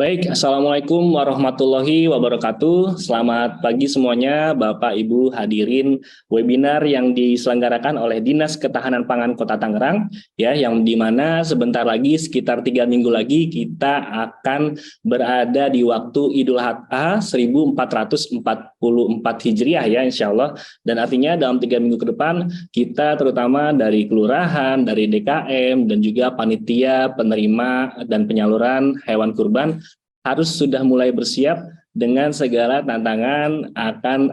Baik, Assalamualaikum warahmatullahi wabarakatuh. Selamat pagi semuanya, Bapak Ibu hadirin webinar yang diselenggarakan oleh Dinas Ketahanan Pangan Kota Tangerang, ya, yang dimana sebentar lagi sekitar 3 minggu lagi kita akan berada di waktu Idul Adha 1444 Hijriah ya, insya Allah. Dan artinya dalam 3 minggu ke depan kita terutama dari kelurahan, dari DKM dan juga panitia penerima dan penyaluran hewan kurban harus sudah mulai bersiap dengan segala tantangan akan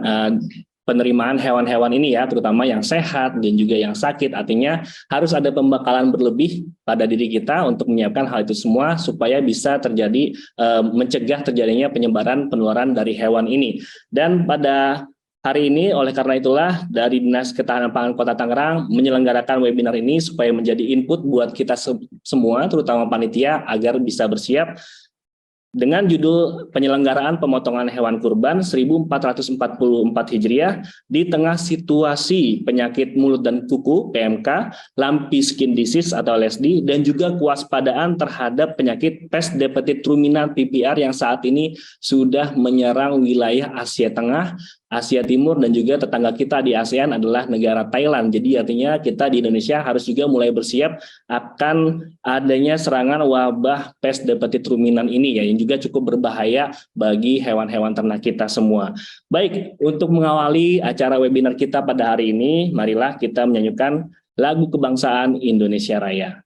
penerimaan hewan-hewan ini ya, terutama yang sehat dan juga yang sakit. Artinya harus ada pembekalan berlebih pada diri kita untuk menyiapkan hal itu semua supaya bisa terjadi mencegah terjadinya penyebaran penularan dari hewan ini. Dan pada hari ini oleh karena itulah dari Dinas Ketahanan Pangan Kota Tangerang menyelenggarakan webinar ini supaya menjadi input buat kita semua terutama panitia agar bisa bersiap dengan judul penyelenggaraan pemotongan hewan kurban 1444 Hijriah di tengah situasi penyakit mulut dan kuku PMK, Lumpy Skin Disease atau LSD, dan juga kewaspadaan terhadap penyakit pes diabetes ruminant PPR yang saat ini sudah menyerang wilayah Asia Tengah, Asia Timur, dan juga tetangga kita di ASEAN adalah negara Thailand. Jadi artinya kita di Indonesia harus juga mulai bersiap akan adanya serangan wabah pes diabetes ruminant ini ya, yang juga cukup berbahaya bagi hewan-hewan ternak kita semua. Baik, untuk mengawali acara webinar kita pada hari ini, marilah kita menyanyikan lagu kebangsaan Indonesia Raya.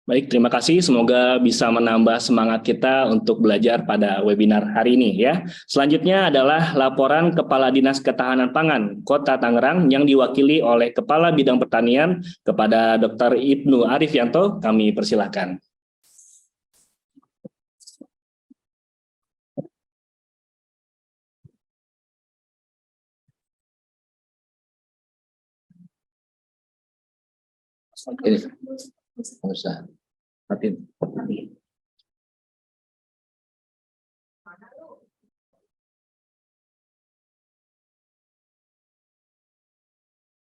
Baik, terima kasih. Semoga bisa menambah semangat kita untuk belajar pada webinar hari ini ya. Selanjutnya adalah laporan Kepala Dinas Ketahanan Pangan Kota Tangerang yang diwakili oleh Kepala Bidang Pertanian kepada Dr. Ibnu Arifianto. Kami persilahkan. Usah. Oke,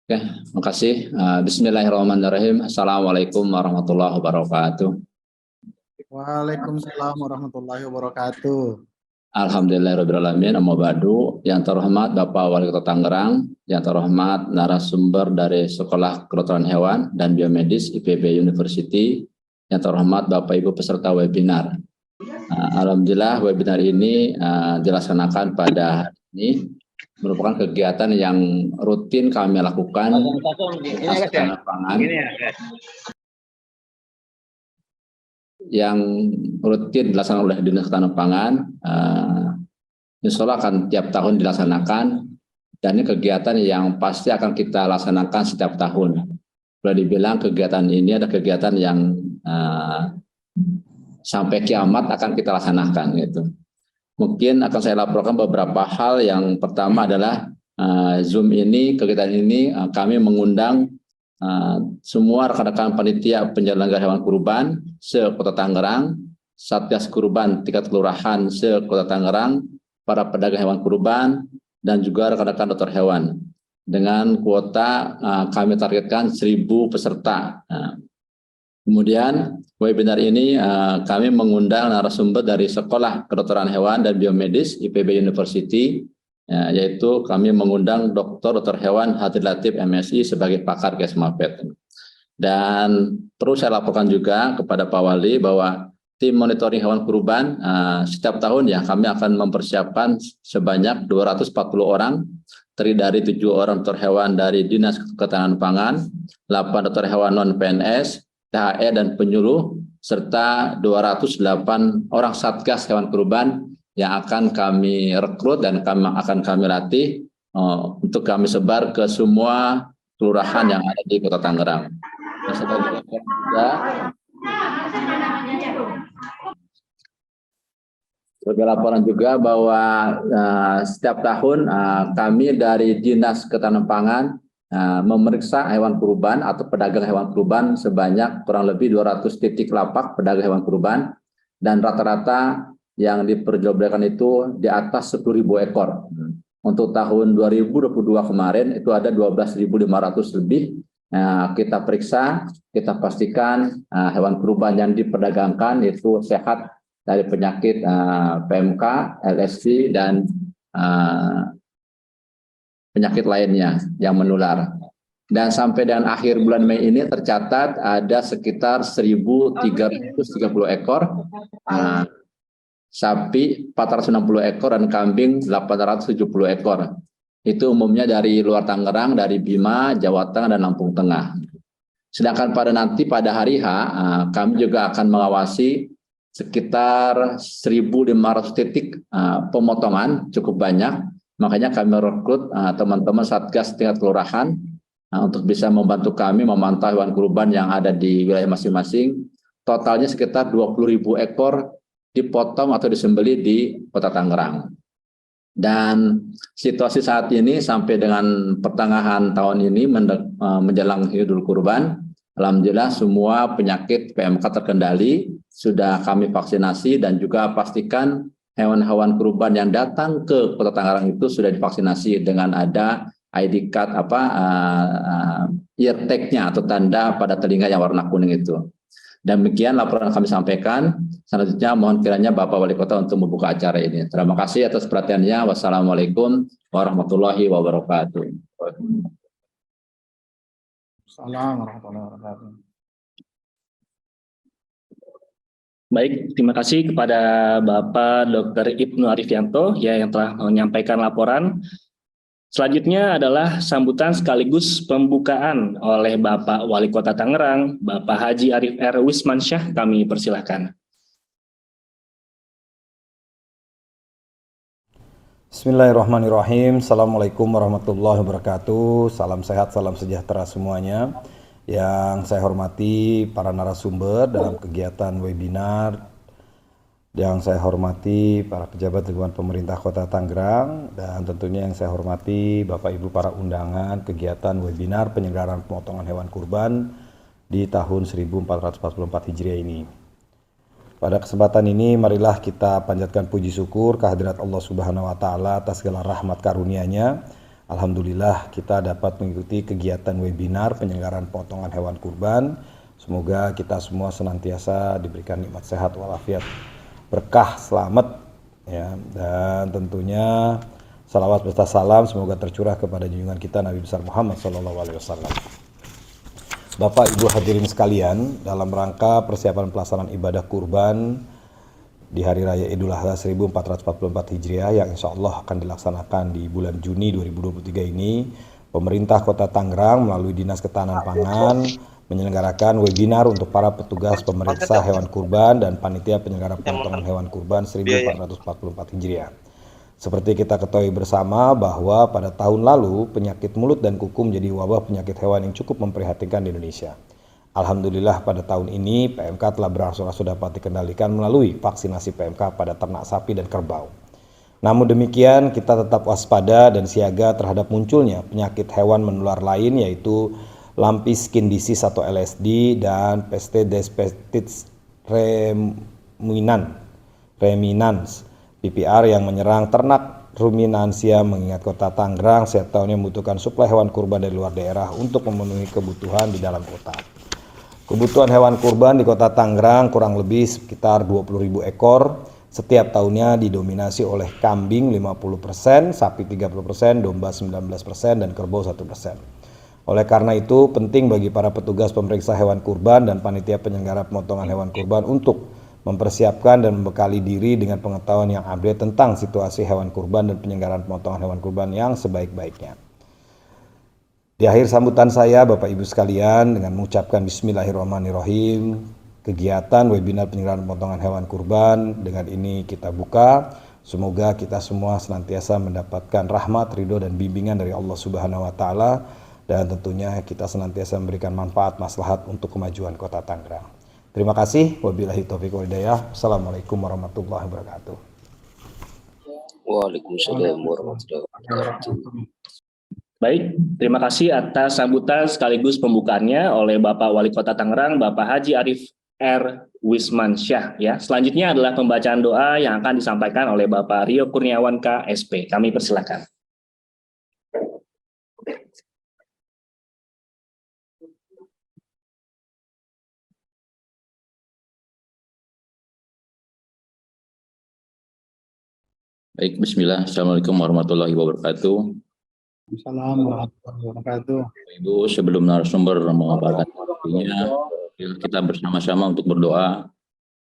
terima kasih. Bismillahirrahmanirrahim. Assalamualaikum warahmatullahi wabarakatuh. Waalaikumsalam warahmatullahi wabarakatuh. Alhamdulillahirrahmanirrahim. Amma ba'du. Yang terhormat Bapak Wali Kota Tangerang, yang terhormat narasumber dari Sekolah Kedokteran Hewan dan Biomedis IPB University, yang terhormat Bapak Ibu peserta webinar. Alhamdulillah webinar ini dilaksanakan pada hari ini merupakan kegiatan yang rutin kami lakukan di Dinas Ketahanan Pangan yang rutin dilaksanakan oleh Dinas Ketahanan Pangan, insya Allah akan tiap tahun dilaksanakan, dan ini kegiatan yang pasti akan kita laksanakan setiap tahun. Boleh dibilang kegiatan ini ada kegiatan yang sampai kiamat akan kita laksanakan gitu. Mungkin akan saya laporkan beberapa hal. Yang pertama adalah Zoom ini, kegiatan ini kami mengundang semua rekan-rekan panitia penyelenggara hewan kurban se-Kota Tangerang, Satgas Kurban tingkat kelurahan se-Kota Tangerang, para pedagang hewan kurban, dan juga rekan-rekan dokter hewan. Dengan kuota kami targetkan 1.000 peserta. Kemudian webinar ini kami mengundang narasumber dari Sekolah Kedokteran Hewan dan Biomedis IPB University, yaitu kami mengundang Dr. Hewan Hadir Latif MSI sebagai pakar Kesmapet. Dan perlu saya laporkan juga kepada Pak Wali bahwa tim monitoring hewan kurban setiap tahun ya kami akan mempersiapkan sebanyak 240 orang, terdiri dari 7 orang dokter hewan dari Dinas Ketahanan Pangan, 8 dokter hewan non-PNS, THE dan penyuluh, serta 208 orang Satgas hewan kurban yang akan kami rekrut dan akan kami latih untuk kami sebar ke semua kelurahan yang ada di Kota Tangerang. Dan sebagai laporan juga bahwa setiap tahun kami dari Dinas Ketahanan Pangan memeriksa hewan kurban atau pedagang hewan kurban sebanyak kurang lebih 200 titik lapak pedagang hewan kurban, dan rata-rata yang diperjualbelikan itu di atas 10.000 ekor. Untuk tahun 2022 kemarin itu ada 12.500 lebih. Kita periksa, kita pastikan hewan kurban yang diperdagangkan itu sehat dari penyakit PMK, LSD, dan penyakit lainnya yang menular. Dan sampai dengan akhir bulan Mei ini tercatat ada sekitar 1.330 ekor sapi, 460 ekor, dan kambing 870 ekor. Itu umumnya dari luar Tangerang, dari Bima, Jawa Tengah, dan Lampung Tengah. Sedangkan pada hari H, kami juga akan mengawasi sekitar 1.500 titik pemotongan, cukup banyak. Makanya kami rekrut teman-teman Satgas tingkat kelurahan untuk bisa membantu kami memantau hewan kurban yang ada di wilayah masing-masing. Totalnya sekitar 20.000 ekor dipotong atau disembelih di Kota Tangerang. Dan situasi saat ini sampai dengan pertengahan tahun ini menjelang Idul Kurban, alhamdulillah semua penyakit PMK terkendali, sudah kami vaksinasi, dan juga pastikan hewan-hewan kurban yang datang ke Kota Tangerang itu sudah divaksinasi dengan ada ID card ear tag-nya atau tanda pada telinga yang warna kuning itu. Demikian laporan yang kami sampaikan. Selanjutnya mohon kiranya Bapak Wali Kota untuk membuka acara ini. Terima kasih atas perhatiannya. Wassalamualaikum warahmatullahi wabarakatuh. Assalamualaikum warahmatullahi wabarakatuh. Baik, terima kasih kepada Bapak Dr. Ibnu Arifianto yang telah menyampaikan laporan. Selanjutnya adalah sambutan sekaligus pembukaan oleh Bapak Wali Kota Tangerang, Bapak Haji Arif R. Wismansyah. Kami persilahkan. Bismillahirrahmanirrahim. Assalamualaikum warahmatullahi wabarakatuh. Salam sehat, salam sejahtera semuanya. Yang saya hormati para narasumber dalam kegiatan webinar, yang saya hormati para pejabat lingkungan pemerintah Kota Tangerang, dan tentunya yang saya hormati Bapak Ibu para undangan kegiatan webinar penyelenggaraan pemotongan hewan kurban di tahun 1444 Hijriah ini. Pada kesempatan ini marilah kita panjatkan puji syukur kehadirat Allah Subhanahu wa taala atas segala rahmat karunia-Nya. Alhamdulillah kita dapat mengikuti kegiatan webinar penyelenggaraan pemotongan hewan kurban. Semoga kita semua senantiasa diberikan nikmat sehat walafiat, berkah, selamat ya, dan tentunya salawat beserta salam semoga tercurah kepada junjungan kita Nabi besar Muhammad SAW. Bapak Ibu hadirin sekalian, dalam rangka persiapan pelaksanaan ibadah kurban di Hari Raya Idul Adha 1444 Hijriah yang insya Allah akan dilaksanakan di bulan Juni 2023 ini, Pemerintah Kota Tangerang melalui Dinas Ketahanan Pangan menyelenggarakan webinar untuk para petugas pemeriksa hewan kurban dan panitia penyelenggara pemotongan hewan kurban 1444 Hijriah. Seperti kita ketahui bersama bahwa pada tahun lalu penyakit mulut dan kuku menjadi wabah penyakit hewan yang cukup memprihatinkan di Indonesia. Alhamdulillah pada tahun ini PMK telah berangsur-angsur dapat dikendalikan melalui vaksinasi PMK pada ternak sapi dan kerbau. Namun demikian kita tetap waspada dan siaga terhadap munculnya penyakit hewan menular lain yaitu Lumpy Skin Disease atau LSD dan Peste des Petits Ruminants PPR yang menyerang ternak ruminansia, mengingat Kota Tangerang setiap tahunnya membutuhkan suplai hewan kurban dari luar daerah untuk memenuhi kebutuhan di dalam kota. Kebutuhan hewan kurban di Kota Tangerang kurang lebih sekitar 20.000 ekor. Setiap tahunnya didominasi oleh kambing 50%, sapi 30%, domba 19%, dan kerbau 1%. Oleh karena itu, penting bagi para petugas pemeriksa hewan kurban dan panitia penyelenggara pemotongan hewan kurban untuk mempersiapkan dan membekali diri dengan pengetahuan yang update tentang situasi hewan kurban dan penyelenggaraan pemotongan hewan kurban yang sebaik-baiknya. Di akhir sambutan saya, Bapak Ibu sekalian, dengan mengucapkan Bismillahirrahmanirrahim, kegiatan webinar penyelenggaraan pemotongan hewan kurban dengan ini kita buka. Semoga kita semua senantiasa mendapatkan rahmat, ridho, dan bimbingan dari Allah Subhanahu wa Ta'ala, dan tentunya kita senantiasa memberikan manfaat maslahat untuk kemajuan Kota Tangerang. Terima kasih. Wabillahi taufiq wal hidayah. Assalamualaikum warahmatullahi wabarakatuh. Waalaikumsalam warahmatullahi wabarakatuh. Baik, terima kasih atas sambutan sekaligus pembukaannya oleh Bapak Wali Kota Tangerang, Bapak Haji Arif R. Wismansyah. Ya, selanjutnya adalah pembacaan doa yang akan disampaikan oleh Bapak Rio Kurniawan KSP. Kami persilakan. Baik, bismillah. Assalamualaikum warahmatullahi wabarakatuh. Assalamualaikum warahmatullahi wabarakatuh. Ibu, sebelum narasumber memaparkan artinya, kita bersama-sama untuk berdoa.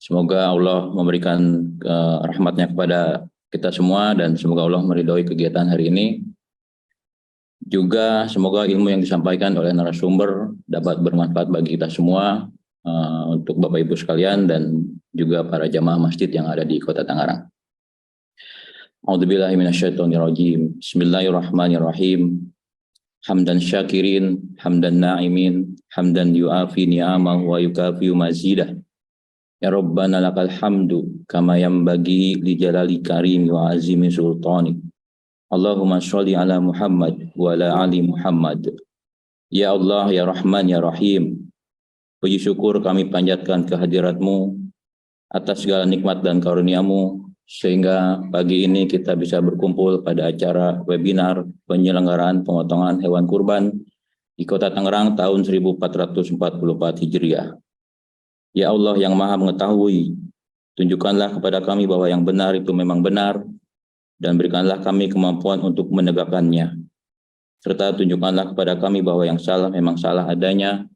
Semoga Allah memberikan rahmatnya kepada kita semua dan semoga Allah meridhoi kegiatan hari ini. Juga semoga ilmu yang disampaikan oleh narasumber dapat bermanfaat bagi kita semua, untuk Bapak Ibu sekalian dan juga para jamaah masjid yang ada di Kota Tangerang. A'udzubillahi minasyaitonirrajim. Bismillahirrahmanirrahim. Hamdan syakirin, hamdan na'imin, hamdan yu'afi ni'amahu wa yukafiu mazidah. Ya Rabbana lakal hamdu kama yanbaghi li jalali karim wa azimi sultani. Allahumma sholli ala Muhammad wa ala ali Muhammad. Ya Allah, ya Rahman, ya Rahim. Puji syukur kami panjatkan kehadirat-Mu atas segala nikmat dan karunia-Mu, sehingga pagi ini kita bisa berkumpul pada acara webinar penyelenggaraan pemotongan hewan kurban di Kota Tangerang tahun 1444 Hijriah. Ya Allah yang Maha Mengetahui, tunjukkanlah kepada kami bahwa yang benar itu memang benar, dan berikanlah kami kemampuan untuk menegakkannya. Serta tunjukkanlah kepada kami bahwa yang salah memang salah adanya,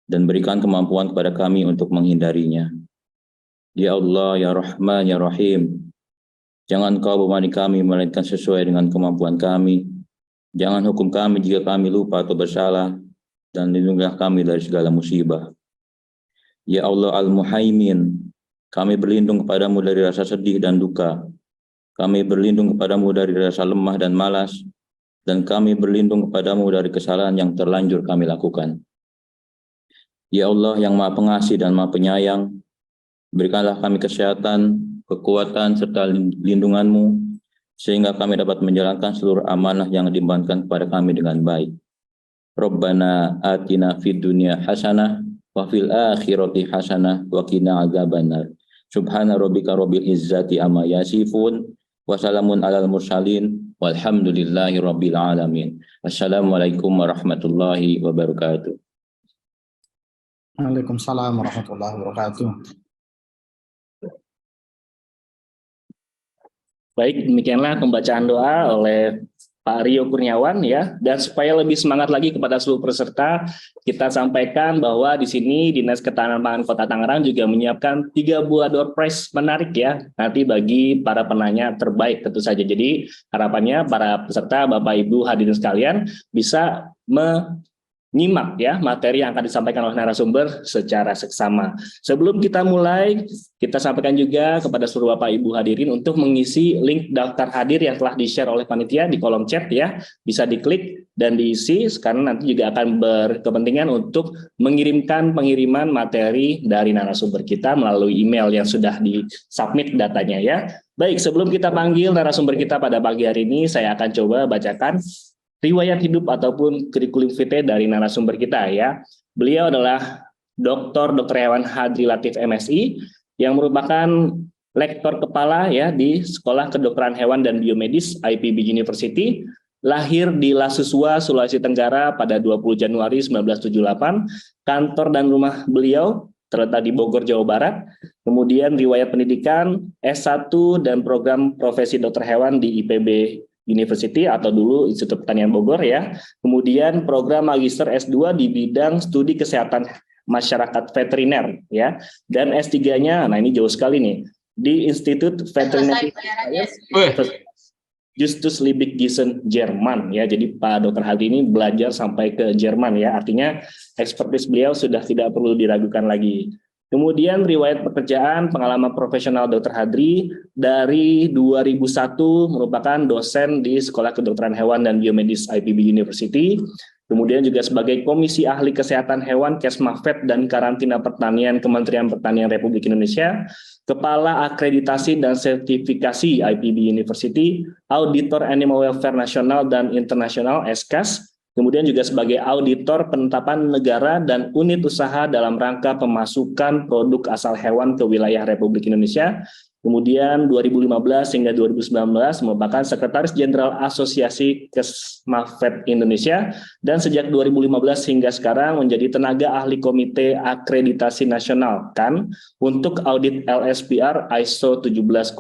dan berikan kemampuan kepada kami untuk menghindarinya. Ya Allah, ya Rahman, ya Rahim, jangan Kau bebani kami melainkan sesuai dengan kemampuan kami. Jangan hukum kami jika kami lupa atau bersalah, dan lindungilah kami dari segala musibah. Ya Allah Al-Muhaimin, kami berlindung kepadamu dari rasa sedih dan duka. Kami berlindung kepadamu dari rasa lemah dan malas, dan kami berlindung kepadamu dari kesalahan yang terlanjur kami lakukan. Ya Allah yang Maha Pengasih dan Maha Penyayang, berikanlah kami kesehatan, kekuatan, serta lindungan-Mu, sehingga kami dapat menjalankan seluruh amanah yang dibebankan kepada kami dengan baik. Rabbana atina fid dunya hasanah, wa fil akhirati hasanah, wa qina adzabannar. Subhana rabbika rabbil izzati amma yasifun, wa salamun alal mursalin, walhamdulillahi rabbil alamin. Wassalamualaikum warahmatullahi wabarakatuh. Waalaikumsalam warahmatullahi wabarakatuh. Baik, demikianlah pembacaan doa oleh Pak Rio Kurniawan ya. Dan supaya lebih semangat lagi kepada seluruh peserta, kita sampaikan bahwa di sini Dinas Ketahanan Pangan Kota Tangerang juga menyiapkan 3 buah door prize menarik ya nanti bagi para penanya terbaik tentu saja. Jadi harapannya para peserta Bapak Ibu hadirin sekalian bisa menyimak ya materi yang akan disampaikan oleh narasumber secara seksama. Sebelum kita mulai, kita sampaikan juga kepada seluruh Bapak Ibu hadirin untuk mengisi link daftar hadir yang telah di-share oleh panitia di kolom chat ya. Bisa diklik dan diisi karena nanti juga akan berkepentingan untuk pengiriman materi dari narasumber kita melalui email yang sudah di-submit datanya ya. Baik, sebelum kita panggil narasumber kita pada pagi hari ini, saya akan coba bacakan riwayat hidup ataupun kurikulum vitae dari narasumber kita ya. Beliau adalah Dr. Hewan Hadri Latif MSI yang merupakan lektor kepala ya di Sekolah Kedokteran Hewan dan Biomedis IPB University, lahir di Lasusua, Sulawesi Tenggara pada 20 Januari 1978. Kantor dan rumah beliau terletak di Bogor, Jawa Barat. Kemudian riwayat pendidikan S1 dan program profesi dokter hewan di IPB University atau dulu Institut Pertanian Bogor ya. Kemudian program magister S2 di bidang studi kesehatan masyarakat veteriner ya. Dan S3-nya, nah ini jauh sekali nih, di Institut Veterinary Justus Liebig Gießen Jerman ya. Jadi Pak Dr. Hadri ini belajar sampai ke Jerman ya. Artinya ekspertis beliau sudah tidak perlu diragukan lagi. Kemudian riwayat pekerjaan pengalaman profesional Dr. Hadri dari 2001 merupakan dosen di Sekolah Kedokteran Hewan dan Biomedis IPB University. Kemudian juga sebagai Komisi Ahli Kesehatan Hewan Kesmafet dan Karantina Pertanian Kementerian Pertanian Republik Indonesia, Kepala Akreditasi dan Sertifikasi IPB University, Auditor Animal Welfare Nasional dan Internasional (SKAS), kemudian juga sebagai Auditor Penetapan Negara dan Unit Usaha dalam rangka pemasukan produk asal hewan ke wilayah Republik Indonesia. Kemudian 2015 hingga 2019 merupakan Sekretaris Jenderal Asosiasi Kesmafet Indonesia dan sejak 2015 hingga sekarang menjadi tenaga ahli Komite Akreditasi Nasional KAN untuk audit LSPR ISO 17065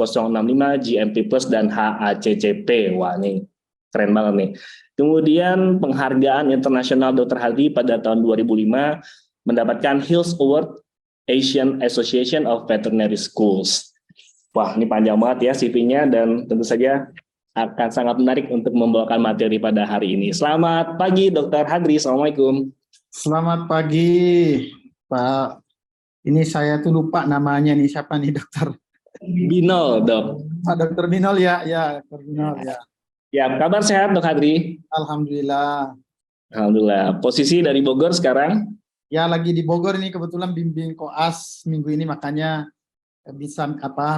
GMP Plus dan HACCP. Wah, ini keren banget nih. Kemudian penghargaan internasional Dr. Hadri pada tahun 2005 mendapatkan Hills Award Asian Association of Veterinary Schools. Wah, ini panjang banget ya CV-nya dan tentu saja akan sangat menarik untuk membawakan materi pada hari ini. Selamat pagi Dr. Hadri, Assalamualaikum. Selamat pagi, Pak. Ini saya tuh lupa namanya nih, siapa nih dokter? Binol, Dok. Pak Dokter Binol ya, Dokter Binol ya. Ya, kabar sehat Dok Hadri? Alhamdulillah. Alhamdulillah. Posisi dari Bogor sekarang? Ya lagi di Bogor ini kebetulan bimbing koas minggu ini makanya bisa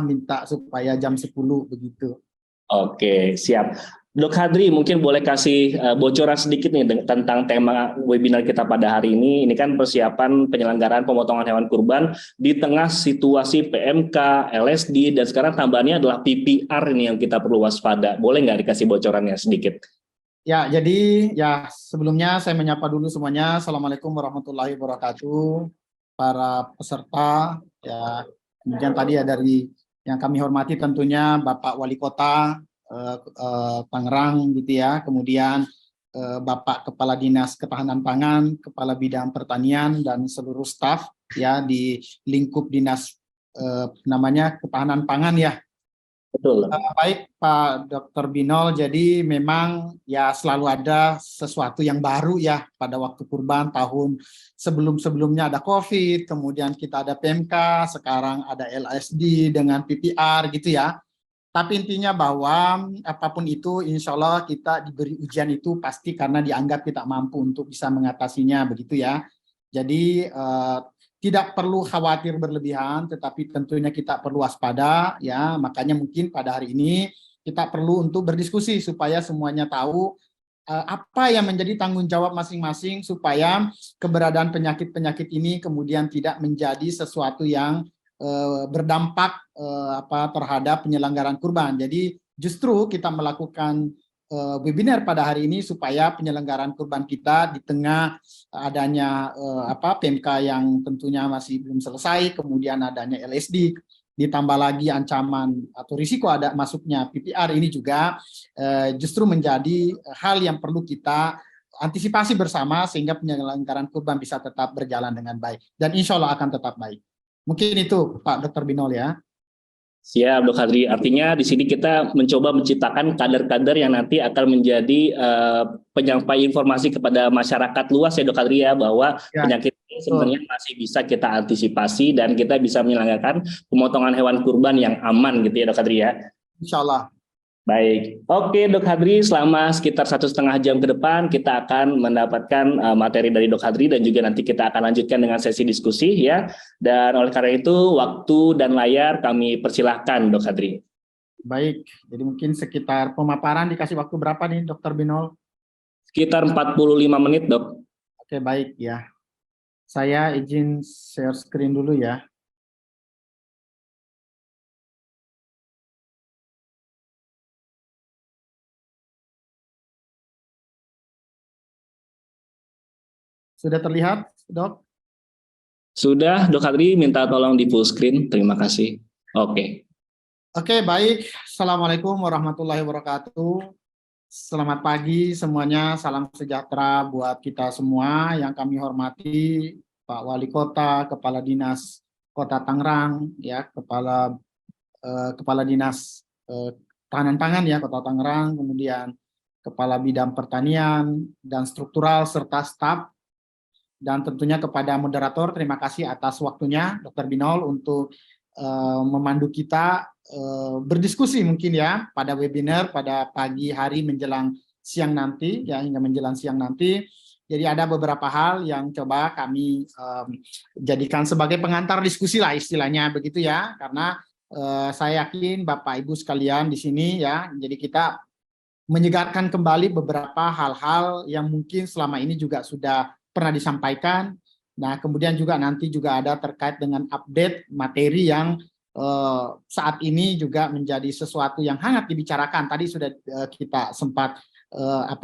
minta supaya jam 10 begitu. Oke, siap. Dok Hadri, mungkin boleh kasih bocoran sedikit nih tentang tema webinar kita pada hari ini. Ini kan persiapan penyelenggaraan pemotongan hewan kurban di tengah situasi PMK, LSD, dan sekarang tambahannya adalah PPR ini yang kita perlu waspada. Boleh nggak dikasih bocorannya sedikit? Ya, jadi ya sebelumnya saya menyapa dulu semuanya. Assalamualaikum warahmatullahi wabarakatuh. Para peserta, ya kemudian tadi ya dari yang kami hormati tentunya Bapak Wali Kota Tangerang gitu ya, kemudian Bapak Kepala Dinas Ketahanan Pangan, Kepala Bidang Pertanian dan seluruh staf ya di lingkup dinas namanya Ketahanan Pangan ya. Betul. Baik Pak Dr. Binol, jadi memang ya selalu ada sesuatu yang baru ya pada waktu kurban. Tahun sebelum-sebelumnya ada COVID, kemudian kita ada PMK, sekarang ada LSD dengan PPR gitu ya. Tapi intinya bahwa apapun itu insya Allah kita diberi ujian itu pasti karena dianggap kita mampu untuk bisa mengatasinya begitu ya. Jadi tidak perlu khawatir berlebihan, tetapi tentunya kita perlu waspada ya. Makanya mungkin pada hari ini kita perlu untuk berdiskusi supaya semuanya tahu apa yang menjadi tanggung jawab masing-masing supaya keberadaan penyakit-penyakit ini kemudian tidak menjadi sesuatu yang berdampak terhadap penyelenggaraan kurban. Jadi justru kita melakukan webinar pada hari ini supaya penyelenggaraan kurban kita di tengah adanya PMK yang tentunya masih belum selesai, kemudian adanya LSD, ditambah lagi ancaman atau risiko ada masuknya PPR ini juga justru menjadi hal yang perlu kita antisipasi bersama sehingga penyelenggaraan kurban bisa tetap berjalan dengan baik dan insya Allah akan tetap baik. Mungkin itu Pak Dr. Binol ya. Siap, Dok Hadri. Artinya di sini kita mencoba menciptakan kader-kader yang nanti akan menjadi penyampai informasi kepada masyarakat luas ya, Dok Hadri ya, bahwa penyakit ini sebenarnya masih bisa kita antisipasi dan kita bisa menyelenggarakan pemotongan hewan kurban yang aman gitu ya, Dok Hadri ya. Insya Allah. Baik, oke Dok Hadri, selama sekitar 1,5 jam ke depan kita akan mendapatkan materi dari Dok Hadri dan juga nanti kita akan lanjutkan dengan sesi diskusi ya. Dan oleh karena itu waktu dan layar kami persilahkan Dok Hadri. Baik, jadi mungkin sekitar pemaparan dikasih waktu berapa nih Dr. Binol? Sekitar 45 menit Dok. Oke baik ya. Saya izin share screen dulu ya. Sudah terlihat, Dok? Sudah, Dok Hadri, minta tolong di full screen. Terima kasih. Oke. Oke, baik. Assalamualaikum warahmatullahi wabarakatuh. Selamat pagi semuanya. Salam sejahtera buat kita semua yang kami hormati, Pak Wali Kota, Kepala Dinas Kota Tangerang, ya, Kepala Dinas Tahanan Pangan ya Kota Tangerang, kemudian Kepala Bidang Pertanian dan Struktural serta staf. Dan tentunya kepada moderator, terima kasih atas waktunya Dr. Binol untuk memandu kita berdiskusi mungkin ya pada webinar pada pagi hari menjelang siang nanti ya, hingga menjelang siang nanti. Jadi ada beberapa hal yang coba kami jadikan sebagai pengantar diskusi lah istilahnya begitu ya, karena saya yakin Bapak Ibu sekalian di sini ya, jadi kita menyegarkan kembali beberapa hal-hal yang mungkin selama ini juga sudah pernah disampaikan. Nah, kemudian juga nanti juga ada terkait dengan update materi yang saat ini juga menjadi sesuatu yang hangat dibicarakan. Tadi sudah kita sempat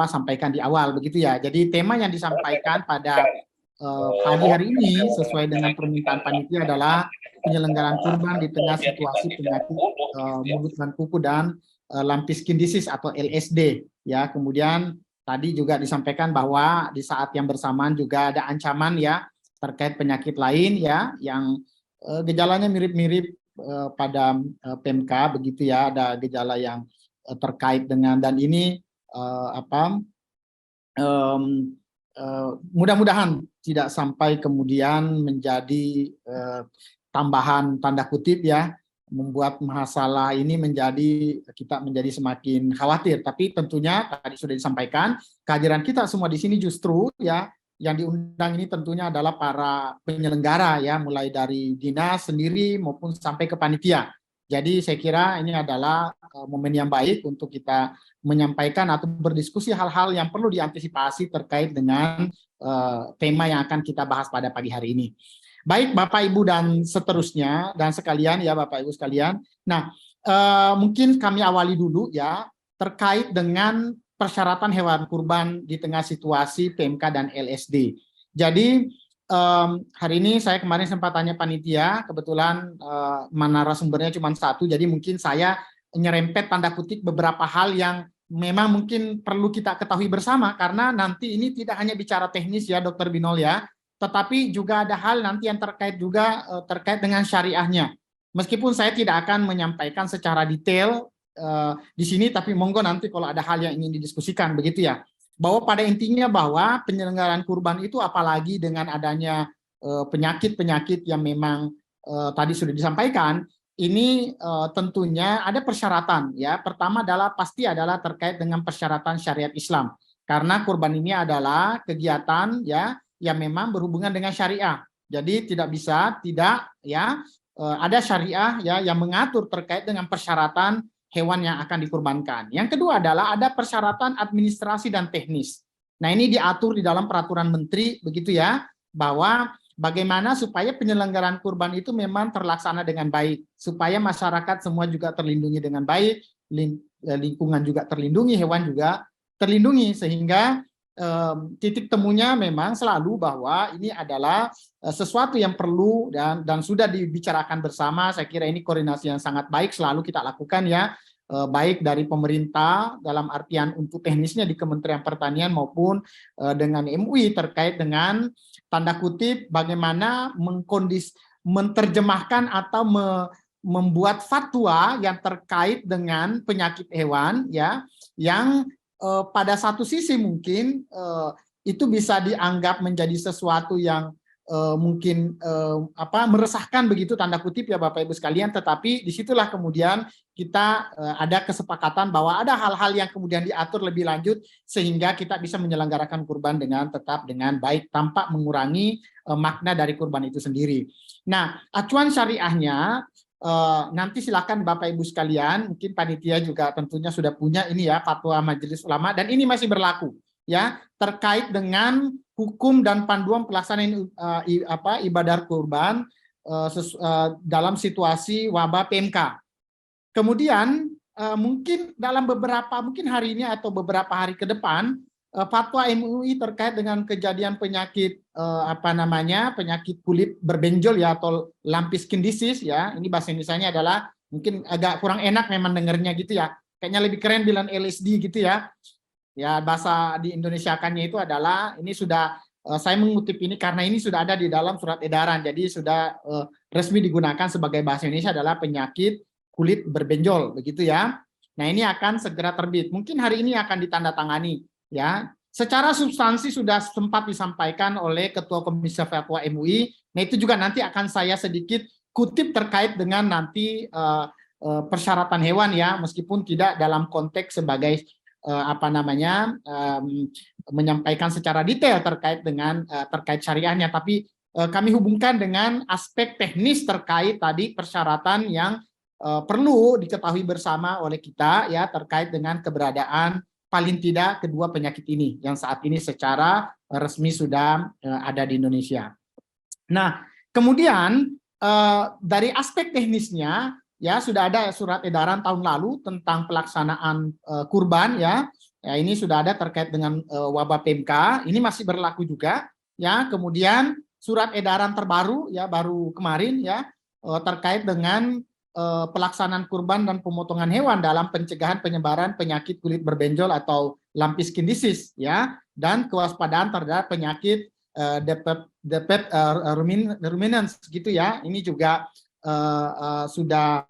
sampaikan di awal begitu ya. Jadi tema yang disampaikan pada pagi hari ini sesuai dengan permintaan panitia adalah penyelenggaraan kurban di tengah situasi penyakit mulut dan kuku dan lumpy skin disease atau LSD ya. Kemudian tadi juga disampaikan bahwa di saat yang bersamaan juga ada ancaman ya terkait penyakit lain ya yang gejalanya mirip-mirip pada PMK begitu ya, ada gejala yang terkait dengan dan ini mudah-mudahan tidak sampai kemudian menjadi tambahan tanda kutip ya, membuat masalah ini kita menjadi semakin khawatir. Tapi tentunya tadi sudah disampaikan kehadiran kita semua di sini justru ya yang diundang ini tentunya adalah para penyelenggara ya, mulai dari dinas sendiri maupun sampai ke panitia. Jadi saya kira ini adalah momen yang baik untuk kita menyampaikan atau berdiskusi hal-hal yang perlu diantisipasi terkait dengan tema yang akan kita bahas pada pagi hari ini. Baik Bapak Ibu dan seterusnya dan sekalian ya Bapak Ibu sekalian. Nah mungkin kami awali dulu ya terkait dengan persyaratan hewan kurban di tengah situasi PMK dan LSD. Jadi hari ini saya kemarin sempat tanya panitia, kebetulan narasumbernya cuma satu, jadi mungkin saya nyerempet tanda kutip beberapa hal yang memang mungkin perlu kita ketahui bersama karena nanti ini tidak hanya bicara teknis ya Dr. Binol ya, tetapi juga ada hal nanti yang terkait juga terkait dengan syariahnya. Meskipun saya tidak akan menyampaikan secara detail di sini, tapi monggo nanti kalau ada hal yang ingin didiskusikan begitu ya. Bahwa pada intinya bahwa penyelenggaraan kurban itu apalagi dengan adanya penyakit-penyakit yang memang tadi sudah disampaikan, ini tentunya ada persyaratan ya. Pertama pasti adalah terkait dengan persyaratan syariat Islam. Karena kurban ini adalah kegiatan ya yang memang berhubungan dengan syariah. Jadi tidak bisa tidak ya ada syariah ya yang mengatur terkait dengan persyaratan hewan yang akan dikurbankan. Yang kedua adalah ada persyaratan administrasi dan teknis. Nah, ini diatur di dalam peraturan menteri begitu ya, bahwa bagaimana supaya penyelenggaraan kurban itu memang terlaksana dengan baik, supaya masyarakat semua juga terlindungi dengan baik, lingkungan juga terlindungi, hewan juga terlindungi, sehingga titik temunya memang selalu bahwa ini adalah sesuatu yang perlu dan sudah dibicarakan bersama. Saya kira ini koordinasi yang sangat baik selalu kita lakukan ya, baik dari pemerintah dalam artian untuk teknisnya di Kementerian Pertanian maupun dengan MUI terkait dengan tanda kutip bagaimana menerjemahkan atau membuat fatwa yang terkait dengan penyakit hewan ya, yang pada satu sisi mungkin itu bisa dianggap menjadi sesuatu yang mungkin meresahkan begitu tanda kutip ya Bapak Ibu sekalian, tetapi disitulah kemudian kita ada kesepakatan bahwa ada hal-hal yang kemudian diatur lebih lanjut sehingga kita bisa menyelenggarakan kurban dengan tetap dengan baik tanpa mengurangi makna dari kurban itu sendiri. Nah, acuan syariahnya nanti silakan Bapak Ibu sekalian, mungkin panitia juga tentunya sudah punya ini ya fatwa Majelis Ulama dan ini masih berlaku ya terkait dengan hukum dan panduan pelaksanaan ibadah kurban dalam situasi wabah PMK. Kemudian mungkin dalam mungkin hari ini atau beberapa hari ke depan fatwa MUI terkait dengan kejadian penyakit penyakit kulit berbenjol ya atau lumpy skin disease ya. Ini bahasa Indonesianya adalah mungkin agak kurang enak memang dengernya gitu ya. Kayaknya lebih keren bilang LSD gitu ya. Ya bahasa di Indonesiakannya itu adalah ini sudah saya mengutip ini karena ini sudah ada di dalam surat edaran. Jadi sudah resmi digunakan sebagai bahasa Indonesia adalah penyakit kulit berbenjol begitu ya. Nah, ini akan segera terbit. Mungkin hari ini akan ditandatangani. Ya, secara substansi sudah sempat disampaikan oleh Ketua Komisi Fatwa MUI. Nah, itu juga nanti akan saya sedikit kutip terkait dengan nanti persyaratan hewan ya, meskipun tidak dalam konteks sebagai menyampaikan secara detail terkait dengan terkait syariahnya, tapi kami hubungkan dengan aspek teknis terkait tadi persyaratan yang perlu diketahui bersama oleh kita ya terkait dengan keberadaan paling tidak kedua penyakit ini yang saat ini secara resmi sudah ada di Indonesia. Nah, kemudian dari aspek teknisnya ya sudah ada surat edaran tahun lalu tentang pelaksanaan kurban ya. Ya, ini sudah ada terkait dengan wabah PMK. Ini masih berlaku juga ya. Kemudian surat edaran terbaru ya baru kemarin ya terkait dengan pelaksanaan kurban dan pemotongan hewan dalam pencegahan penyebaran penyakit kulit berbenjol atau lumpy skin disease ya dan kewaspadaan terhadap penyakit ruminants gitu ya. Ini juga sudah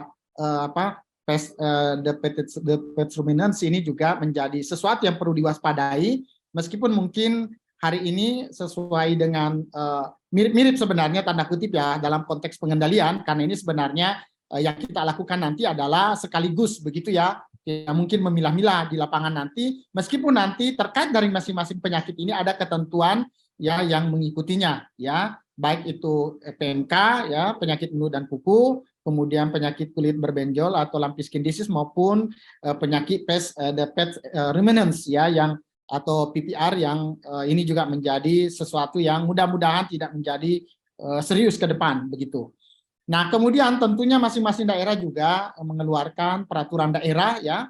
the ruminants ini juga menjadi sesuatu yang perlu diwaspadai meskipun mungkin hari ini sesuai dengan mirip-mirip sebenarnya tanda kutip ya dalam konteks pengendalian karena ini sebenarnya yang kita lakukan nanti adalah sekaligus begitu ya, mungkin memilah-milah di lapangan nanti meskipun nanti terkait dari masing-masing penyakit ini ada ketentuan ya yang mengikutinya ya, baik itu PMK ya penyakit mulut dan kuku, kemudian penyakit kulit berbenjol atau lumpy skin disease maupun penyakit pet ruminants ya yang atau PPR yang ini juga menjadi sesuatu yang mudah-mudahan tidak menjadi serius ke depan begitu. Nah, kemudian tentunya masing-masing daerah juga mengeluarkan peraturan daerah ya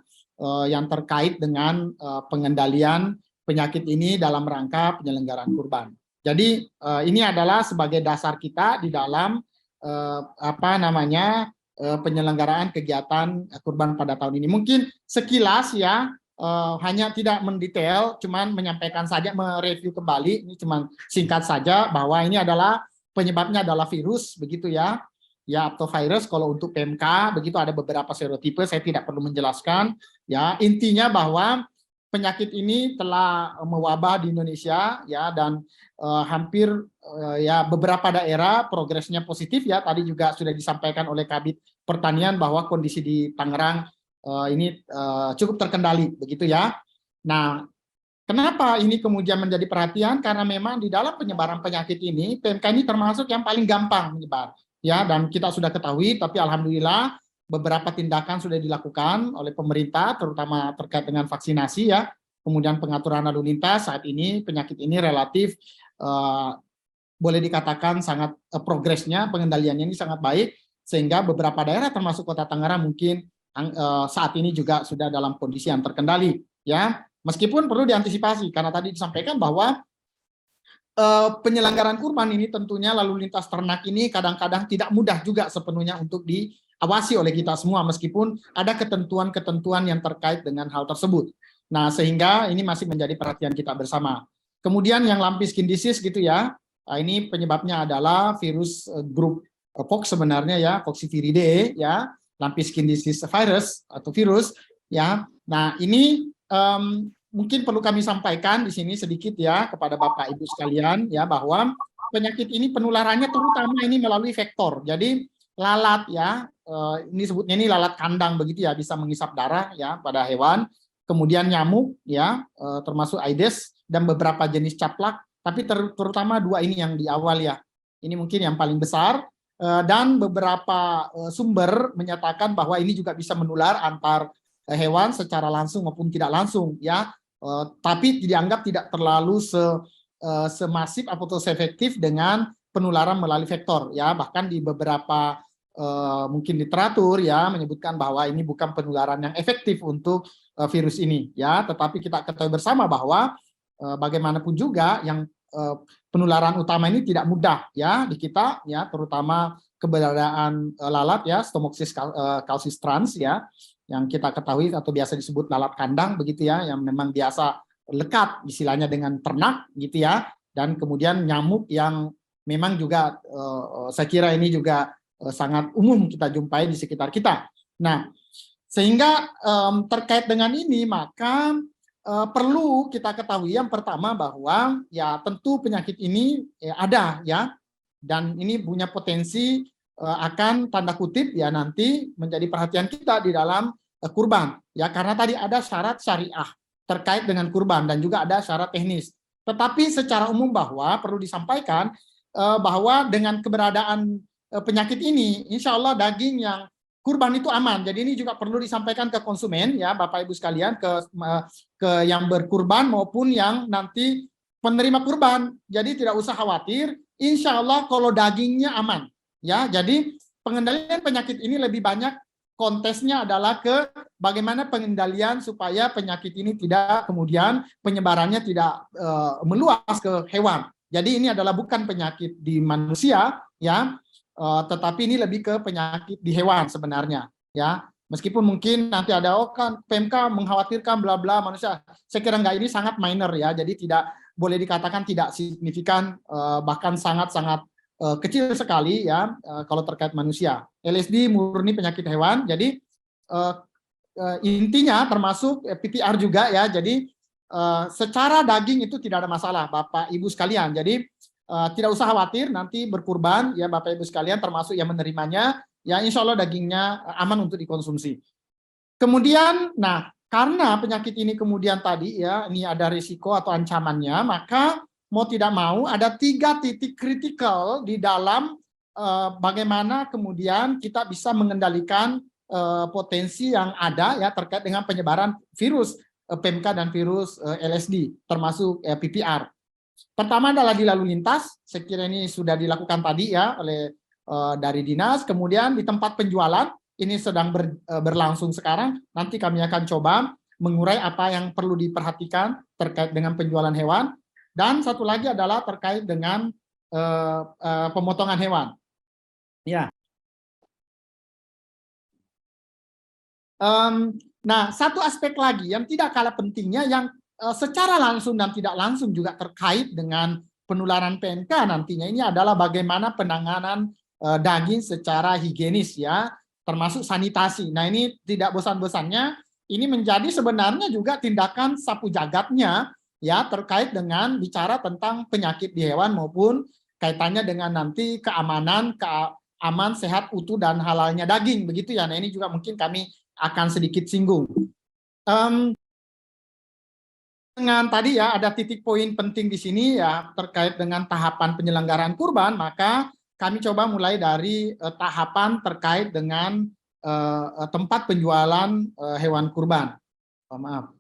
yang terkait dengan pengendalian penyakit ini dalam rangka penyelenggaraan kurban. Jadi ini adalah sebagai dasar kita di dalam penyelenggaraan kegiatan kurban pada tahun ini. Mungkin sekilas ya hanya tidak mendetail, cuman menyampaikan saja, mereview kembali. Ini cuman singkat saja bahwa ini adalah penyebabnya adalah virus begitu ya. Ya atau virus kalau untuk PMK begitu ada beberapa serotipe saya tidak perlu menjelaskan ya intinya bahwa penyakit ini telah mewabah di Indonesia ya dan hampir ya beberapa daerah progresnya positif ya tadi juga sudah disampaikan oleh Kabid Pertanian bahwa kondisi di Tangerang ini cukup terkendali begitu ya. Nah, kenapa ini kemudian menjadi perhatian karena memang di dalam penyebaran penyakit ini PMK ini termasuk yang paling gampang menyebar. Ya, dan kita sudah ketahui, tapi alhamdulillah beberapa tindakan sudah dilakukan oleh pemerintah, terutama terkait dengan vaksinasi ya, kemudian pengaturan lalu lintas. Saat ini penyakit ini relatif boleh dikatakan sangat progresnya, pengendaliannya ini sangat baik, sehingga beberapa daerah termasuk Kota Tangerang mungkin saat ini juga sudah dalam kondisi yang terkendali. Ya, Meskipun perlu diantisipasi karena tadi disampaikan bahwa penyelenggaraan kurban ini tentunya lalu lintas ternak ini kadang-kadang tidak mudah juga sepenuhnya untuk diawasi oleh kita semua meskipun ada ketentuan-ketentuan yang terkait dengan hal tersebut. Nah, sehingga ini masih menjadi perhatian kita bersama. Kemudian yang lumpy skin disease gitu ya. Ini penyebabnya adalah virus grup Pox sebenarnya ya, Poxviridae ya, lumpy skin disease virus atau virus ya. Nah, ini mungkin perlu kami sampaikan di sini sedikit ya kepada Bapak Ibu sekalian ya bahwa penyakit ini penularannya terutama ini melalui vektor. Jadi lalat ya, ini sebutnya ini lalat kandang begitu ya, bisa menghisap darah ya pada hewan. Kemudian nyamuk ya, termasuk Aedes dan beberapa jenis caplak, tapi terutama dua ini yang di awal ya. Ini mungkin yang paling besar dan beberapa sumber menyatakan bahwa ini juga bisa menular antar hewan secara langsung maupun tidak langsung ya. Tapi dianggap tidak terlalu semasif atau seefektif dengan penularan melalui vektor ya, bahkan di beberapa mungkin literatur ya menyebutkan bahwa ini bukan penularan yang efektif untuk virus ini ya, tetapi kita ketahui bersama bahwa bagaimanapun juga yang penularan utama ini tidak mudah ya di kita ya, terutama keberadaan lalat ya, Stomoxys calcistrans ya, yang kita ketahui atau biasa disebut lalat kandang begitu ya, yang memang biasa lekat istilahnya dengan ternak gitu ya, dan kemudian nyamuk yang memang juga saya kira ini juga sangat umum kita jumpai di sekitar kita. Nah, sehingga terkait dengan ini maka perlu kita ketahui yang pertama bahwa ya tentu penyakit ini ada ya, dan ini punya potensi akan tanda kutip ya nanti menjadi perhatian kita di dalam kurban ya, karena tadi ada syarat syariah terkait dengan kurban dan juga ada syarat teknis. Tetapi secara umum bahwa perlu disampaikan bahwa dengan keberadaan penyakit ini insya Allah daging yang kurban itu aman. Jadi ini juga perlu disampaikan ke konsumen ya Bapak Ibu sekalian, ke yang berkurban maupun yang nanti penerima kurban. Jadi tidak usah khawatir, insya Allah kalau dagingnya aman. Ya, jadi pengendalian penyakit ini lebih banyak kontesnya adalah ke bagaimana pengendalian supaya penyakit ini tidak kemudian penyebarannya tidak meluas ke hewan. Jadi ini adalah bukan penyakit di manusia ya, tetapi ini lebih ke penyakit di hewan sebenarnya ya. Meskipun mungkin nanti ada kan PMK mengkhawatirkan bla bla manusia. Saya kira enggak, ini sangat minor ya. Jadi tidak boleh dikatakan tidak signifikan, bahkan sangat-sangat kecil sekali ya kalau terkait manusia. LSD murni penyakit hewan, jadi intinya termasuk PPR juga ya. Jadi secara daging itu tidak ada masalah Bapak Ibu sekalian. Jadi tidak usah khawatir nanti berkurban ya Bapak Ibu sekalian, termasuk yang menerimanya ya, insya Allah dagingnya aman untuk dikonsumsi. Kemudian, nah karena penyakit ini kemudian tadi ya ini ada risiko atau ancamannya, maka mau tidak mau ada 3 titik kritikal di dalam bagaimana kemudian kita bisa mengendalikan potensi yang ada ya terkait dengan penyebaran virus PMK dan virus LSD termasuk PPR. Pertama adalah di lalu lintas, saya kira ini sudah dilakukan tadi ya oleh dari dinas. Kemudian di tempat penjualan ini sedang berlangsung sekarang, nanti kami akan coba mengurai apa yang perlu diperhatikan terkait dengan penjualan hewan. Dan satu lagi adalah terkait dengan pemotongan hewan. Ya. Nah, satu aspek lagi yang tidak kalah pentingnya yang secara langsung dan tidak langsung juga terkait dengan penularan PMK nantinya ini adalah bagaimana penanganan daging secara higienis ya, termasuk sanitasi. Nah, ini tidak bosan-bosannya ini menjadi sebenarnya juga tindakan sapu jagatnya ya terkait dengan bicara tentang penyakit di hewan maupun kaitannya dengan nanti keamanan, aman, sehat, utuh dan halalnya daging begitu ya. Nah, ini juga mungkin kami akan sedikit singgung. Dengan tadi ya ada titik poin penting di sini ya terkait dengan tahapan penyelenggaraan kurban, maka kami coba mulai dari tahapan terkait dengan tempat penjualan hewan kurban. Maaf.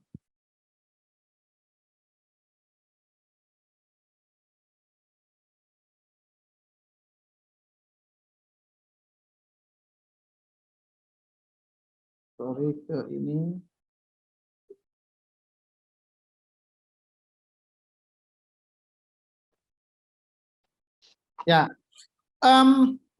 Sorry ke ini. Ya.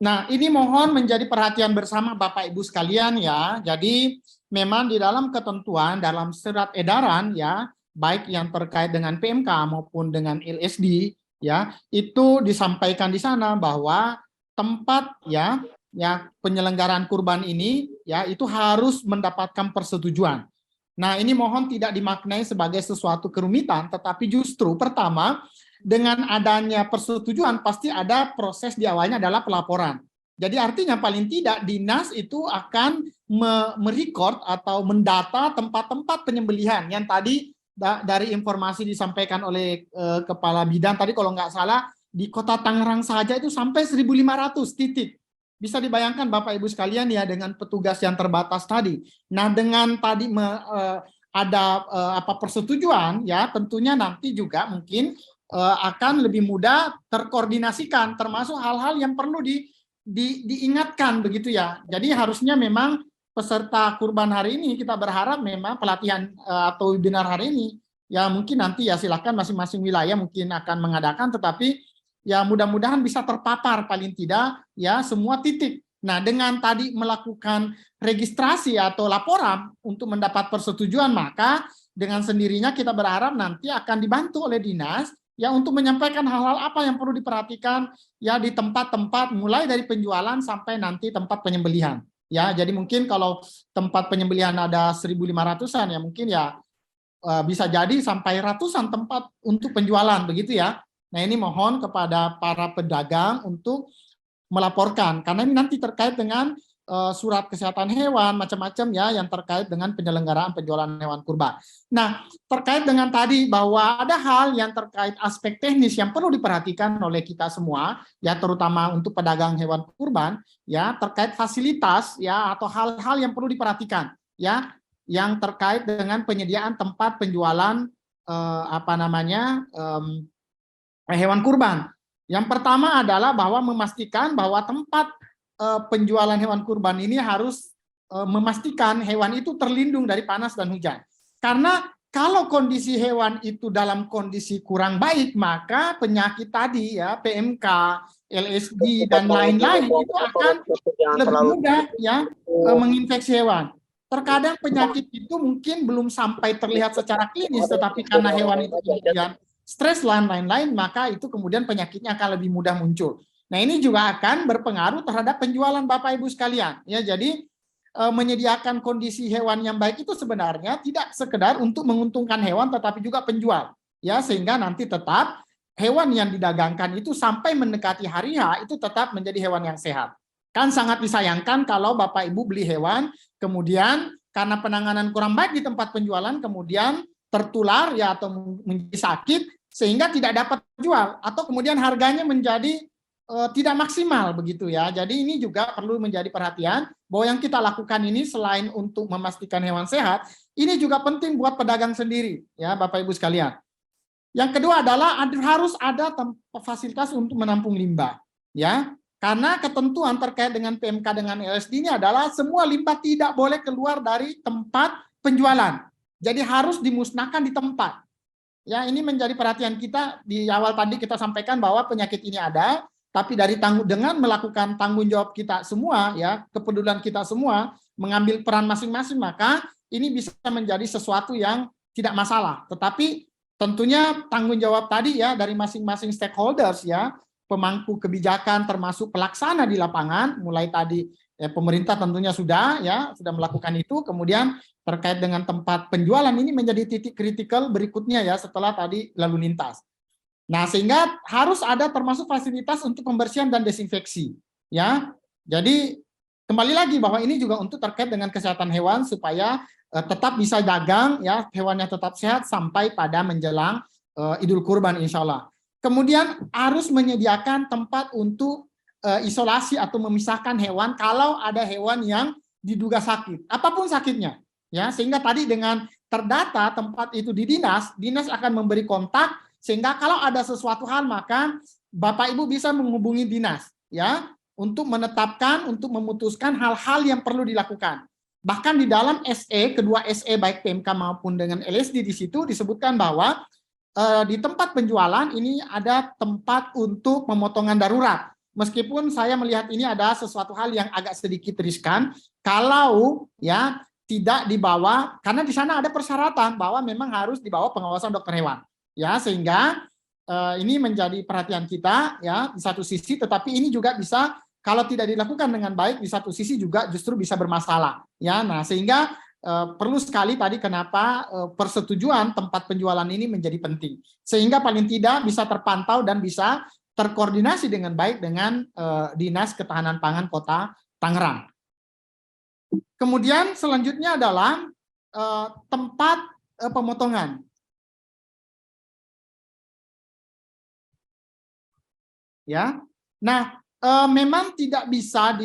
Nah, ini mohon menjadi perhatian bersama Bapak Ibu sekalian ya. Jadi memang di dalam ketentuan dalam surat edaran ya, baik yang terkait dengan PMK maupun dengan LSD ya, itu disampaikan di sana bahwa tempat ya penyelenggaraan kurban ini ya itu harus mendapatkan persetujuan. Nah, ini mohon tidak dimaknai sebagai sesuatu kerumitan, tetapi justru pertama dengan adanya persetujuan pasti ada proses di awalnya adalah pelaporan. Jadi artinya paling tidak dinas itu akan merecord atau mendata tempat-tempat penyembelihan yang tadi dari informasi disampaikan oleh Kepala Bidang tadi kalau nggak salah di Kota Tangerang saja itu sampai 1.500 titik. Bisa dibayangkan Bapak Ibu sekalian ya dengan petugas yang terbatas tadi. Nah dengan tadi ada persetujuan ya tentunya nanti juga mungkin akan lebih mudah terkoordinasikan termasuk hal-hal yang perlu diingatkan begitu ya. Jadi harusnya memang peserta kurban hari ini kita berharap memang pelatihan atau webinar hari ini ya mungkin nanti ya silakan masing-masing wilayah mungkin akan mengadakan tetapi ya mudah-mudahan bisa terpapar paling tidak ya semua titik. Nah, dengan tadi melakukan registrasi atau laporan untuk mendapat persetujuan maka dengan sendirinya kita berharap nanti akan dibantu oleh dinas ya untuk menyampaikan hal-hal apa yang perlu diperhatikan ya di tempat-tempat mulai dari penjualan sampai nanti tempat penyembelihan ya. Jadi mungkin kalau tempat penyembelihan ada 1.500-an ya mungkin ya bisa jadi sampai ratusan tempat untuk penjualan begitu ya. Nah, ini mohon kepada para pedagang untuk melaporkan karena ini nanti terkait dengan surat kesehatan hewan macam-macam ya yang terkait dengan penyelenggaraan penjualan hewan kurban. Nah, terkait dengan tadi bahwa ada hal yang terkait aspek teknis yang perlu diperhatikan oleh kita semua ya terutama untuk pedagang hewan kurban ya terkait fasilitas ya atau hal-hal yang perlu diperhatikan ya yang terkait dengan penyediaan tempat penjualan hewan kurban. Yang pertama adalah bahwa memastikan bahwa tempat penjualan hewan kurban ini harus memastikan hewan itu terlindung dari panas dan hujan. Karena kalau kondisi hewan itu dalam kondisi kurang baik, maka penyakit tadi ya PMK, LSD dan lain-lain itu akan lebih mudah ya menginfeksi hewan. Terkadang penyakit itu mungkin belum sampai terlihat secara klinis, tetapi karena hewan itu kemudian stres dan lain-lain, maka itu kemudian penyakitnya akan lebih mudah muncul. Nah, ini juga akan berpengaruh terhadap penjualan Bapak Ibu sekalian. Ya, jadi menyediakan kondisi hewan yang baik itu sebenarnya tidak sekedar untuk menguntungkan hewan, tetapi juga penjual. Ya, sehingga nanti tetap hewan yang didagangkan itu sampai mendekati hari H itu tetap menjadi hewan yang sehat. Kan sangat disayangkan kalau Bapak Ibu beli hewan, kemudian karena penanganan kurang baik di tempat penjualan, kemudian tertular ya atau menjadi sakit sehingga tidak dapat jual atau kemudian harganya menjadi tidak maksimal begitu ya. Jadi ini juga perlu menjadi perhatian bahwa yang kita lakukan ini selain untuk memastikan hewan sehat, ini juga penting buat pedagang sendiri ya Bapak Ibu sekalian. Yang kedua adalah harus ada fasilitas untuk menampung limbah ya. Karena ketentuan terkait dengan PMK dengan LSD ini adalah semua limbah tidak boleh keluar dari tempat penjualan. Jadi harus dimusnahkan di tempat. Ya, ini menjadi perhatian kita di awal tadi kita sampaikan bahwa penyakit ini ada, tapi dengan melakukan tanggung jawab kita semua ya, kepedulian kita semua, mengambil peran masing-masing, maka ini bisa menjadi sesuatu yang tidak masalah. Tetapi tentunya tanggung jawab tadi ya dari masing-masing stakeholders ya, pemangku kebijakan termasuk pelaksana di lapangan, mulai tadi pemerintah tentunya sudah melakukan itu, kemudian terkait dengan tempat penjualan ini menjadi titik kritikal berikutnya ya setelah tadi lalu lintas. Nah, sehingga harus ada termasuk fasilitas untuk pembersihan dan desinfeksi ya. Jadi kembali lagi bahwa ini juga untuk terkait dengan kesehatan hewan supaya tetap bisa dagang ya, hewannya tetap sehat sampai pada menjelang Idul Kurban insya Allah. Kemudian harus menyediakan tempat untuk isolasi atau memisahkan hewan kalau ada hewan yang diduga sakit, apapun sakitnya. Ya, sehingga tadi dengan terdata tempat itu di dinas akan memberi kontak sehingga kalau ada sesuatu hal maka Bapak Ibu bisa menghubungi dinas ya untuk menetapkan, untuk memutuskan hal-hal yang perlu dilakukan. Bahkan di dalam SE, kedua SE baik PMK maupun dengan LSD di situ disebutkan bahwa di tempat penjualan ini ada tempat untuk pemotongan darurat. Meskipun saya melihat ini ada sesuatu hal yang agak sedikit riskan kalau ya tidak dibawa, karena di sana ada persyaratan bahwa memang harus dibawa pengawasan dokter hewan. Ya, sehingga ini menjadi perhatian kita ya di satu sisi, tetapi ini juga bisa kalau tidak dilakukan dengan baik di satu sisi juga justru bisa bermasalah. Ya, nah sehingga perlu sekali tadi kenapa persetujuan tempat penjualan ini menjadi penting. Sehingga paling tidak bisa terpantau dan bisa terkoordinasi dengan baik dengan Dinas Ketahanan Pangan Kota Tangerang. Kemudian selanjutnya adalah tempat pemotongan. Ya, nah memang tidak bisa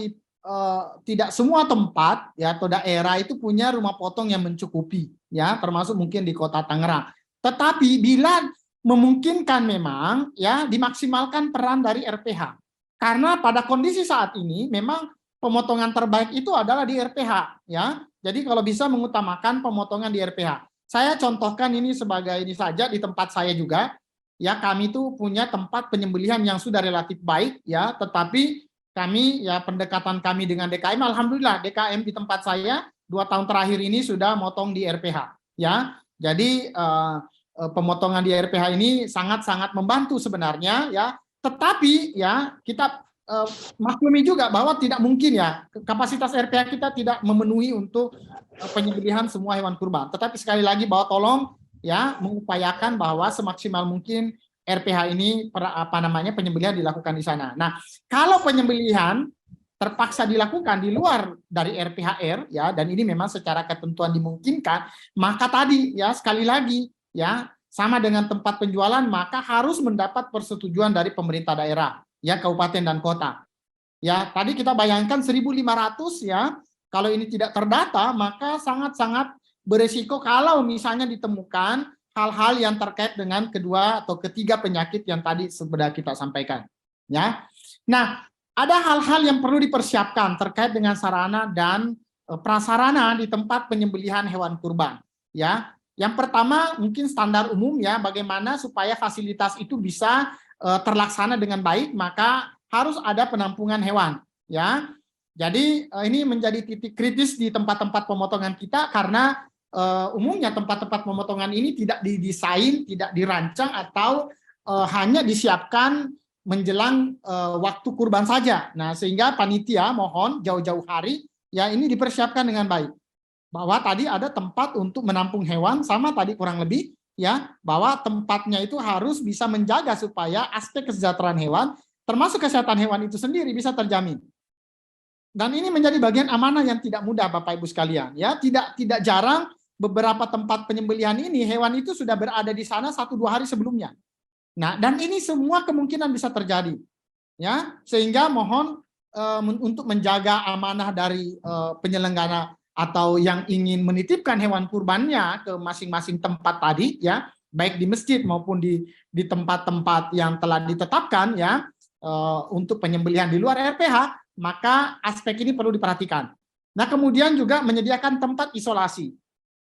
tidak semua tempat ya atau daerah itu punya rumah potong yang mencukupi, ya termasuk mungkin di Kota Tangerang. Tetapi bila memungkinkan memang ya dimaksimalkan peran dari RPH. Karena pada kondisi saat ini memang pemotongan terbaik itu adalah di RPH ya. Jadi kalau bisa mengutamakan pemotongan di RPH. Saya contohkan ini sebagai ini saja di tempat saya juga ya, kami itu punya tempat penyembelihan yang sudah relatif baik ya, tetapi kami ya pendekatan kami dengan DKM, alhamdulillah DKM di tempat saya 2 tahun terakhir ini sudah motong di RPH ya. Jadi pemotongan di RPH ini sangat-sangat membantu sebenarnya ya, tetapi ya kita maklumi juga bahwa tidak mungkin ya kapasitas RPH kita tidak memenuhi untuk penyembelihan semua hewan kurban. Tetapi sekali lagi bahwa tolong ya mengupayakan bahwa semaksimal mungkin RPH ini penyembelihan dilakukan di sana. Nah, kalau penyembelihan terpaksa dilakukan di luar dari RPHR ya, dan ini memang secara ketentuan dimungkinkan, maka tadi ya sekali lagi ya sama dengan tempat penjualan maka harus mendapat persetujuan dari pemerintah daerah ya, kabupaten dan kota. Ya, tadi kita bayangkan 1.500 ya. Kalau ini tidak terdata maka sangat-sangat beresiko kalau misalnya ditemukan hal-hal yang terkait dengan kedua atau ketiga penyakit yang tadi sudah kita sampaikan. Ya. Nah, ada hal-hal yang perlu dipersiapkan terkait dengan sarana dan prasarana di tempat penyembelihan hewan kurban. Ya. Yang pertama mungkin standar umum ya, bagaimana supaya fasilitas itu bisa terlaksana dengan baik, maka harus ada penampungan hewan. Ya. Jadi ini menjadi titik kritis di tempat-tempat pemotongan kita karena umumnya tempat-tempat pemotongan ini tidak didesain, tidak dirancang atau hanya disiapkan menjelang waktu kurban saja. Nah, sehingga panitia mohon jauh-jauh hari ya ini dipersiapkan dengan baik. Bahwa tadi ada tempat untuk menampung hewan sama tadi kurang lebih ya, bahwa tempatnya itu harus bisa menjaga supaya aspek kesejahteraan hewan termasuk kesehatan hewan itu sendiri bisa terjamin. Dan ini menjadi bagian amanah yang tidak mudah Bapak Ibu sekalian ya, tidak jarang beberapa tempat penyembelihan ini hewan itu sudah berada di sana 1-2 hari sebelumnya. Nah, dan ini semua kemungkinan bisa terjadi. Ya, sehingga mohon untuk menjaga amanah dari penyelenggara atau yang ingin menitipkan hewan kurbannya ke masing-masing tempat tadi ya, baik di masjid maupun di tempat-tempat yang telah ditetapkan ya untuk penyembelihan di luar RPH, maka aspek ini perlu diperhatikan. Nah, kemudian juga menyediakan tempat isolasi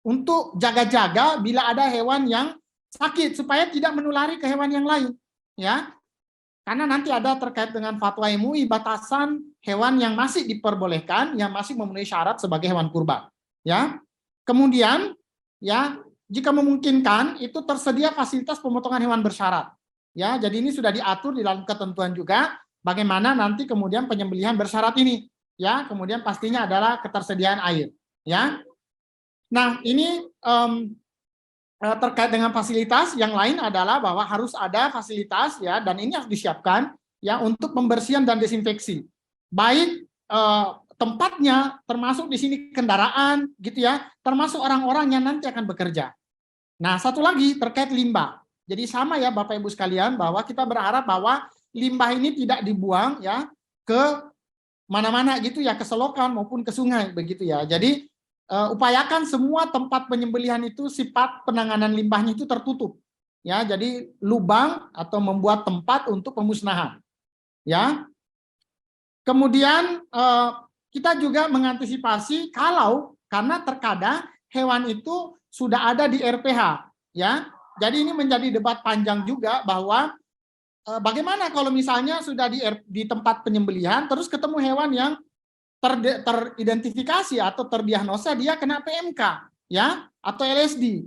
untuk jaga-jaga bila ada hewan yang sakit supaya tidak menulari ke hewan yang lain ya, karena nanti ada terkait dengan fatwa MUI batasan hewan yang masih diperbolehkan yang masih memenuhi syarat sebagai hewan kurban ya. Kemudian ya jika memungkinkan itu tersedia fasilitas pemotongan hewan bersyarat ya, jadi ini sudah diatur di dalam ketentuan juga bagaimana nanti kemudian penyembelihan bersyarat ini ya, kemudian pastinya adalah ketersediaan air ya. Nah, ini terkait dengan fasilitas yang lain adalah bahwa harus ada fasilitas ya, dan ini harus disiapkan ya untuk pembersihan dan desinfeksi. Baik tempatnya termasuk di sini kendaraan gitu ya, termasuk orang-orang yang nanti akan bekerja. Nah, satu lagi terkait limbah. Jadi sama ya Bapak Ibu sekalian bahwa kita berharap bahwa limbah ini tidak dibuang ya ke mana-mana gitu ya, ke selokan maupun ke sungai begitu ya. Jadi upayakan semua tempat penyembelihan itu sifat penanganan limbahnya itu tertutup ya, jadi lubang atau membuat tempat untuk pemusnahan ya. Kemudian kita juga mengantisipasi kalau karena terkadang hewan itu sudah ada di RPH ya, Jadi ini menjadi debat panjang juga bahwa bagaimana kalau misalnya sudah di tempat penyembelihan terus ketemu hewan yang teridentifikasi atau terdiagnosa dia kena PMK ya atau LSD.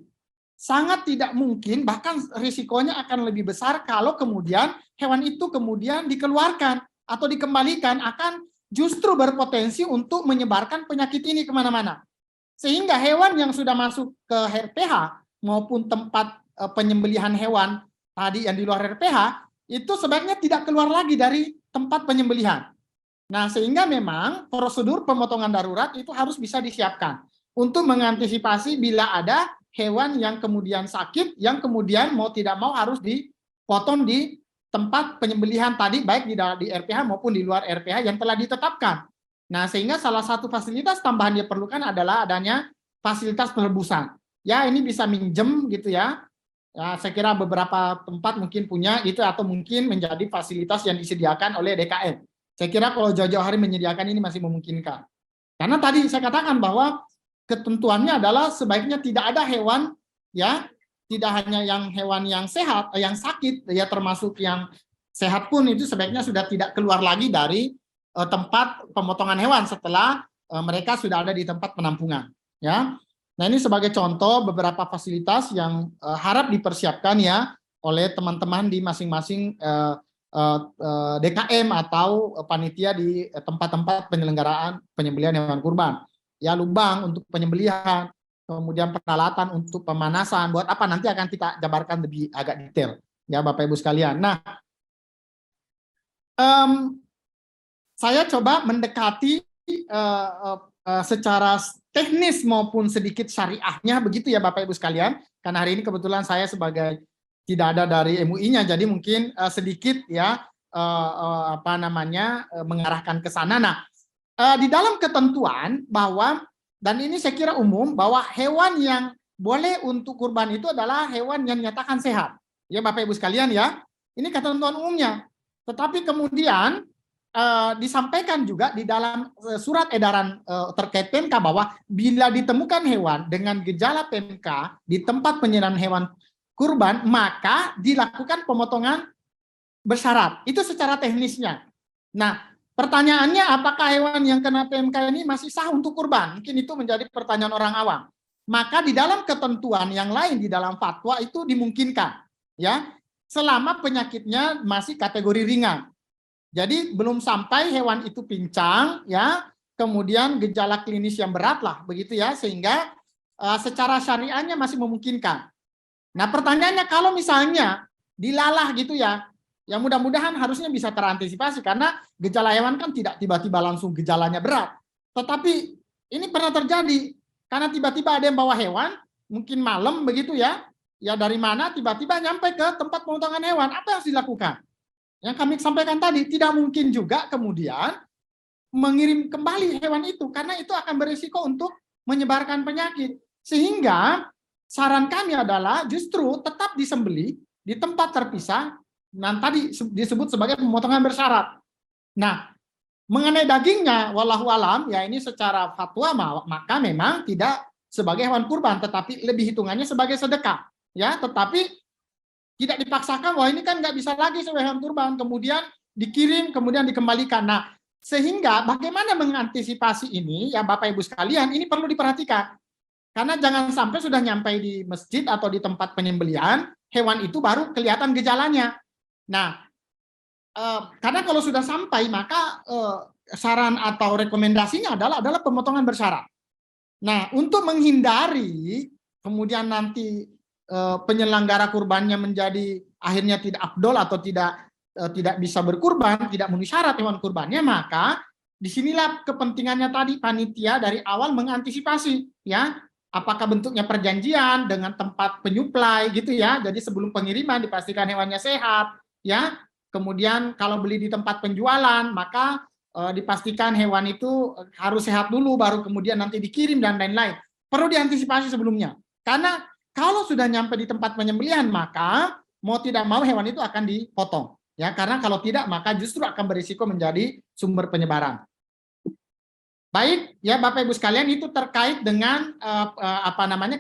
Sangat tidak mungkin, bahkan risikonya akan lebih besar kalau kemudian hewan itu kemudian dikeluarkan atau dikembalikan, akan justru berpotensi untuk menyebarkan penyakit ini kemana-mana. Sehingga hewan yang sudah masuk ke RPH maupun tempat penyembelihan hewan tadi yang di luar RPH, itu sebaiknya tidak keluar lagi dari tempat penyembelihan. Nah, sehingga memang prosedur pemotongan darurat itu harus bisa disiapkan untuk mengantisipasi bila ada hewan yang kemudian sakit, yang kemudian mau tidak mau harus dipotong di tempat penyembelihan tadi, baik di RPH maupun di luar RPH yang telah ditetapkan. Nah, sehingga salah satu fasilitas tambahan yang diperlukan adalah adanya fasilitas perebusan. Ya, ini bisa minjem gitu ya. Ya, saya kira beberapa tempat mungkin punya itu, atau mungkin menjadi fasilitas yang disediakan oleh DKM. Saya kira kalau jauh-jauh hari menyediakan ini masih memungkinkan. Karena tadi saya katakan bahwa ketentuannya adalah sebaiknya tidak ada hewan ya, tidak hanya yang hewan yang sehat, yang sakit ya, termasuk yang sehat pun itu sebaiknya sudah tidak keluar lagi dari tempat pemotongan hewan setelah mereka sudah ada di tempat penampungan ya. Nah, ini sebagai contoh beberapa fasilitas yang harap dipersiapkan ya oleh teman-teman di masing-masing DKM atau panitia di tempat-tempat penyelenggaraan penyembelihan hewan kurban. Ya, lubang untuk penyembelihan, kemudian peralatan untuk pemanasan, buat apa nanti akan kita jabarkan lebih agak detail ya Bapak Ibu sekalian. Nah, saya coba mendekati secara teknis maupun sedikit syariahnya begitu ya Bapak Ibu sekalian, karena hari ini kebetulan saya sebagai tidak ada dari MUI-nya, jadi mungkin sedikit ya mengarahkan ke sana. Nah, di dalam ketentuan bahwa, dan ini saya kira umum, bahwa hewan yang boleh untuk kurban itu adalah hewan yang dinyatakan sehat. Ya Bapak Ibu sekalian ya, ini ketentuan umumnya. Tetapi kemudian disampaikan juga di dalam surat edaran terkait PMK bahwa bila ditemukan hewan dengan gejala PMK di tempat penyembelihan hewan kurban, maka dilakukan pemotongan bersyarat. Itu secara teknisnya. Nah, pertanyaannya, apakah hewan yang kena PMK ini masih sah untuk kurban? Mungkin itu menjadi pertanyaan orang awam. Maka di dalam ketentuan yang lain di dalam fatwa itu dimungkinkan, ya, selama penyakitnya masih kategori ringan. Jadi belum sampai hewan itu pincang, ya, kemudian gejala klinis yang berat lah, begitu ya, sehingga secara syariahnya masih memungkinkan. Nah, pertanyaannya kalau misalnya dilalah gitu ya. Ya mudah-mudahan harusnya bisa terantisipasi, karena gejala hewan kan tidak tiba-tiba langsung gejalanya berat. Tetapi ini pernah terjadi karena tiba-tiba ada yang bawa hewan, mungkin malam begitu ya. Ya dari mana tiba-tiba nyampe ke tempat pemotongan hewan. Apa yang harus dilakukan? Yang kami sampaikan tadi, tidak mungkin juga kemudian mengirim kembali hewan itu, karena itu akan berisiko untuk menyebarkan penyakit. Sehingga saran kami adalah justru tetap disembelih di tempat terpisah. Nah, tadi disebut sebagai pemotongan bersyarat. Nah, mengenai dagingnya, wallahu alam, ya ini secara fatwa maka memang tidak sebagai hewan kurban, tetapi lebih hitungannya sebagai sedekah. Ya, tetapi tidak dipaksakan, wah ini kan nggak bisa lagi sebagai hewan kurban, kemudian dikirim, kemudian dikembalikan. Nah, sehingga bagaimana mengantisipasi ini, ya Bapak Ibu sekalian, ini perlu diperhatikan. Karena jangan sampai sudah nyampe di masjid atau di tempat penyembelihan, hewan itu baru kelihatan gejalanya. Nah, karena kalau sudah sampai, maka saran atau rekomendasinya adalah pemotongan bersyarat. Nah, untuk menghindari kemudian nanti penyelenggara kurbannya menjadi akhirnya tidak afdol atau tidak bisa berkurban, tidak memenuhi syarat hewan kurbannya, maka disinilah kepentingannya tadi panitia dari awal mengantisipasi, ya. Apakah bentuknya perjanjian dengan tempat penyuplai gitu ya. Jadi sebelum pengiriman dipastikan hewannya sehat. Ya, kemudian kalau beli di tempat penjualan, maka dipastikan hewan itu harus sehat dulu, baru kemudian nanti dikirim dan lain-lain. Perlu diantisipasi sebelumnya, karena kalau sudah nyampe di tempat penyembelihan, maka mau tidak mau hewan itu akan dipotong, ya, karena kalau tidak maka justru akan berisiko menjadi sumber penyebaran. Baik, ya Bapak Ibu sekalian, itu terkait dengan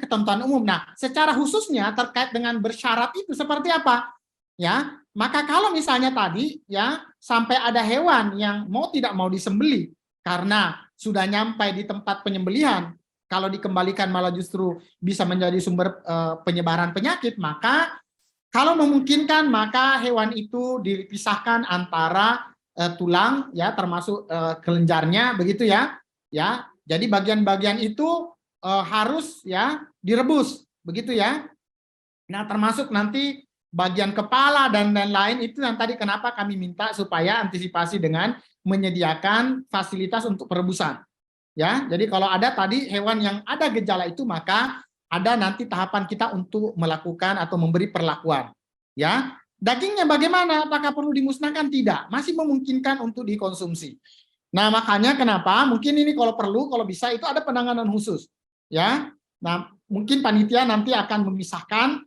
ketentuan umum. Nah, secara khususnya terkait dengan bersyarat itu seperti apa? Ya, maka kalau misalnya tadi ya sampai ada hewan yang mau tidak mau disembelih karena sudah nyampai di tempat penyembelihan, kalau dikembalikan malah justru bisa menjadi sumber penyebaran penyakit, maka kalau memungkinkan maka hewan itu dipisahkan antara tulang ya termasuk kelenjarnya begitu ya. Ya, jadi bagian-bagian itu harus ya direbus begitu ya. Nah, termasuk nanti bagian kepala dan lain-lain itu yang tadi kenapa kami minta supaya antisipasi dengan menyediakan fasilitas untuk perebusan. Ya, jadi kalau ada tadi hewan yang ada gejala itu maka ada nanti tahapan kita untuk melakukan atau memberi perlakuan. Ya, dagingnya bagaimana? Apakah perlu dimusnahkan? Tidak, masih memungkinkan untuk dikonsumsi. Nah, makanya kenapa mungkin ini kalau perlu, kalau bisa itu ada penanganan khusus. Ya, nah mungkin panitia nanti akan memisahkan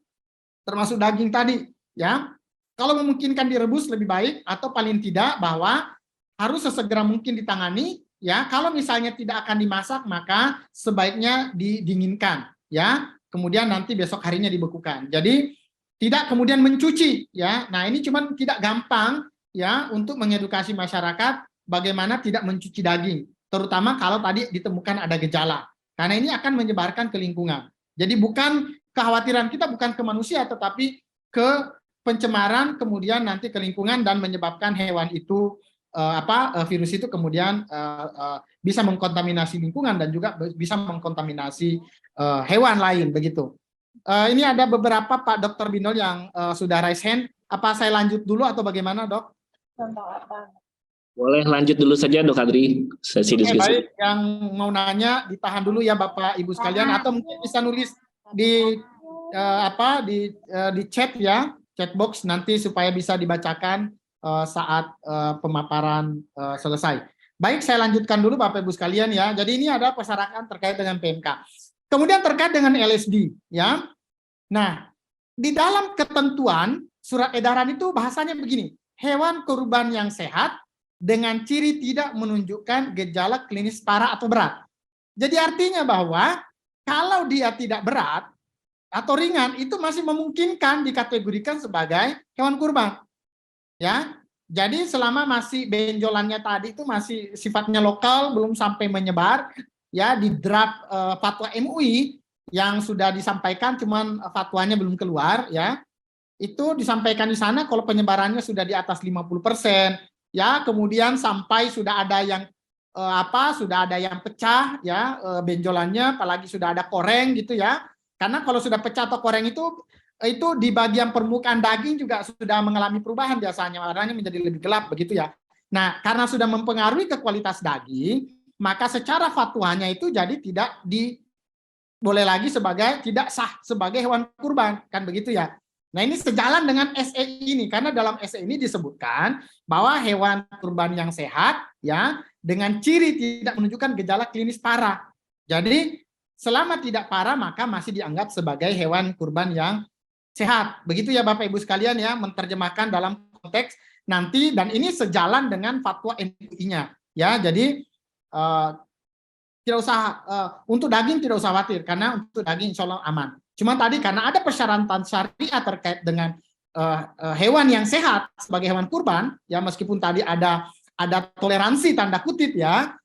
termasuk daging tadi. Ya, kalau memungkinkan direbus lebih baik atau paling tidak bahwa harus sesegera mungkin ditangani. Ya, kalau misalnya tidak akan dimasak maka sebaiknya didinginkan. Ya, kemudian nanti besok harinya dibekukan. Jadi tidak kemudian mencuci. Ya, nah ini cuman tidak gampang ya untuk mengedukasi masyarakat bagaimana tidak mencuci daging, terutama kalau tadi ditemukan ada gejala. Karena ini akan menyebarkan ke lingkungan. Jadi bukan kekhawatiran kita bukan ke manusia, tetapi ke pencemaran kemudian nanti ke lingkungan dan menyebabkan hewan itu virus itu kemudian bisa mengkontaminasi lingkungan dan juga bisa mengkontaminasi hewan lain begitu. Ini ada beberapa Pak Dr. Binol yang sudah raise hand. Apa saya lanjut dulu atau bagaimana, Dok? Boleh lanjut dulu saja Dok Adri, sesi diskusi. Baik, yang mau nanya ditahan dulu ya Bapak Ibu sekalian, atau mungkin bisa nulis di di chat ya, chat box nanti supaya bisa dibacakan saat pemaparan selesai. Baik, saya lanjutkan dulu Bapak Ibu sekalian ya. Jadi ini ada persyaratan terkait dengan PMK. Kemudian terkait dengan LSD ya. Nah, di dalam ketentuan surat edaran itu bahasanya begini, hewan kurban yang sehat dengan ciri tidak menunjukkan gejala klinis parah atau berat. Jadi artinya bahwa kalau dia tidak berat atau ringan itu masih memungkinkan dikategorikan sebagai hewan kurban. Ya. Jadi selama masih benjolannya tadi itu masih sifatnya lokal, belum sampai menyebar, ya di draft fatwa MUI yang sudah disampaikan cuman fatwanya belum keluar ya. Itu disampaikan di sana kalau penyebarannya sudah di atas 50%. Ya, kemudian sampai sudah ada yang sudah ada yang pecah ya benjolannya, apalagi sudah ada koreng gitu ya. Karena kalau sudah pecah atau koreng itu di bagian permukaan daging juga sudah mengalami perubahan biasanya, warnanya menjadi lebih gelap begitu ya. Nah, karena sudah mempengaruhi ke kualitas daging, maka secara fatwanya itu jadi tidak boleh lagi tidak sah sebagai hewan kurban, kan begitu ya. Nah, ini sejalan dengan SE ini, karena dalam SE ini disebutkan bahwa hewan kurban yang sehat ya dengan ciri tidak menunjukkan gejala klinis parah. Jadi selama tidak parah maka masih dianggap sebagai hewan kurban yang sehat. Begitu ya Bapak Ibu sekalian ya, menerjemahkan dalam konteks nanti, dan ini sejalan dengan fatwa MUI-nya ya. Jadi tidak usah untuk daging tidak usah khawatir, karena untuk daging insya Allah aman. Cuma tadi karena ada persyaratan syariah terkait dengan hewan yang sehat sebagai hewan kurban, ya meskipun tadi ada toleransi tanda kutip ya,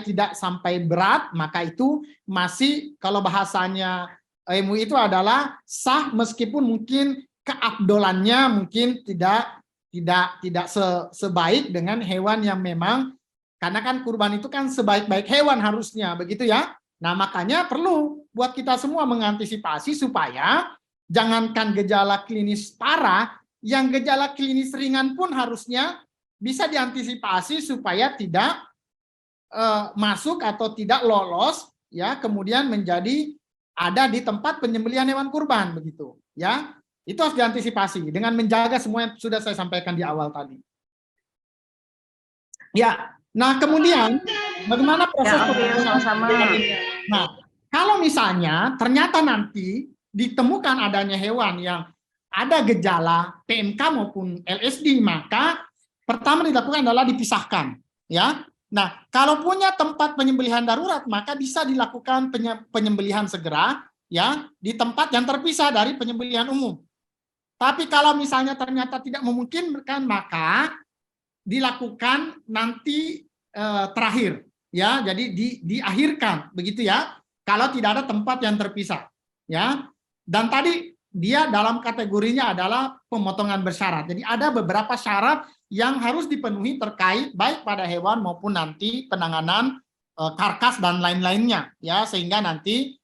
tidak sampai berat, maka itu masih kalau bahasanya MUI itu adalah sah meskipun mungkin keabdolannya mungkin tidak sebaik dengan hewan yang memang, karena kan kurban itu kan sebaik-baik hewan harusnya begitu ya. Nah, makanya perlu buat kita semua mengantisipasi supaya jangankan gejala klinis parah, yang gejala klinis ringan pun harusnya bisa diantisipasi supaya tidak masuk atau tidak lolos ya, kemudian menjadi ada di tempat penyembelihan hewan kurban begitu ya. Itu harus diantisipasi dengan menjaga semua yang sudah saya sampaikan di awal tadi. Ya. Nah, kemudian bagaimana proses Nah, kalau misalnya ternyata nanti ditemukan adanya hewan yang ada gejala PMK maupun LSD, maka pertama dilakukan adalah dipisahkan, ya. Nah, kalau punya tempat penyembelihan darurat, maka bisa dilakukan penyembelihan segera ya di tempat yang terpisah dari penyembelihan umum. Tapi kalau misalnya ternyata tidak memungkinkan, maka dilakukan nanti terakhir ya. Jadi diakhirkan begitu ya. Kalau tidak ada tempat yang terpisah ya. Dan tadi dia dalam kategorinya adalah pemotongan bersyarat. Jadi ada beberapa syarat yang harus dipenuhi terkait baik pada hewan maupun nanti penanganan karkas dan lain-lainnya ya, sehingga nanti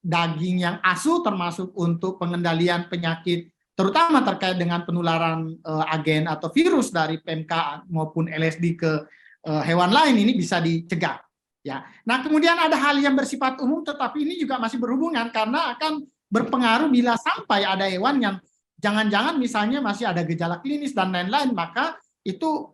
daging yang asuh termasuk untuk pengendalian penyakit terutama terkait dengan penularan agen atau virus dari PMK maupun LSD ke hewan lain ini bisa dicegah ya. Nah, kemudian ada hal yang bersifat umum tetapi ini juga masih berhubungan karena akan berpengaruh bila sampai ada hewan yang jangan-jangan misalnya masih ada gejala klinis dan lain-lain, maka itu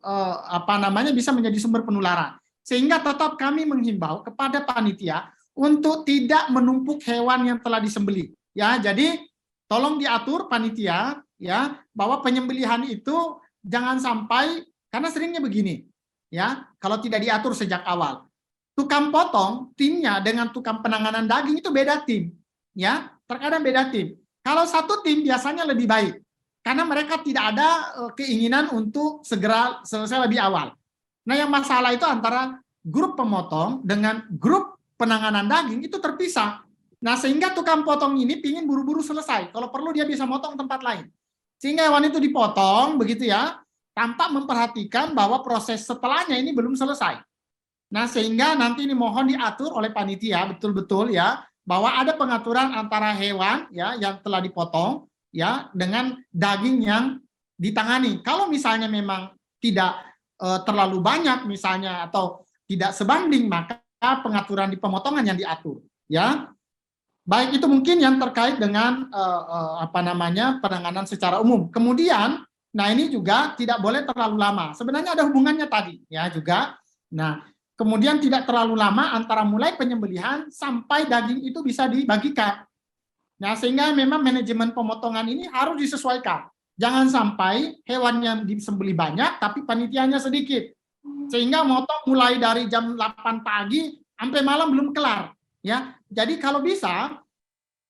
bisa menjadi sumber penularan. Sehingga tetap kami menghimbau kepada panitia untuk tidak menumpuk hewan yang telah disembelih. Ya, jadi tolong diatur panitia ya bahwa penyembelihan itu jangan sampai, karena seringnya begini ya, kalau tidak diatur sejak awal. Tukang potong timnya dengan tukang penanganan daging itu beda tim ya, terkadang beda tim. Kalau satu tim biasanya lebih baik, karena mereka tidak ada keinginan untuk segera selesai lebih awal. Nah, yang masalah itu antara grup pemotong dengan grup penanganan daging itu terpisah. Nah, sehingga tukang potong ini ingin buru-buru selesai. Kalau perlu dia bisa motong tempat lain. Sehingga hewan itu dipotong, begitu ya, tanpa memperhatikan bahwa proses setelahnya ini belum selesai. Nah, sehingga nanti ini mohon diatur oleh panitia betul-betul ya, bahwa ada pengaturan antara hewan ya yang telah dipotong ya dengan daging yang ditangani. Kalau misalnya memang tidak terlalu banyak misalnya atau tidak sebanding, maka pengaturan di pemotongan yang diatur ya. Baik itu mungkin yang terkait dengan penanganan secara umum. Kemudian nah ini juga tidak boleh terlalu lama. Sebenarnya ada hubungannya tadi ya juga. Nah, kemudian tidak terlalu lama antara mulai penyembelihan sampai daging itu bisa dibagikan. Nah, sehingga memang manajemen pemotongan ini harus disesuaikan. Jangan sampai hewan yang disembelih banyak tapi panitianya sedikit. Sehingga motong mulai dari jam 8 pagi sampai malam belum kelar. Ya, jadi kalau bisa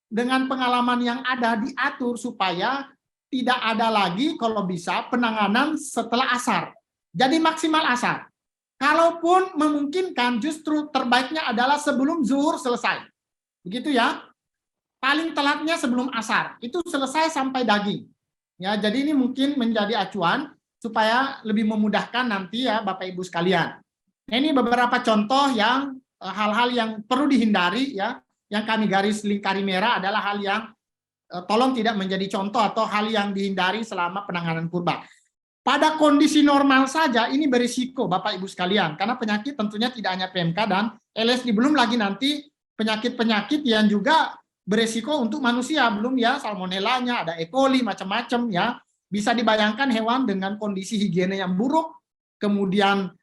dengan pengalaman yang ada diatur supaya tidak ada lagi kalau bisa penanganan setelah asar. Jadi maksimal asar. Kalaupun memungkinkan justru terbaiknya adalah sebelum zuhur selesai. Begitu ya. Paling telatnya sebelum asar. Itu selesai sampai daging. Ya, jadi ini mungkin menjadi acuan supaya lebih memudahkan nanti ya Bapak Ibu sekalian. Nah, ini beberapa contoh yang hal-hal yang perlu dihindari ya. Yang kami garis lingkari merah adalah hal yang tolong tidak menjadi contoh atau hal yang dihindari selama penanganan kurban. Pada kondisi normal saja ini berisiko Bapak Ibu sekalian, karena penyakit tentunya tidak hanya PMK dan LSD, belum lagi nanti penyakit-penyakit yang juga berisiko untuk manusia, belum ya salmonellanya, ada E. coli macam-macam ya. Bisa dibayangkan hewan dengan kondisi higiene yang buruk, kemudian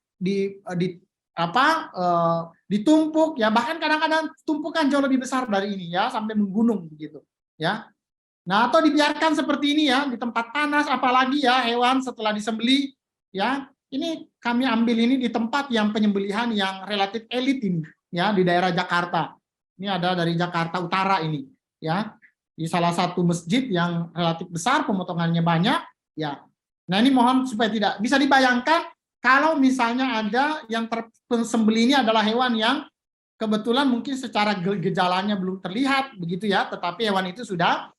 ditumpuk ya, bahkan kadang-kadang tumpukan jauh lebih besar dari ini ya, sampai menggunung begitu ya. Nah, atau dibiarkan seperti ini ya, di tempat panas, apalagi ya hewan setelah disembelih ya. Ini kami ambil ini di tempat yang penyembelihan yang relatif elit ini ya, di daerah Jakarta. Ini ada dari Jakarta Utara ini ya. Di salah satu masjid yang relatif besar, pemotongannya banyak ya. Nah, ini mohon supaya tidak bisa dibayangkan kalau misalnya ada yang tersembelih ini adalah hewan yang kebetulan mungkin secara gejalanya belum terlihat begitu ya, tetapi hewan itu sudah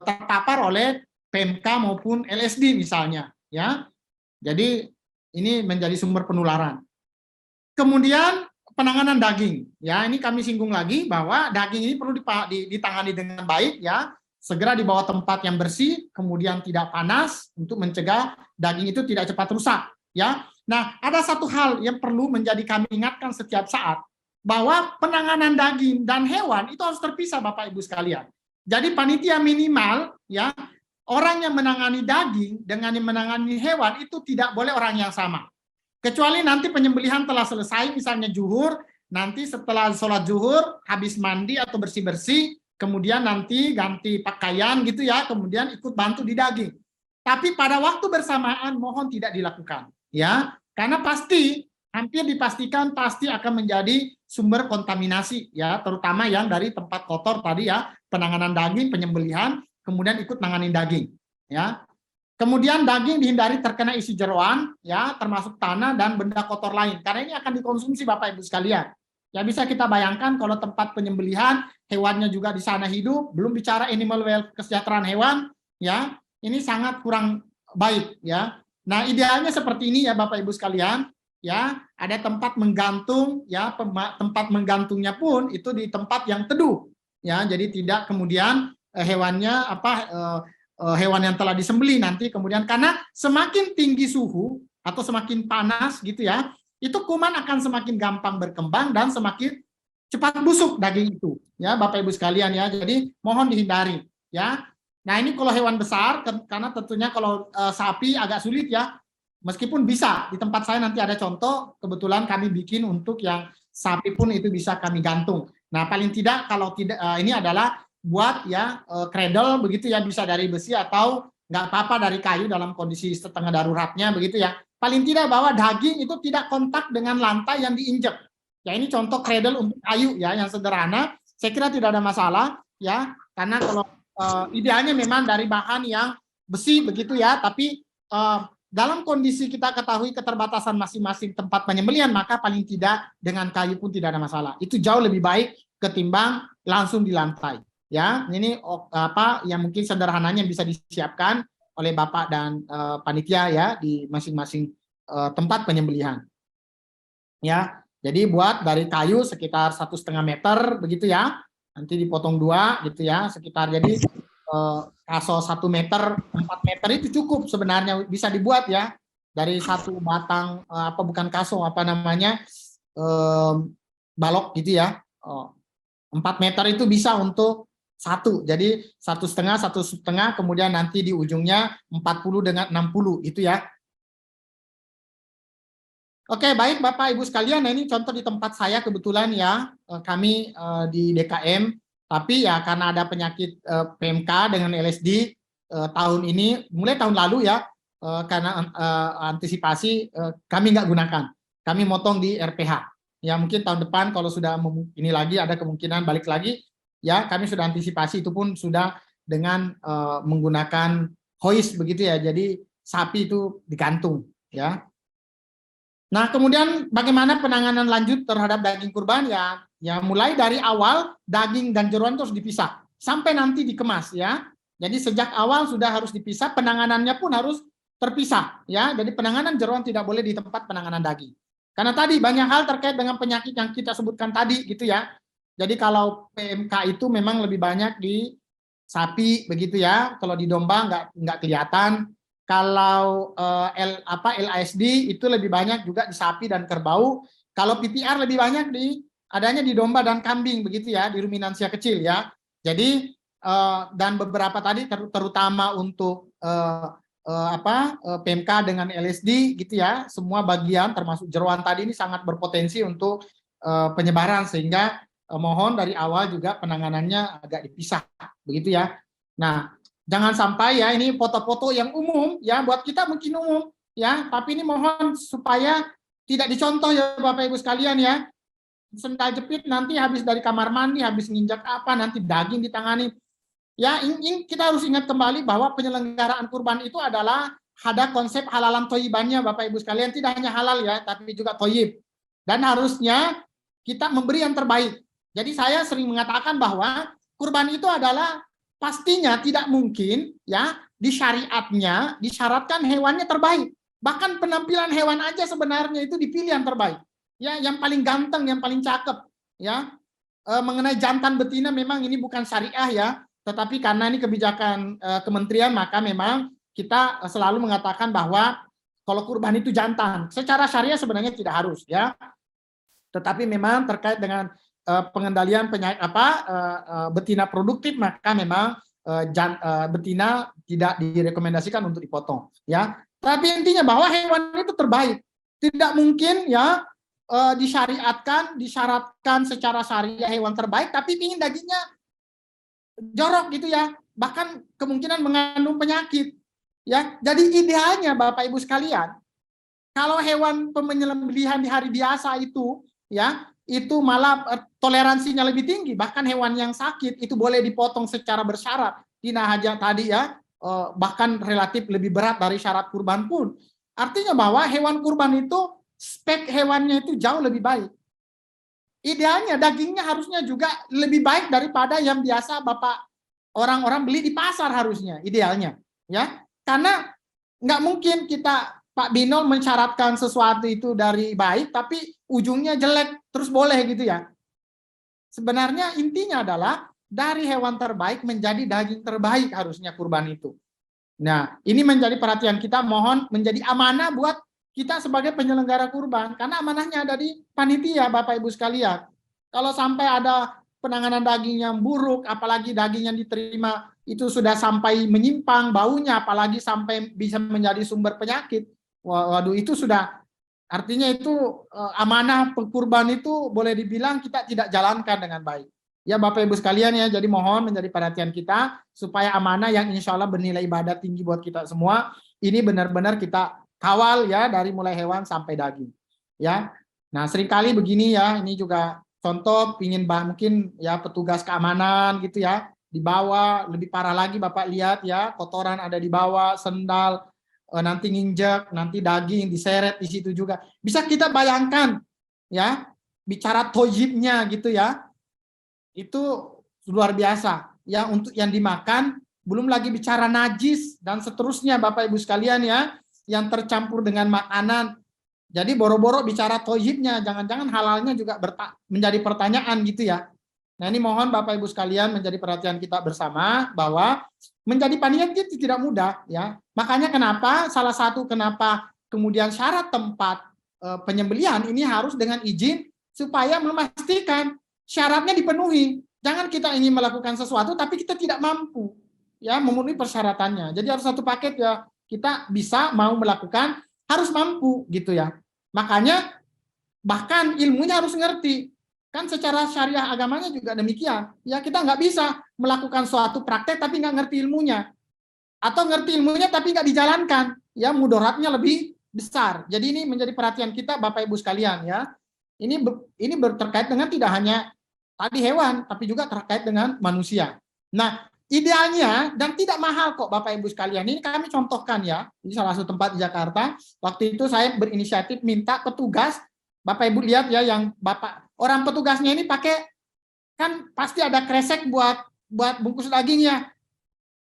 terpapar oleh PMK maupun LSD misalnya ya. Jadi ini menjadi sumber penularan. Kemudian penanganan daging ya, ini kami singgung lagi bahwa daging ini perlu ditangani dengan baik ya, segera dibawa tempat yang bersih, kemudian tidak panas untuk mencegah daging itu tidak cepat rusak ya. Nah, ada satu hal yang perlu menjadi kami ingatkan setiap saat, bahwa penanganan daging dan hewan itu harus terpisah Bapak Ibu sekalian. Jadi panitia minimal ya, orang yang menangani daging dengan yang menangani hewan itu tidak boleh orang yang sama. Kecuali nanti penyembelihan telah selesai, misalnya zuhur, nanti setelah sholat zuhur, habis mandi atau bersih-bersih, kemudian nanti ganti pakaian gitu ya, kemudian ikut bantu di daging. tapi pada waktu bersamaan mohon tidak dilakukan, ya, karena hampir dipastikan pasti akan menjadi sumber kontaminasi, ya, terutama yang dari tempat kotor tadi, ya, penanganan daging, penyembelihan, kemudian ikut nanganin daging, ya. Kemudian daging dihindari terkena isi jeroan, ya, termasuk tanah dan benda kotor lain, karena ini akan dikonsumsi Bapak Ibu sekalian. Ya, bisa kita bayangkan kalau tempat penyembelihan hewannya juga di sana hidup, belum bicara animal welfare, kesejahteraan hewan, ya, ini sangat kurang baik, ya. Nah, idealnya seperti ini ya Bapak Ibu sekalian, ya, ada tempat menggantung, ya, tempat menggantungnya pun itu di tempat yang teduh, ya, jadi tidak kemudian hewannya hewan yang telah disembelih nanti kemudian, karena semakin tinggi suhu atau semakin panas gitu ya, itu kuman akan semakin gampang berkembang dan semakin cepat busuk daging itu, ya Bapak Ibu sekalian, ya. Jadi mohon dihindari, ya. Nah, ini kalau hewan besar, karena tentunya kalau sapi agak sulit, ya. Meskipun bisa di tempat saya nanti ada contoh, kebetulan kami bikin untuk yang sapi pun itu bisa kami gantung. Nah, paling tidak kalau tidak ini adalah buat, ya, cradle begitu, ya, bisa dari besi atau nggak apa-apa dari kayu dalam kondisi setengah daruratnya begitu, ya. Paling tidak bahwa daging itu tidak kontak dengan lantai yang diinjek. Ya, ini contoh cradle untuk kayu, ya, yang sederhana. Saya kira tidak ada masalah, ya, karena kalau idealnya memang dari bahan yang besi begitu, ya, tapi dalam kondisi kita ketahui keterbatasan masing-masing tempat penyembelihan, maka paling tidak dengan kayu pun tidak ada masalah. Itu jauh lebih baik ketimbang langsung di lantai, ya. Ini yang mungkin sederhananya bisa disiapkan oleh Bapak dan panitia, ya, di masing-masing tempat penyembelihan, ya. Jadi buat dari kayu sekitar 1,5 meter begitu, ya, nanti dipotong 2 gitu, ya, sekitar, jadi kaso 1 meter 4 meter itu cukup sebenarnya bisa dibuat, ya, dari satu batang bukan kaso, balok gitu, ya. 4 meter itu bisa untuk satu, jadi 1,5 kemudian nanti di ujungnya 40 dengan 60 itu, ya. Oke, baik Bapak Ibu sekalian, nah ini contoh di tempat saya kebetulan, ya, kami di DKM, tapi ya karena ada penyakit PMK dengan LSD tahun ini, mulai tahun lalu, ya, karena antisipasi kami nggak gunakan, kami motong di RPH, ya. Mungkin tahun depan kalau sudah ini lagi ada kemungkinan balik lagi, ya, kami sudah antisipasi itu pun sudah dengan menggunakan hoist begitu, ya, jadi sapi itu digantung, ya. Nah, kemudian bagaimana penanganan lanjut terhadap daging kurban, ya mulai dari awal daging dan jeroan itu harus dipisah sampai nanti dikemas, ya. Jadi sejak awal sudah harus dipisah, penanganannya pun harus terpisah, ya. Jadi penanganan jeroan tidak boleh di tempat penanganan daging. Karena tadi banyak hal terkait dengan penyakit yang kita sebutkan tadi gitu, ya. Jadi kalau PMK itu memang lebih banyak di sapi begitu, ya. Kalau di domba nggak kelihatan. Kalau LASD itu lebih banyak juga di sapi dan kerbau. Kalau PPR lebih banyak adanya di domba dan kambing begitu, ya, di ruminansia kecil, ya. Jadi dan beberapa tadi terutama untuk PMK dengan LSD gitu, ya, semua bagian termasuk jeroan tadi ini sangat berpotensi untuk penyebaran, sehingga mohon dari awal juga penanganannya agak dipisah begitu, ya. Nah, jangan sampai, ya, ini foto-foto yang umum, ya, buat kita mungkin umum, ya, tapi ini mohon supaya tidak dicontoh, ya Bapak Ibu sekalian, ya. Sendal jepit nanti habis dari kamar mandi, habis nginjak nanti daging ditangani. Ya, ini kita harus ingat kembali bahwa penyelenggaraan kurban itu adalah ada konsep halalan toyibannya, Bapak Ibu sekalian, tidak hanya halal, ya, tapi juga toyib. Dan harusnya kita memberi yang terbaik. Jadi saya sering mengatakan bahwa kurban itu adalah pastinya tidak mungkin, ya, di syariatnya disyaratkan hewannya terbaik. Bahkan penampilan hewan aja sebenarnya itu dipilih yang terbaik, ya, yang paling ganteng, yang paling cakep, ya. Mengenai jantan betina memang ini bukan syariah, ya, tetapi karena ini kebijakan kementerian, maka memang kita selalu mengatakan bahwa kalau kurban itu jantan. Secara syariah sebenarnya tidak harus, ya. Tetapi memang terkait dengan pengendalian betina produktif, maka memang betina tidak direkomendasikan untuk dipotong, ya. Tapi intinya bahwa hewan itu terbaik, tidak mungkin, ya, disyaratkan secara syariah hewan terbaik, tapi ingin dagingnya jorok gitu, ya, bahkan kemungkinan mengandung penyakit, Ya, jadi idealnya Bapak Ibu sekalian, kalau hewan penyembelihan di hari biasa itu, ya, itu malah toleransinya lebih tinggi. Bahkan hewan yang sakit itu boleh dipotong secara bersyarat. Tidak hanya tadi ya, bahkan relatif lebih berat dari syarat kurban pun. Artinya bahwa hewan kurban itu spek hewannya itu jauh lebih baik. Idealnya dagingnya harusnya juga lebih baik daripada yang biasa Bapak orang-orang beli di pasar harusnya, idealnya, ya. Karena nggak mungkin kita Pak Binol mensyaratkan sesuatu itu dari baik, tapi ujungnya jelek, terus boleh gitu ya. Sebenarnya intinya adalah dari hewan terbaik menjadi daging terbaik harusnya kurban itu. Nah, ini menjadi perhatian kita, mohon menjadi amanah buat kita sebagai penyelenggara kurban, karena amanahnya ada di panitia, Bapak Ibu sekalian. Kalau sampai ada penanganan daging yang buruk, apalagi daging yang diterima itu sudah sampai menyimpang baunya, apalagi sampai bisa menjadi sumber penyakit. Waduh, itu sudah artinya itu amanah kurban itu boleh dibilang kita tidak jalankan dengan baik. Ya Bapak Ibu sekalian ya, jadi mohon menjadi perhatian kita supaya amanah yang insya Allah bernilai ibadah tinggi buat kita semua, ini benar-benar kita kawal ya dari mulai hewan sampai daging. Ya, nah seringkali begini ya, ini juga contoh ingin mungkin ya petugas keamanan gitu ya, di bawah lebih parah lagi Bapak lihat ya, kotoran ada di bawah, sendal, nanti nginjek, nanti daging diseret di situ juga. Bisa kita bayangkan ya, bicara tojibnya gitu ya, itu luar biasa ya untuk yang dimakan, belum lagi bicara najis dan seterusnya Bapak Ibu sekalian ya, yang tercampur dengan makanan. Jadi boro-boro bicara toyibnya, jangan-jangan halalnya juga menjadi pertanyaan gitu ya. Nah ini mohon Bapak Ibu sekalian menjadi perhatian kita bersama bahwa menjadi panitia itu tidak mudah ya. Makanya kenapa salah satu kenapa kemudian syarat tempat penyembelihan ini harus dengan izin supaya memastikan syaratnya dipenuhi. Jangan kita ingin melakukan sesuatu tapi kita tidak mampu ya memenuhi persyaratannya. Jadi harus satu paket ya. Kita bisa mau melakukan harus mampu gitu ya. Makanya bahkan ilmunya harus ngerti. Kan secara syariah agamanya juga demikian. Ya kita nggak bisa melakukan suatu praktek tapi nggak ngerti ilmunya. Atau ngerti ilmunya tapi nggak dijalankan. Ya mudaratnya lebih besar. Jadi ini menjadi perhatian kita Bapak Ibu sekalian ya. Ini terkait dengan tidak hanya tadi hewan, tapi juga terkait dengan manusia. Nah, idealnya dan tidak mahal kok Bapak Ibu sekalian. Ini kami contohkan ya, di salah satu tempat di Jakarta. Waktu itu saya berinisiatif minta petugas, Bapak Ibu lihat ya yang orang petugasnya ini pakai, kan pasti ada kresek buat bungkus dagingnya.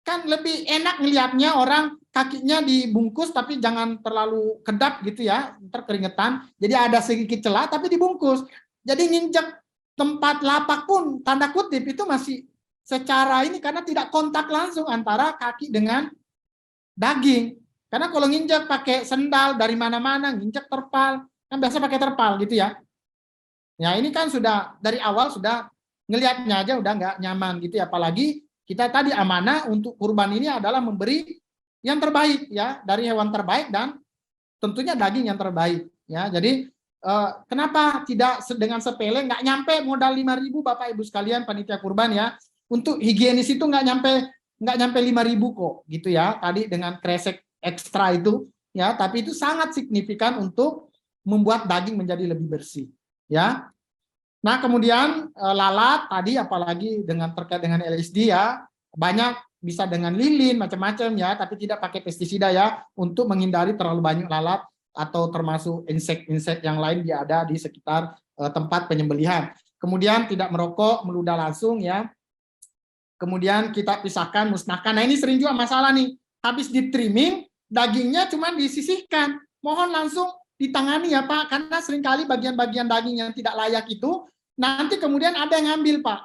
Kan lebih enak ngelihatnya orang kakinya dibungkus tapi jangan terlalu kedap gitu ya, ntar keringetan. Jadi ada sedikit celah tapi dibungkus. Jadi nginjek tempat lapak pun tanda kutip itu masih secara ini karena tidak kontak langsung antara kaki dengan daging. Karena kalau nginjek pakai sendal dari mana-mana, nginjek terpal, kan biasa pakai terpal gitu ya. Ya ini kan sudah dari awal sudah ngelihatnya aja udah nggak nyaman gitu ya. Apalagi kita tadi amanah untuk kurban ini adalah memberi yang terbaik ya, dari hewan terbaik dan tentunya daging yang terbaik ya. Jadi kenapa tidak dengan sepele, nggak nyampe modal 5.000 Bapak Ibu sekalian panitia kurban ya. Untuk higienis itu nggak nyampe 5.000 kok gitu ya. Tadi dengan kresek ekstra itu ya, tapi itu sangat signifikan untuk membuat daging menjadi lebih bersih ya. Nah kemudian lalat tadi apalagi dengan terkait dengan LSD ya, banyak bisa dengan lilin macam-macam ya, tapi tidak pakai pestisida ya, untuk menghindari terlalu banyak lalat atau termasuk insek-insek yang lain yang ada di sekitar tempat penyembelihan. Kemudian tidak merokok, meludah langsung ya. Kemudian kita pisahkan, musnahkan. Nah ini sering juga masalah nih, habis di trimming dagingnya cuma disisihkan. Mohon langsung ditangani ya Pak, karena seringkali bagian-bagian daging yang tidak layak itu nanti kemudian ada yang ngambil Pak.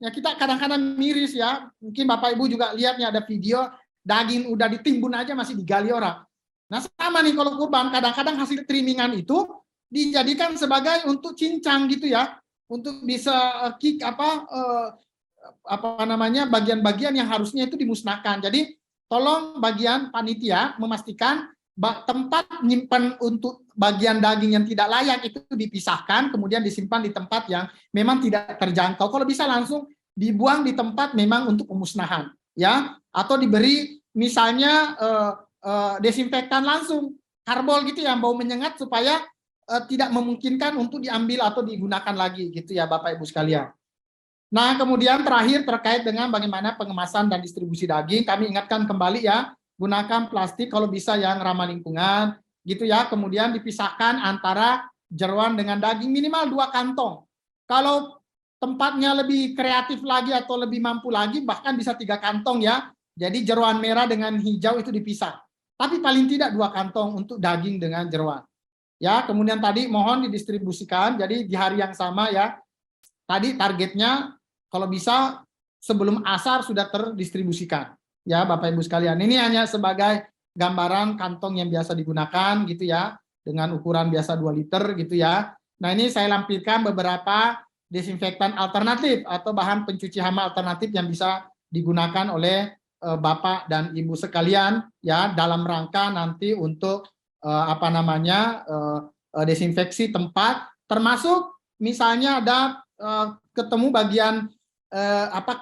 Ya kita kadang-kadang miris ya. Mungkin Bapak Ibu juga lihatnya ada video daging udah ditimbun aja masih digali orang. Nah sama nih kalau kurban, kadang-kadang hasil trimmingan itu dijadikan sebagai untuk cincang gitu ya, untuk bisa bagian-bagian yang harusnya itu dimusnahkan. Jadi tolong bagian panitia memastikan tempat menyimpan untuk bagian daging yang tidak layak itu dipisahkan, kemudian disimpan di tempat yang memang tidak terjangkau. Kalau bisa langsung dibuang di tempat memang untuk pemusnahan, ya, atau diberi misalnya desinfektan langsung, karbol gitu yang bau menyengat supaya tidak memungkinkan untuk diambil atau digunakan lagi gitu ya Bapak Ibu sekalian. Nah, kemudian terakhir terkait dengan bagaimana pengemasan dan distribusi daging, kami ingatkan kembali ya, gunakan plastik kalau bisa yang ramah lingkungan, gitu ya. Kemudian dipisahkan antara jeroan dengan daging minimal 2 kantong. Kalau tempatnya lebih kreatif lagi atau lebih mampu lagi, bahkan bisa 3 kantong ya. Jadi jeroan merah dengan hijau itu dipisah. Tapi paling tidak 2 kantong untuk daging dengan jeroan. Ya, kemudian tadi mohon didistribusikan, jadi di hari yang sama ya. Tadi targetnya kalau bisa sebelum asar sudah terdistribusikan. Ya, Bapak Ibu sekalian. Ini hanya sebagai gambaran kantong yang biasa digunakan gitu ya, dengan ukuran biasa 2 liter gitu ya. Nah, ini saya lampirkan beberapa desinfektan alternatif atau bahan pencuci hama alternatif yang bisa digunakan oleh Bapak dan Ibu sekalian ya, dalam rangka nanti untuk desinfeksi tempat, termasuk misalnya ada ketemu bagian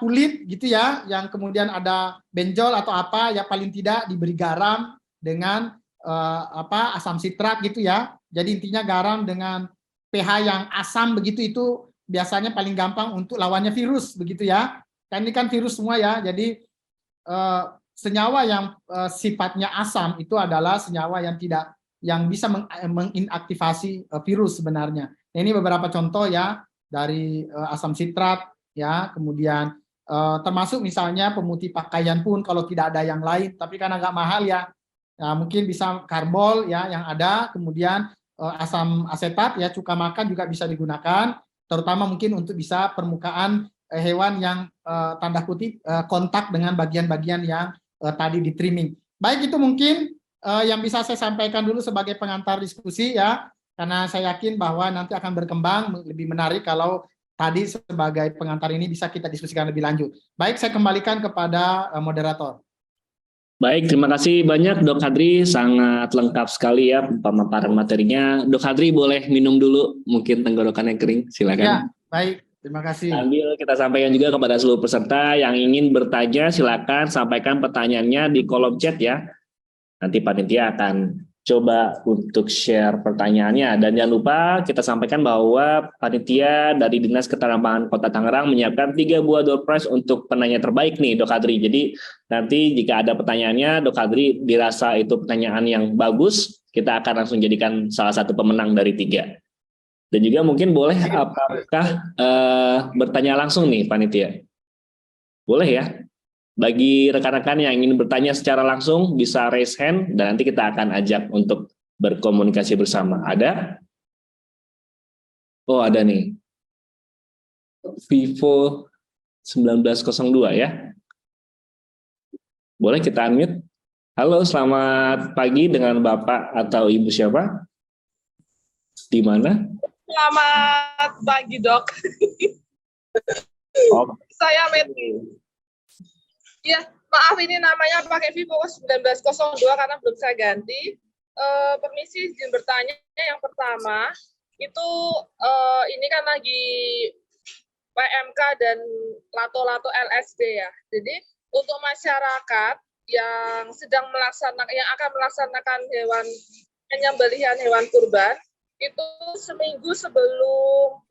kulit gitu ya, yang kemudian ada benjol atau apa ya, paling tidak diberi garam dengan asam sitrat gitu ya. Jadi intinya garam dengan pH yang asam begitu, itu biasanya paling gampang untuk lawannya virus begitu ya. Kan ini kan virus semua ya. Jadi senyawa yang sifatnya asam itu adalah senyawa yang bisa menginaktivasi virus sebenarnya. Nah, ini beberapa contoh ya dari asam sitrat ya, kemudian termasuk misalnya pemutih pakaian pun kalau tidak ada yang lain, tapi kan agak mahal ya, mungkin bisa karbol ya yang ada, kemudian asam asetat ya, cuka makan juga bisa digunakan, terutama mungkin untuk bisa permukaan hewan yang tanda kutip kontak dengan bagian-bagian yang tadi di trimming. Baik, itu mungkin yang bisa saya sampaikan dulu sebagai pengantar diskusi ya, karena saya yakin bahwa nanti akan berkembang lebih menarik kalau tadi sebagai pengantar ini bisa kita diskusikan lebih lanjut. Baik, saya kembalikan kepada moderator. Baik, terima kasih banyak Dok Hadri, sangat lengkap sekali ya pemaparan materinya. Dok Hadri boleh minum dulu, mungkin tenggorokannya kering, silakan. Ya, baik, terima kasih. Sambil kita sampaikan juga kepada seluruh peserta yang ingin bertanya, silakan sampaikan pertanyaannya di kolom chat ya. Nanti panitia akan coba untuk share pertanyaannya, dan jangan lupa kita sampaikan bahwa panitia dari Dinas Ketahanan Kota Tangerang menyiapkan 3 buah door prize untuk penanya terbaik nih Dok Hadri. Jadi nanti jika ada pertanyaannya Dok Hadri dirasa itu pertanyaan yang bagus, kita akan langsung jadikan salah satu pemenang dari 3. Dan juga mungkin boleh apakah bertanya langsung nih panitia? Boleh ya? Bagi rekan-rekan yang ingin bertanya secara langsung bisa raise hand dan nanti kita akan ajak untuk berkomunikasi bersama. Ada? Oh, ada nih. Vivo 1902 ya. Boleh kita unmute? Halo, selamat pagi dengan Bapak atau Ibu siapa? Di mana? Selamat pagi, Dok. Oh. Saya Meti. Ya, maaf ini namanya pakai Vivo 1902 karena belum saya ganti. Permisi izin bertanya, yang pertama itu ini kan lagi PMK dan lato-lato LSD ya. Jadi untuk masyarakat yang akan melaksanakan penyembelihan hewan kurban itu seminggu sebelum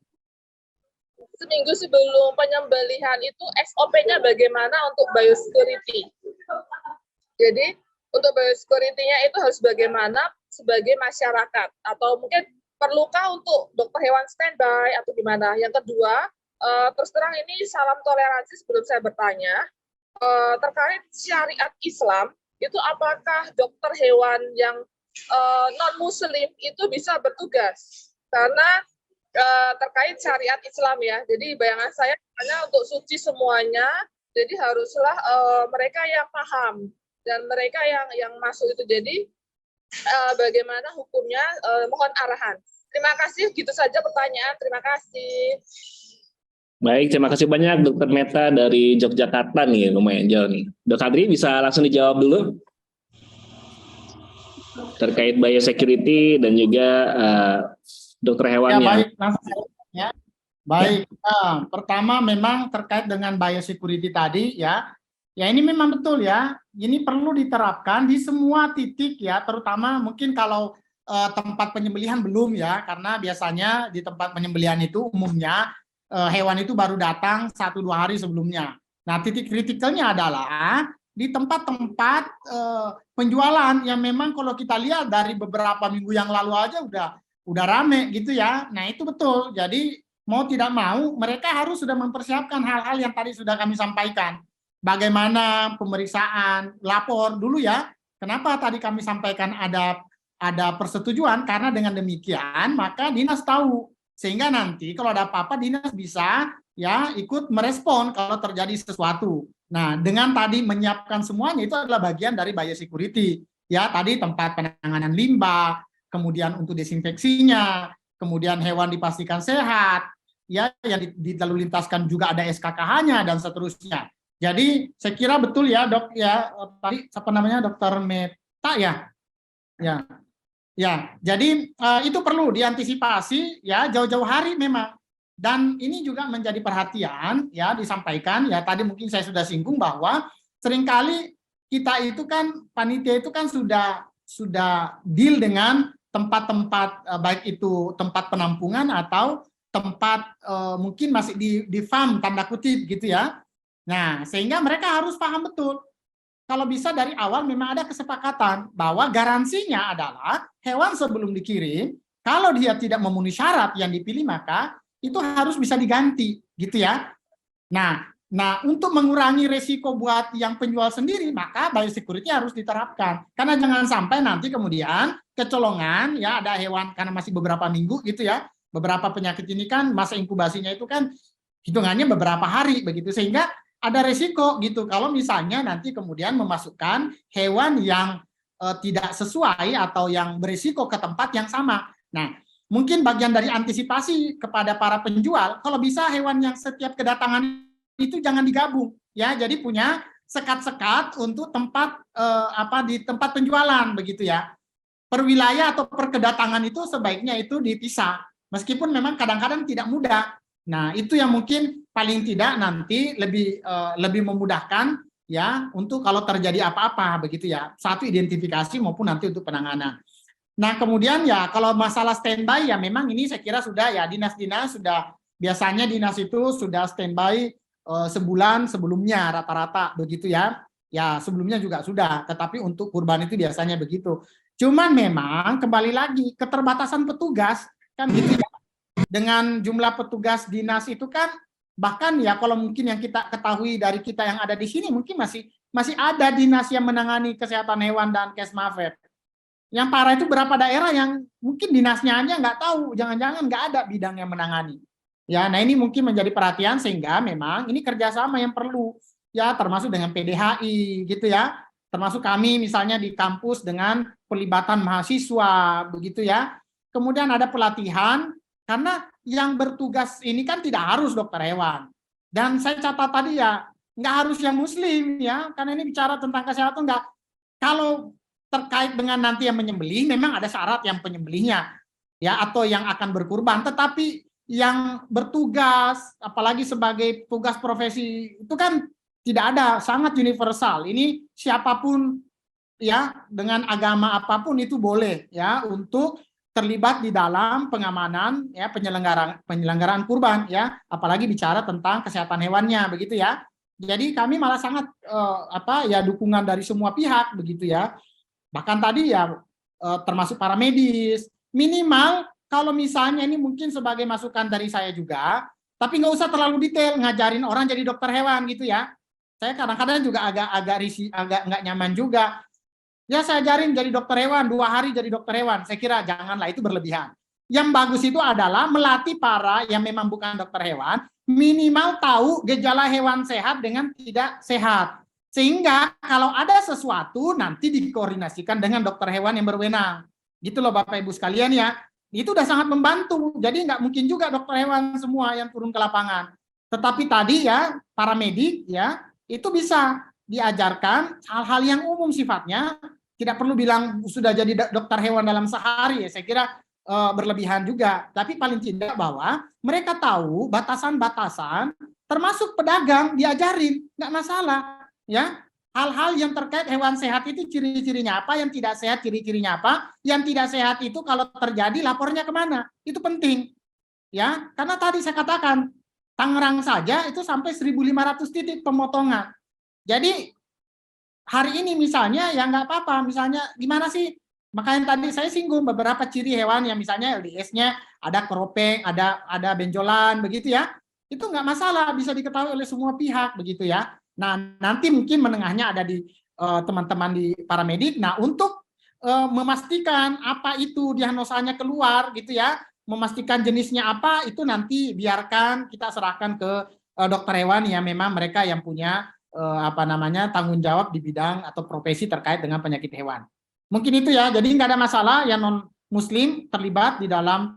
penyembelihan itu SOP-nya bagaimana untuk biosecurity. Jadi untuk biosecurity-nya itu harus bagaimana sebagai masyarakat, atau mungkin perlukah untuk dokter hewan standby atau gimana. Yang kedua, terus terang ini salam toleransi sebelum saya bertanya, terkait syariat Islam, itu apakah dokter hewan yang non-muslim itu bisa bertugas? Karena terkait syariat Islam ya, jadi bayangan saya hanya untuk suci semuanya, jadi haruslah mereka yang paham dan mereka yang masuk itu. Jadi bagaimana hukumnya, mohon arahan. Terima kasih, gitu saja pertanyaan. Terima kasih. Baik, terima kasih banyak Dr. Meta dari Yogyakarta nih, lumayan jauh nih. Dok Hadri bisa langsung dijawab dulu terkait biosecurity dan juga dokter hewannya. Ya, baik, langsung ya. Baik, pertama memang terkait dengan biosecurity tadi ya, Ya ini memang betul ya, ini perlu diterapkan di semua titik ya, terutama mungkin kalau tempat penyembelihan belum ya, karena biasanya di tempat penyembelihan itu umumnya hewan itu baru datang 1-2 hari sebelumnya. Nah titik kritikalnya adalah di tempat-tempat penjualan yang memang kalau kita lihat dari beberapa minggu yang lalu aja udah rame gitu ya. Nah itu betul, jadi mau tidak mau mereka harus sudah mempersiapkan hal-hal yang tadi sudah kami sampaikan. Bagaimana pemeriksaan lapor dulu ya. Kenapa tadi kami sampaikan ada persetujuan, karena dengan demikian maka dinas tahu, sehingga nanti kalau ada apa-apa dinas bisa ya ikut merespon kalau terjadi sesuatu. Nah, dengan tadi menyiapkan semuanya itu adalah bagian dari biosecurity. Ya, tadi tempat penanganan limbah, kemudian untuk desinfeksinya, kemudian hewan dipastikan sehat, ya yang dilalu lintaskan juga ada SKKH-nya dan seterusnya. Jadi saya kira betul ya dok ya, tadi apa namanya Dokter Meta ya, ya. Jadi itu perlu diantisipasi ya jauh-jauh hari memang. Dan ini juga menjadi perhatian ya disampaikan ya, tadi mungkin saya sudah singgung bahwa seringkali kita itu kan panitia itu kan sudah deal dengan tempat-tempat baik itu tempat penampungan atau tempat mungkin masih di farm tanda kutip gitu ya. Nah, sehingga mereka harus paham betul. Kalau bisa dari awal memang ada kesepakatan bahwa garansinya adalah hewan sebelum dikirim, kalau dia tidak memenuhi syarat yang dipilih maka itu harus bisa diganti, gitu ya. Nah, untuk mengurangi resiko buat yang penjual sendiri, maka biosecurity harus diterapkan. Karena jangan sampai nanti kemudian kecolongan, ya ada hewan karena masih beberapa minggu gitu ya, beberapa penyakit ini kan masa inkubasinya itu kan hitungannya beberapa hari begitu, sehingga ada resiko gitu kalau misalnya nanti kemudian memasukkan hewan yang tidak sesuai atau yang berisiko ke tempat yang sama. Nah, mungkin bagian dari antisipasi kepada para penjual, kalau bisa hewan yang setiap kedatangan itu jangan digabung, ya. Jadi punya sekat-sekat untuk tempat di tempat penjualan begitu ya. Per wilayah atau per kedatangan itu sebaiknya itu dipisah, meskipun memang kadang-kadang tidak mudah. Nah, itu yang mungkin paling tidak nanti lebih memudahkan ya untuk kalau terjadi apa-apa begitu ya. Satu identifikasi maupun nanti untuk penanganan. Nah, kemudian ya kalau masalah standby ya memang ini saya kira sudah ya dinas-dinas sudah biasanya dinas itu sudah standby sebulan sebelumnya rata-rata begitu ya. Ya, sebelumnya juga sudah, tetapi untuk kurban itu biasanya begitu. Cuman memang kembali lagi keterbatasan petugas kan gitu ya. Dengan jumlah petugas dinas itu kan bahkan ya kalau mungkin yang kita ketahui dari kita yang ada di sini mungkin masih ada dinas yang menangani kesehatan hewan dan Kesmafet. Yang parah itu berapa daerah yang mungkin dinasnya aja nggak tahu, jangan-jangan nggak ada bidang yang menangani. Ya, nah ini mungkin menjadi perhatian sehingga memang ini kerjasama yang perlu ya, termasuk dengan PDHI gitu ya, termasuk kami misalnya di kampus dengan pelibatan mahasiswa begitu ya. Kemudian ada pelatihan. Karena yang bertugas ini kan tidak harus dokter hewan. Dan saya catat tadi ya, nggak harus yang muslim ya, karena ini bicara tentang kesehatan nggak. Kalau terkait dengan nanti yang menyembelih, memang ada syarat yang penyembelihnya ya, atau yang akan berkurban. Tetapi yang bertugas, apalagi sebagai tugas profesi itu kan tidak ada, sangat universal. Ini siapapun ya, dengan agama apapun itu boleh ya untuk terlibat di dalam pengamanan ya penyelenggaraan kurban ya, apalagi bicara tentang kesehatan hewannya begitu ya. Jadi kami malah sangat dukungan dari semua pihak begitu ya. Bahkan tadi ya termasuk para medis, minimal kalau misalnya ini mungkin sebagai masukan dari saya juga, tapi nggak usah terlalu detail ngajarin orang jadi dokter hewan gitu ya. Saya kadang-kadang juga agak nggak nyaman juga. Ya saya ajarin jadi dokter hewan, 2 hari jadi dokter hewan. Saya kira janganlah, itu berlebihan. Yang bagus itu adalah melatih para yang memang bukan dokter hewan, minimal tahu gejala hewan sehat dengan tidak sehat. Sehingga kalau ada sesuatu nanti dikoordinasikan dengan dokter hewan yang berwenang. Gitu loh Bapak Ibu sekalian ya. Itu udah sangat membantu. Jadi nggak mungkin juga dokter hewan semua yang turun ke lapangan. Tetapi tadi ya, para medik ya, itu bisa diajarkan hal-hal yang umum sifatnya. Tidak perlu bilang sudah jadi dokter hewan dalam sehari ya, saya kira berlebihan juga. Tapi paling tidak bahwa mereka tahu batasan-batasan, termasuk pedagang diajarin, nggak masalah. ya. Hal-hal yang terkait hewan sehat itu ciri-cirinya apa, yang tidak sehat ciri-cirinya apa, yang tidak sehat itu kalau terjadi lapornya kemana, itu penting, ya. Karena tadi saya katakan Tangerang saja itu sampai 1.500 titik pemotongan. Jadi hari ini misalnya ya nggak apa-apa, misalnya gimana sih? Makanya tadi saya singgung beberapa ciri hewan yang misalnya LDS-nya ada keropeng, ada benjolan begitu ya. Itu nggak masalah, bisa diketahui oleh semua pihak begitu ya. Nah, nanti mungkin menengahnya ada di teman-teman di paramedik. Nah, untuk memastikan apa itu diagnosanya keluar gitu ya, memastikan jenisnya apa itu nanti biarkan kita serahkan ke dokter hewan yang memang mereka yang punya tanggung jawab di bidang atau profesi terkait dengan penyakit hewan. Mungkin itu ya. Jadi nggak ada masalah yang non Muslim terlibat di dalam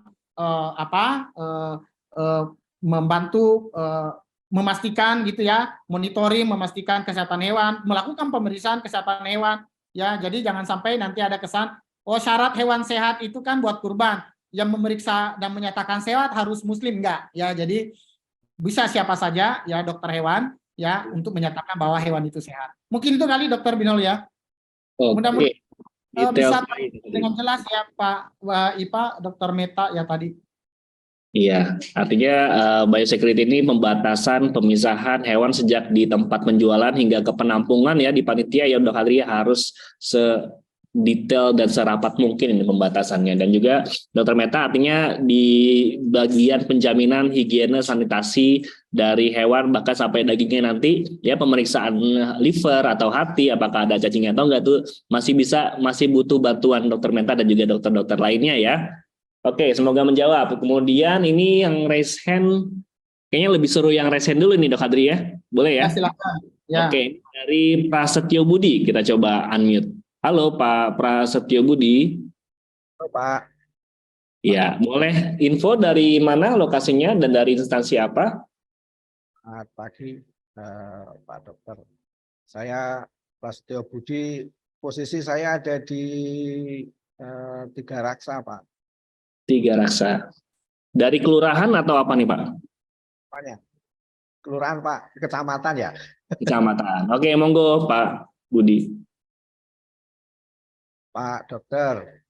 membantu memastikan gitu ya, monitoring, memastikan kesehatan hewan, melakukan pemeriksaan kesehatan hewan ya. Jadi jangan sampai nanti ada kesan syarat hewan sehat itu kan buat kurban, yang memeriksa dan menyatakan sehat harus Muslim, enggak ya. Jadi bisa siapa saja ya dokter hewan ya untuk menyatakan bahwa hewan itu sehat. Mungkin itu kali Dokter Binol ya. Mudah-mudahan bisa dengan jelas ya Pak Ipa, Dokter Meta ya tadi. Iya, artinya biosecurity ini pembatasan pemisahan hewan sejak di tempat penjualan hingga ke penampungan ya di panitia ya Dok Adri harus sedetail dan serapat mungkin ini pembatasannya. Dan juga Dokter Meta artinya di bagian penjaminan higiene sanitasi dari hewan bahkan sampai dagingnya nanti ya pemeriksaan liver atau hati apakah ada cacing atau enggak tuh masih butuh bantuan Dokter Meta dan juga dokter-dokter lainnya ya. Oke, semoga menjawab. Kemudian ini yang raise hand, kayaknya lebih seru yang raise hand dulu nih Dok Adri ya. Boleh ya? Silakan. Ya. Oke, dari Prasetyo Budi kita coba unmute. Halo Pak Prasetyo Budi. Halo Pak. Ya, boleh info dari mana lokasinya dan dari instansi apa? Selamat pagi Pak Dokter. Saya Prasetyo Budi, posisi saya ada di Tiga Raksa Pak. Tiga Raksa. Dari kelurahan atau apa nih Pak? Apanya? Kelurahan Pak, kecamatan ya. Kecamatan. Oke, monggo Pak Budi. Pak Dokter,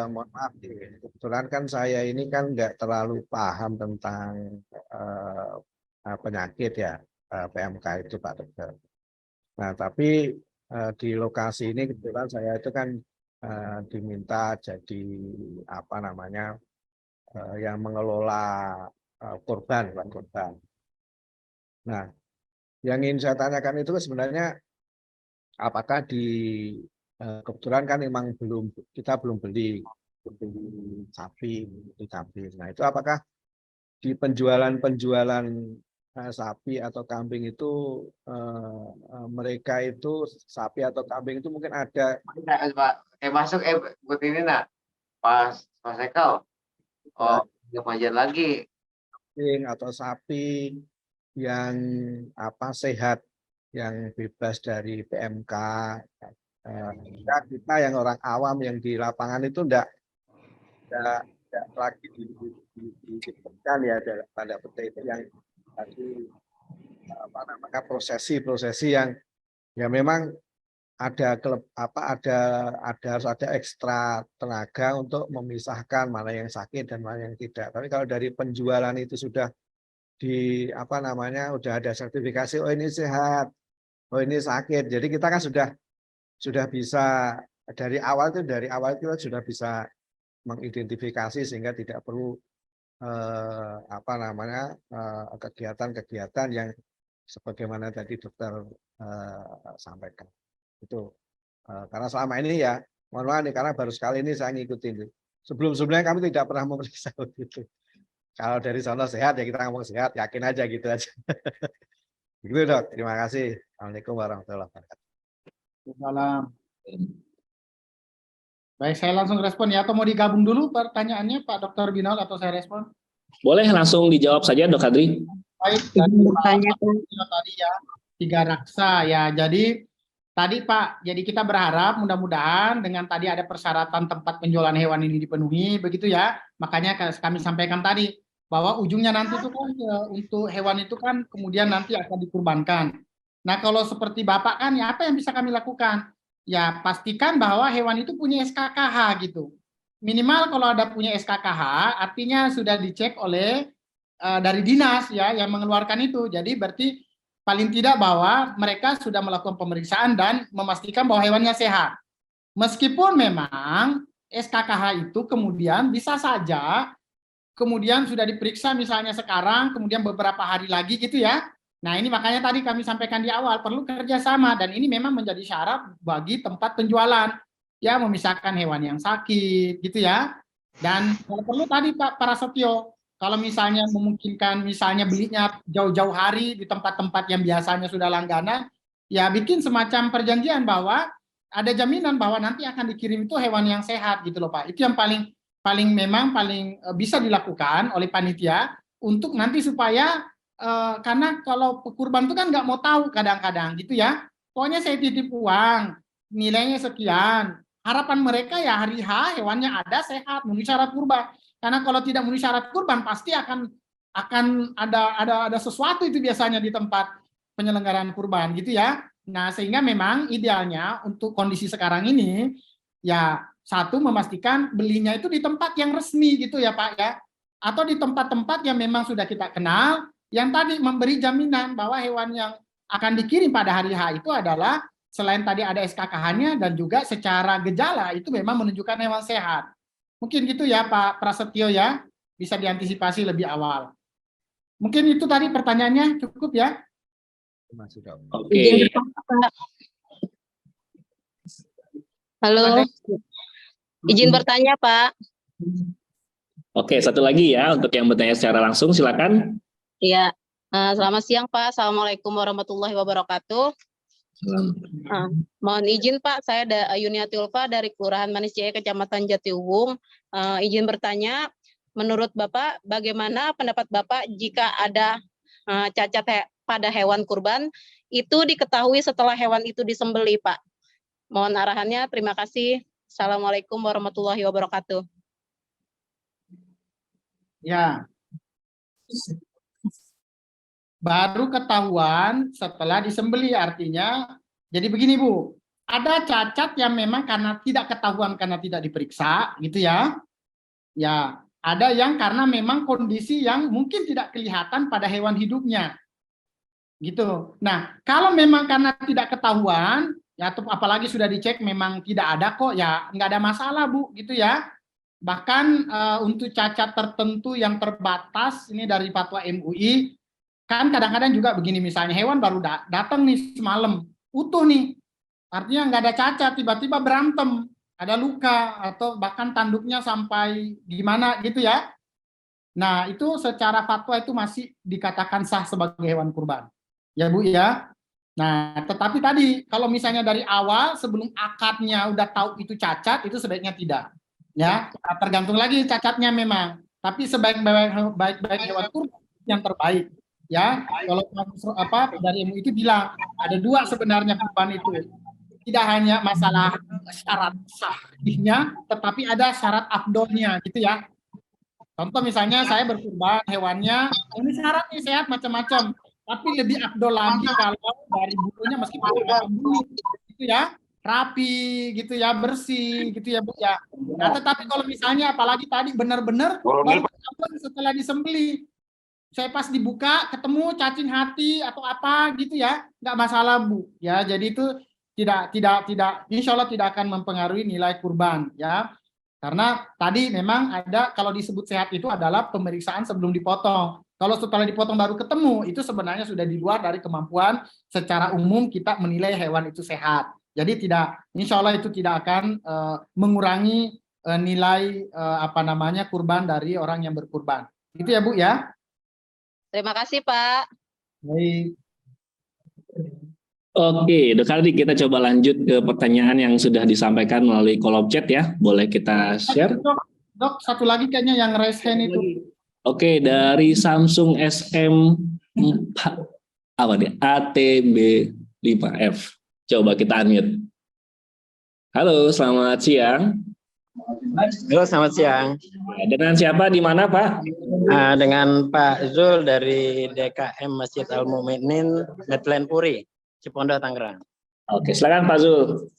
mohon maaf, kebetulan kan saya ini kan nggak terlalu paham tentang penyakit ya, PMK itu Pak Dokter. Nah, tapi di lokasi ini kebetulan saya itu kan diminta jadi yang mengelola korban. Nah, yang ingin saya tanyakan itu sebenarnya apakah kebetulan kan memang kita belum beli sapi. Nah, itu apakah di penjualan sapi atau kambing itu mereka itu sapi atau kambing itu mungkin ada masuk buat ini nak pas Ekal ngajar lagi kambing atau sapi yang sehat yang bebas dari PMK. Kita yang orang awam yang di lapangan itu enggak lagi disebutkan ya dalam tanda petik yang tadi prosesi yang ya memang harus ada ekstra tenaga untuk memisahkan mana yang sakit dan mana yang tidak. Tapi kalau dari penjualan itu sudah udah ada sertifikasi, oh ini sehat, oh ini sakit. Jadi kita kan sudah bisa dari awal kita sudah bisa mengidentifikasi sehingga tidak perlu kegiatan-kegiatan yang sebagaimana tadi dokter sampaikan. Itu karena selama ini ya mohon maaf nih karena baru sekali ini saya ngikutin. Sebelumnya kami tidak pernah memeriksa begitu. Kalau dari sana sehat ya kita ngomong sehat, yakin aja gitu aja. Gitu Dok, terima kasih. Assalamualaikum warahmatullahi wabarakatuh. Salam. Baik, saya langsung respon ya, atau mau digabung dulu pertanyaannya Pak Dr. Binol atau saya respon? Boleh langsung dijawab saja Dok Adri. Baik, tadi ya, Tiga Raksa ya. Jadi tadi Pak, jadi kita berharap mudah-mudahan dengan tadi ada persyaratan tempat penjualan hewan ini dipenuhi, begitu ya. Makanya kami sampaikan tadi bahwa ujungnya nanti itu kan untuk hewan itu kan kemudian nanti akan dikurbankan. Nah, kalau seperti Bapak kan, ya apa yang bisa kami lakukan? Ya, pastikan bahwa hewan itu punya SKKH gitu. Minimal kalau ada punya SKKH, artinya sudah dicek oleh dari dinas ya yang mengeluarkan itu. Jadi berarti paling tidak bahwa mereka sudah melakukan pemeriksaan dan memastikan bahwa hewannya sehat. Meskipun memang SKKH itu kemudian bisa saja kemudian sudah diperiksa misalnya sekarang, kemudian beberapa hari lagi gitu ya. Nah ini makanya tadi kami sampaikan di awal, perlu kerjasama, dan ini memang menjadi syarat bagi tempat penjualan, ya memisahkan hewan yang sakit gitu ya. Dan kalau perlu tadi Pak Prasetyo, kalau misalnya memungkinkan misalnya belinya jauh-jauh hari di tempat-tempat yang biasanya sudah langganan, ya bikin semacam perjanjian bahwa ada jaminan bahwa nanti akan dikirim itu hewan yang sehat gitu loh Pak. Itu yang paling bisa dilakukan oleh panitia untuk nanti supaya karena kalau kurban itu kan nggak mau tahu kadang-kadang gitu ya. Pokoknya saya titip uang, nilainya sekian. Harapan mereka ya hari H hewannya ada sehat, memenuhi syarat kurban. Karena kalau tidak memenuhi syarat kurban pasti akan ada sesuatu itu biasanya di tempat penyelenggaraan kurban gitu ya. Nah, sehingga memang idealnya untuk kondisi sekarang ini ya satu memastikan belinya itu di tempat yang resmi gitu ya Pak ya, atau di tempat-tempat yang memang sudah kita kenal, yang tadi memberi jaminan bahwa hewan yang akan dikirim pada hari H itu adalah selain tadi ada SKKH-nya dan juga secara gejala itu memang menunjukkan hewan sehat. Mungkin gitu ya Pak Prasetyo ya, bisa diantisipasi lebih awal. Mungkin itu tadi pertanyaannya, cukup ya. Oke. Halo. Izin bertanya, Pak. Oke, satu lagi ya untuk yang bertanya secara langsung, silakan. Iya. Selamat siang, Pak. Assalamualaikum warahmatullahi wabarakatuh. Mohon izin, Pak. Saya Yuniati Ulfa dari Kelurahan Manis Jaya, Kecamatan Jatiuwung. Izin bertanya, menurut Bapak, bagaimana pendapat Bapak jika ada cacat pada hewan kurban itu diketahui setelah hewan itu disembelih, Pak? Mohon arahannya. Terima kasih. Assalamualaikum warahmatullahi wabarakatuh. Ya. Baru ketahuan setelah disembelih, artinya jadi begini Bu, ada cacat yang memang karena tidak ketahuan karena tidak diperiksa gitu ya. Ya, ada yang karena memang kondisi yang mungkin tidak kelihatan pada hewan hidupnya. Gitu. Nah, kalau memang karena tidak ketahuan ya, atau apalagi sudah dicek memang tidak ada kok, ya nggak ada masalah Bu gitu ya. Bahkan untuk cacat tertentu yang terbatas ini dari fatwa MUI, kan kadang-kadang juga begini, misalnya hewan baru datang nih semalam utuh nih, artinya nggak ada cacat, tiba-tiba berantem, ada luka atau bahkan tanduknya sampai gimana gitu ya. Nah itu secara fatwa itu masih dikatakan sah sebagai hewan kurban ya Bu ya. Nah tetapi tadi kalau misalnya dari awal sebelum akadnya udah tahu itu cacat, itu sebaiknya tidak ya. Tergantung lagi cacatnya memang, tapi sebaik-baik hewan kurban yang terbaik ya. Kalau dari MUI itu bilang ada dua sebenarnya kurban itu, tidak hanya masalah syarat sahihnya, tetapi ada syarat afdolnya gitu ya. Contoh misalnya saya berkurban hewannya ini syarat nih sehat macam-macam, tapi lebih afdol lagi kalau dari bulunya meskipun bulu gitu ya, rapi gitu ya, bersih gitu ya Bu ya. Nah tetapi kalau misalnya apalagi tadi benar-benar baru setelah disembelih, saya pas dibuka ketemu cacing hati atau apa gitu ya, nggak masalah Bu ya. Jadi itu tidak insya Allah tidak akan mempengaruhi nilai kurban ya, karena tadi memang ada, kalau disebut sehat itu adalah pemeriksaan sebelum dipotong. Kalau setelah dipotong baru ketemu, itu sebenarnya sudah di luar dari kemampuan secara umum kita menilai hewan itu sehat. Jadi insya Allah itu tidak akan mengurangi nilai kurban dari orang yang berkurban. Itu ya Bu ya. Terima kasih Pak. Baik. Oke, Dok Hardi, kita coba lanjut ke pertanyaan yang sudah disampaikan melalui kolom chat ya. Boleh kita share? Dok, satu lagi kayaknya yang raise hand itu. Oke, dari Samsung SM4 apa nih? ATB5F. Coba kita unmute. Halo, selamat siang. Halo, selamat siang. Dengan siapa di mana, Pak? Dengan Pak Zul dari DKM Masjid Al Mukminin, Medland Puri. Cipondoh, Tangerang. Oke, silakan Pak Zul.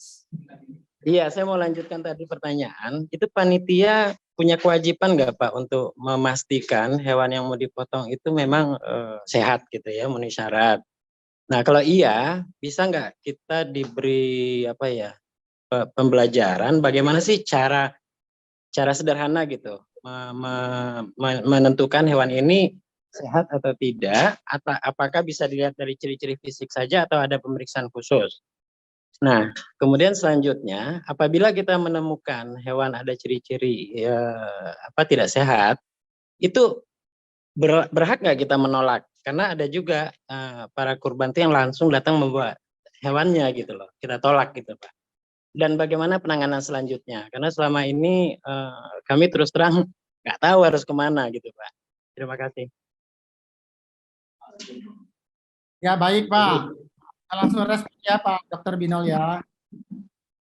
Iya, saya mau lanjutkan tadi pertanyaan. Itu panitia punya kewajiban nggak Pak untuk memastikan hewan yang mau dipotong itu memang sehat gitu ya, memenuhi syarat. Nah, kalau iya, bisa nggak kita diberi apa ya pembelajaran bagaimana sih cara sederhana gitu menentukan hewan ini sehat atau tidak, atau apakah bisa dilihat dari ciri-ciri fisik saja atau ada pemeriksaan khusus. Nah, kemudian selanjutnya, apabila kita menemukan hewan ada ciri-ciri tidak sehat, itu berhak nggak kita menolak? Karena ada juga para kurban itu yang langsung datang membawa hewannya gitu loh, kita tolak gitu Pak. Dan bagaimana penanganan selanjutnya? Karena selama ini kami terus terang nggak tahu harus kemana gitu Pak. Terima kasih. Ya baik Pak. Langsung respon ya Pak Dr. Binol ya.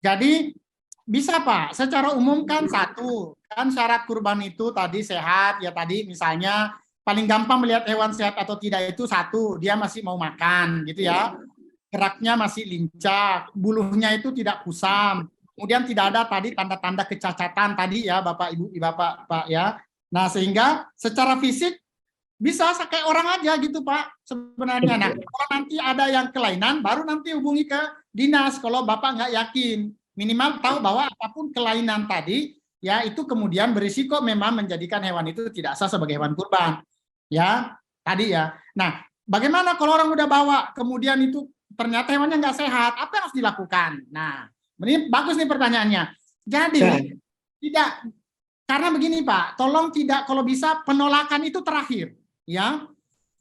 Jadi bisa Pak, secara umum kan satu, kan syarat kurban itu tadi sehat, ya tadi misalnya paling gampang melihat hewan sehat atau tidak itu satu, dia masih mau makan gitu ya. Geraknya masih lincah, bulunya itu tidak kusam. Kemudian tidak ada tadi tanda-tanda kecacatan tadi ya Bapak Ibu, Bapak ya. Nah, sehingga secara fisik bisa kayak orang aja gitu Pak sebenarnya. Nah, kalau nanti ada yang kelainan baru nanti hubungi ke dinas kalau Bapak nggak yakin. Minimal tahu bahwa apapun kelainan tadi ya itu kemudian berisiko memang menjadikan hewan itu tidak sah sebagai hewan kurban. Ya, tadi ya. Nah, bagaimana kalau orang udah bawa kemudian itu ternyata hewannya nggak sehat, apa yang harus dilakukan? Nah, ini bagus nih pertanyaannya. Jadi tidak, karena begini Pak, tolong tidak, kalau bisa penolakan itu terakhir. Ya,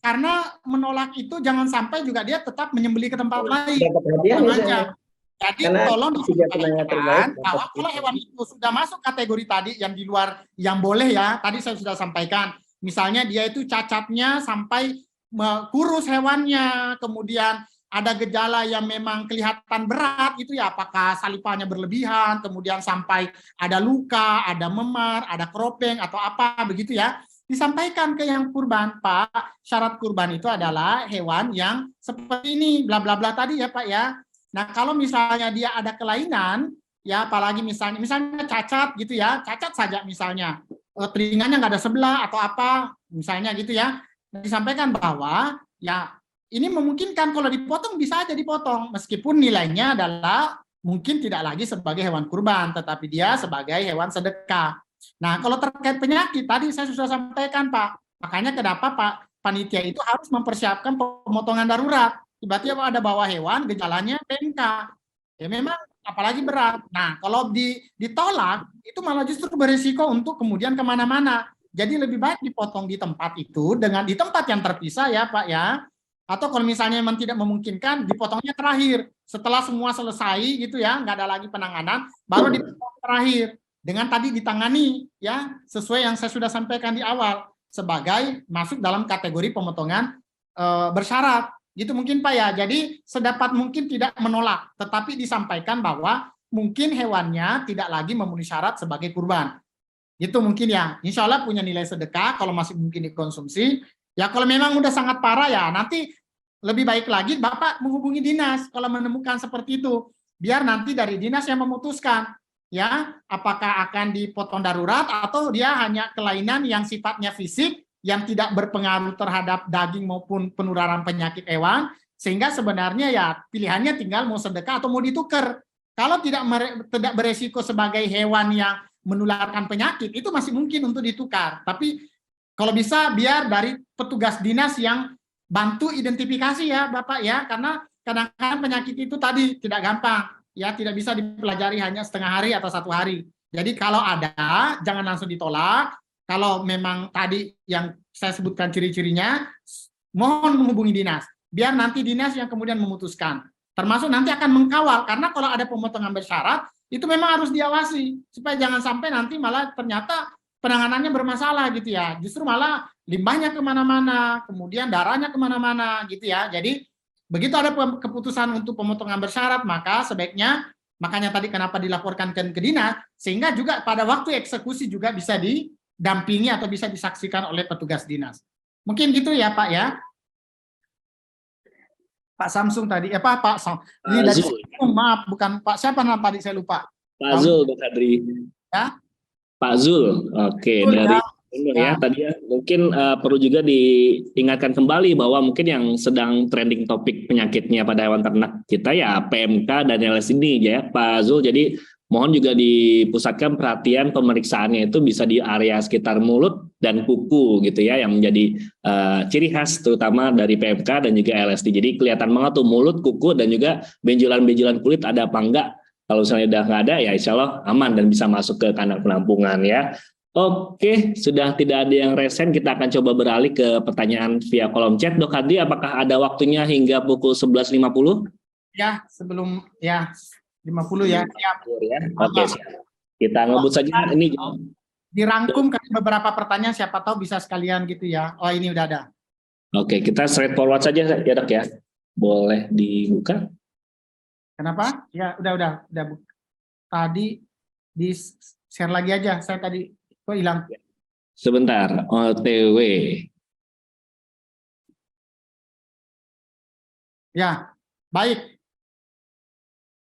karena menolak itu jangan sampai juga dia tetap menyembelih ke tempat lain. Jadi tolong disampaikan bahwa kalau hewan itu sudah masuk kategori tadi yang di luar yang boleh ya, tadi saya sudah sampaikan, misalnya dia itu cacatnya sampai kurus hewannya, kemudian ada gejala yang memang kelihatan berat, itu ya apakah salipannya berlebihan, kemudian sampai ada luka, ada memar, ada keropeng atau apa begitu ya. Disampaikan ke yang kurban, Pak, syarat kurban itu adalah hewan yang seperti ini, bla bla bla tadi ya Pak ya. Nah kalau misalnya dia ada kelainan, ya apalagi misalnya cacat gitu ya, cacat saja misalnya, telinganya nggak ada sebelah atau apa, misalnya gitu ya, disampaikan bahwa ya ini memungkinkan kalau dipotong bisa aja dipotong, meskipun nilainya adalah mungkin tidak lagi sebagai hewan kurban, tetapi dia sebagai hewan sedekah. Nah, kalau terkait penyakit, tadi saya sudah sampaikan, Pak. Makanya kenapa Pak panitia itu harus mempersiapkan pemotongan darurat. Tiba-tiba ada bawa hewan, gejalanya PMK. Ya memang, apalagi berat. Nah, kalau ditolak, itu malah justru berisiko untuk kemudian kemana-mana. Jadi lebih baik dipotong di tempat itu, di tempat yang terpisah ya Pak ya. Atau kalau misalnya memang tidak memungkinkan, dipotongnya terakhir. Setelah semua selesai gitu ya, nggak ada lagi penanganan, baru dipotong terakhir. Dengan tadi ditangani ya sesuai yang saya sudah sampaikan di awal sebagai masuk dalam kategori pemotongan bersyarat gitu mungkin Pak ya. Jadi sedapat mungkin tidak menolak, tetapi disampaikan bahwa mungkin hewannya tidak lagi memenuhi syarat sebagai kurban gitu mungkin ya. Insya Allah punya nilai sedekah kalau masih mungkin dikonsumsi ya. Kalau memang udah sangat parah ya nanti lebih baik lagi Bapak menghubungi dinas kalau menemukan seperti itu, biar nanti dari dinas yang memutuskan ya, apakah akan dipotong darurat atau dia hanya kelainan yang sifatnya fisik yang tidak berpengaruh terhadap daging maupun penularan penyakit hewan, sehingga sebenarnya ya pilihannya tinggal mau sedekah atau mau ditukar. Kalau tidak beresiko sebagai hewan yang menularkan penyakit, itu masih mungkin untuk ditukar. Tapi kalau bisa biar dari petugas dinas yang bantu identifikasi ya Bapak ya, karena kadang-kadang penyakit itu tadi tidak gampang. Ya tidak bisa dipelajari hanya setengah hari atau 1 hari. Jadi kalau ada, jangan langsung ditolak. Kalau memang tadi yang saya sebutkan ciri-cirinya, mohon menghubungi dinas. Biar nanti dinas yang kemudian memutuskan. Termasuk nanti akan mengkawal, karena kalau ada pemotongan bersyarat, itu memang harus diawasi. Supaya jangan sampai nanti malah ternyata penanganannya bermasalah gitu ya. Justru malah limbahnya kemana-mana, kemudian darahnya kemana-mana gitu ya. Jadi begitu ada keputusan untuk pemotongan bersyarat, maka sebaiknya, makanya tadi kenapa dilaporkan ke dinas, sehingga juga pada waktu eksekusi juga bisa didampingi atau bisa disaksikan oleh petugas dinas. Mungkin gitu ya Pak ya. Pak Samsung tadi, Pak Sam. Ini Pak dari Zul. Samsung, maaf, bukan Pak siapa nama tadi saya lupa. Pak Zul, Dok Hadri. Ya, Pak Zul, oke, Zul, dari ya. Benar Ya. ya, tadi ya mungkin perlu juga diingatkan kembali bahwa mungkin yang sedang trending topik penyakitnya pada hewan ternak kita ya PMK dan LS ini ya Pak Zul. Jadi mohon juga dipusatkan perhatian pemeriksaannya itu bisa di area sekitar mulut dan kuku gitu ya, yang menjadi ciri khas terutama dari PMK dan juga LSD. Jadi kelihatan banget tuh mulut, kuku dan juga benjolan-benjolan kulit ada apa enggak. Kalau misalnya udah nggak ada ya insya Allah aman dan bisa masuk ke kandang penampungan ya. Oke, sudah tidak ada yang resen, kita akan coba beralih ke pertanyaan via kolom chat. Dok Hadri, apakah ada waktunya hingga pukul 11.50? Ya, sebelum ya 50 ya. Siap. Ya. Oke, siap. Kita ngebut saja ini. Dirangkum kan beberapa pertanyaan, siapa tahu bisa sekalian gitu ya. Oh, ini udah ada. Oke, kita straightforward saja ya Dok ya. Boleh dibuka? Kenapa? Ya, udah. Tadi di share lagi aja. Saya tadi kok hilang. Sebentar, OTW. Ya, baik.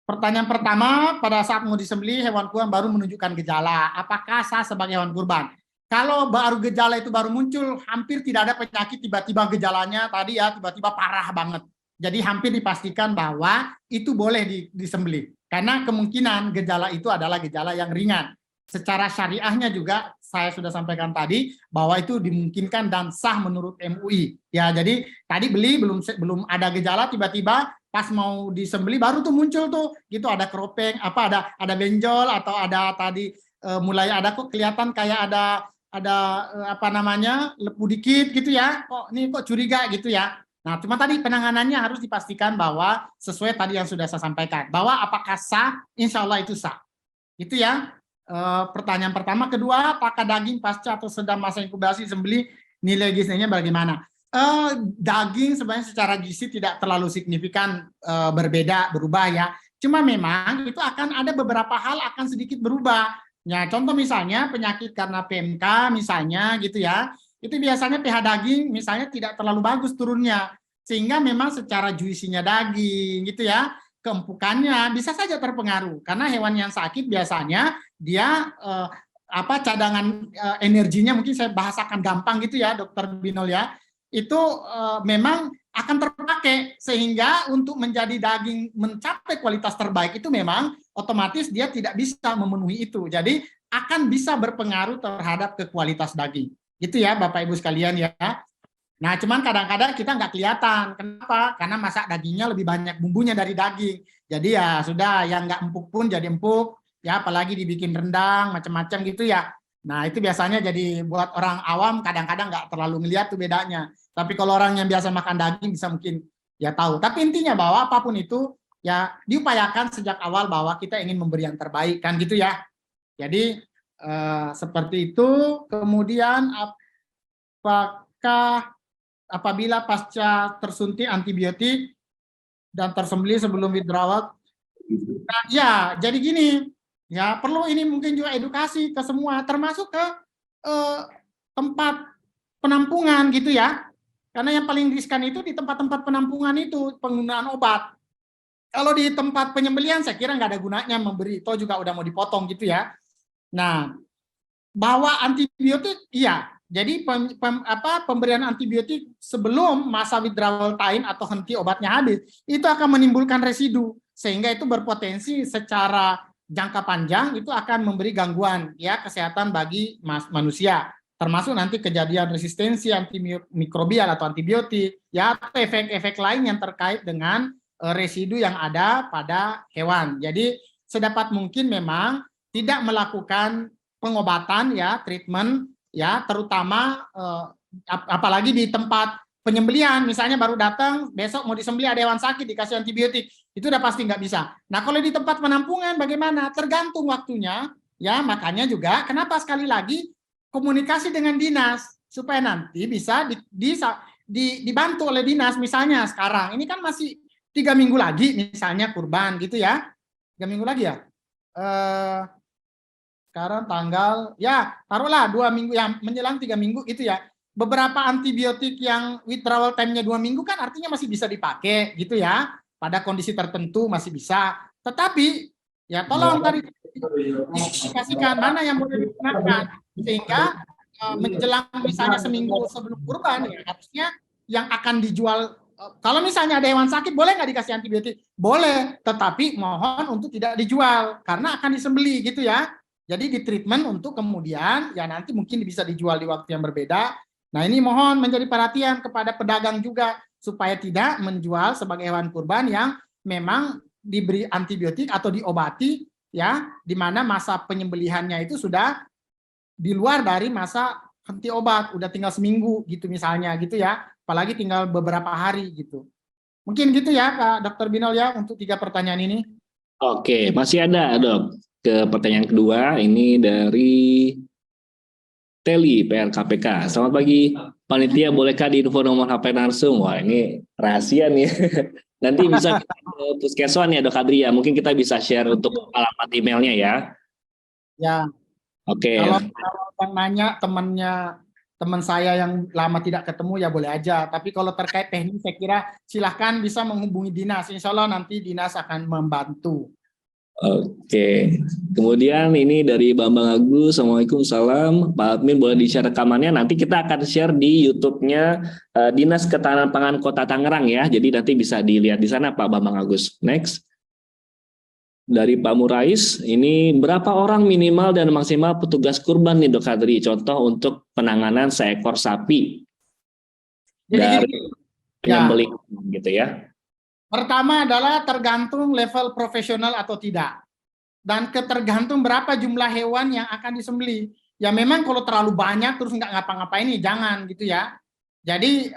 Pertanyaan pertama, pada saat mau disembelih hewan kurban baru menunjukkan gejala. Apakah sah sebagai hewan kurban? Kalau baru gejala itu baru muncul, hampir tidak ada penyakit tiba-tiba gejalanya tadi ya, tiba-tiba parah banget. Jadi hampir dipastikan bahwa itu boleh disembelih. Karena kemungkinan gejala itu adalah gejala yang ringan. Secara syariahnya juga saya sudah sampaikan tadi bahwa itu dimungkinkan dan sah menurut MUI. Ya, jadi tadi beli belum ada gejala, tiba-tiba pas mau disembelih baru tuh muncul tuh gitu, ada keropeng, ada benjol atau ada tadi mulai ada kok kelihatan kayak ada lepu dikit gitu ya. Kok curiga gitu ya. Nah, cuma tadi penanganannya harus dipastikan bahwa sesuai tadi yang sudah saya sampaikan, bahwa apakah sah, insya Allah itu sah. Itu ya. Pertanyaan pertama. Kedua, apakah daging pasca atau sedang masa inkubasi sembelih nilai gizinya bagaimana? Daging sebenarnya secara gizi tidak terlalu signifikan berubah ya. Cuma memang itu akan ada beberapa hal akan sedikit berubah. Ya, contoh misalnya penyakit karena PMK misalnya gitu ya. Itu biasanya pH daging misalnya tidak terlalu bagus turunnya, sehingga memang secara juisinya daging gitu ya, keempukannya bisa saja terpengaruh karena hewan yang sakit biasanya dia cadangan energinya, mungkin saya bahasakan gampang gitu ya Dokter Binol ya, itu memang akan terpakai sehingga untuk menjadi daging mencapai kualitas terbaik itu memang otomatis dia tidak bisa memenuhi itu, jadi akan bisa berpengaruh terhadap ke kualitas daging gitu ya Bapak Ibu sekalian ya. Nah, cuman kadang-kadang kita nggak kelihatan. Kenapa? Karena masak dagingnya lebih banyak bumbunya dari daging. Jadi ya sudah, yang nggak empuk pun jadi empuk. Ya, apalagi dibikin rendang, macam-macam gitu ya. Nah, itu biasanya jadi buat orang awam kadang-kadang nggak terlalu ngelihat tuh bedanya. Tapi kalau orang yang biasa makan daging bisa mungkin ya tahu. Tapi intinya bahwa apapun itu ya diupayakan sejak awal bahwa kita ingin memberi yang terbaik kan gitu ya. Jadi seperti itu. Kemudian apakah apabila pasca tersuntik antibiotik dan tersembelih sebelum withdrawal? Nah, ya, jadi gini, ya perlu ini mungkin juga edukasi ke semua, termasuk ke tempat penampungan gitu ya. Karena yang paling riskan itu di tempat-tempat penampungan itu penggunaan obat. Kalau di tempat penyembelihan saya kira nggak ada gunanya memberi, toh juga udah mau dipotong gitu ya. Nah, bahwa antibiotik, iya. Jadi pemberian antibiotik sebelum masa withdrawal time atau henti obatnya habis, itu akan menimbulkan residu, sehingga itu berpotensi secara jangka panjang itu akan memberi gangguan ya kesehatan bagi manusia, termasuk nanti kejadian resistensi antimikrobial atau antibiotik, ya atau efek-efek lain yang terkait dengan residu yang ada pada hewan. Jadi sedapat mungkin memang tidak melakukan pengobatan ya, treatment ya, terutama apalagi di tempat penyembelihan, misalnya baru datang besok mau disembelih ada hewan sakit dikasih antibiotik, itu udah pasti nggak bisa. Nah, kalau di tempat penampungan bagaimana? Tergantung waktunya ya, makanya juga kenapa sekali lagi komunikasi dengan dinas supaya nanti bisa dibantu oleh dinas. Misalnya sekarang ini kan masih 3 minggu lagi misalnya kurban gitu ya, 3 minggu lagi ya. Sekarang tanggal ya taruhlah 2 minggu yang menjelang 3 minggu gitu ya. beberapa antibiotik yang withdrawal time-nya 2 minggu kan artinya masih bisa dipakai gitu ya. Pada kondisi tertentu masih bisa. Tetapi ya tolong tadi dikasihkan mana yang boleh digunakan sehingga menjelang misalnya seminggu sebelum kurban ya harusnya yang akan dijual kalau misalnya ada hewan sakit boleh nggak dikasih antibiotik? Boleh, tetapi mohon untuk tidak dijual karena akan disembeli gitu ya. Jadi di treatment untuk kemudian ya nanti mungkin bisa dijual di waktu yang berbeda. Nah ini mohon menjadi perhatian kepada pedagang juga supaya tidak menjual sebagai hewan kurban yang memang diberi antibiotik atau diobati ya, di mana masa penyembelihannya itu sudah di luar dari masa henti obat, udah tinggal seminggu gitu misalnya gitu ya, apalagi tinggal beberapa hari gitu. Mungkin gitu ya Kak Dr. Binol ya untuk 3 pertanyaan ini. Oke, masih ada dok. Ke pertanyaan kedua, ini dari Teli PRKPK. Selamat pagi, panitia bolehkah diinfo nomor HP langsung? Wah ini rahasia nih. Nanti bisa kita ke Puskeswan ya dok Adri ya. Mungkin kita bisa share untuk alamat emailnya ya. Ya. Oke. Kalau yang nanya teman saya yang lama tidak ketemu ya boleh aja. Tapi kalau terkait teknis saya kira silahkan bisa menghubungi dinas. Insya Allah nanti dinas akan membantu. Oke. Kemudian ini dari Bambang Agus. Assalamualaikum salam. Pak Admin boleh di-share rekamannya. Nanti kita akan share di YouTube-nya Dinas Ketahanan Pangan Kota Tangerang ya. Jadi nanti bisa dilihat di sana Pak Bambang Agus. Next. Dari Pak Murais, ini berapa orang minimal dan maksimal petugas kurban nih Dok Adri? Contoh untuk penanganan seekor sapi dari penyembelihan gitu ya. Pertama adalah tergantung level profesional atau tidak. Dan ketergantung berapa jumlah hewan yang akan disembelih. Ya memang kalau terlalu banyak terus nggak ngapa-ngapain nih, jangan gitu ya. Jadi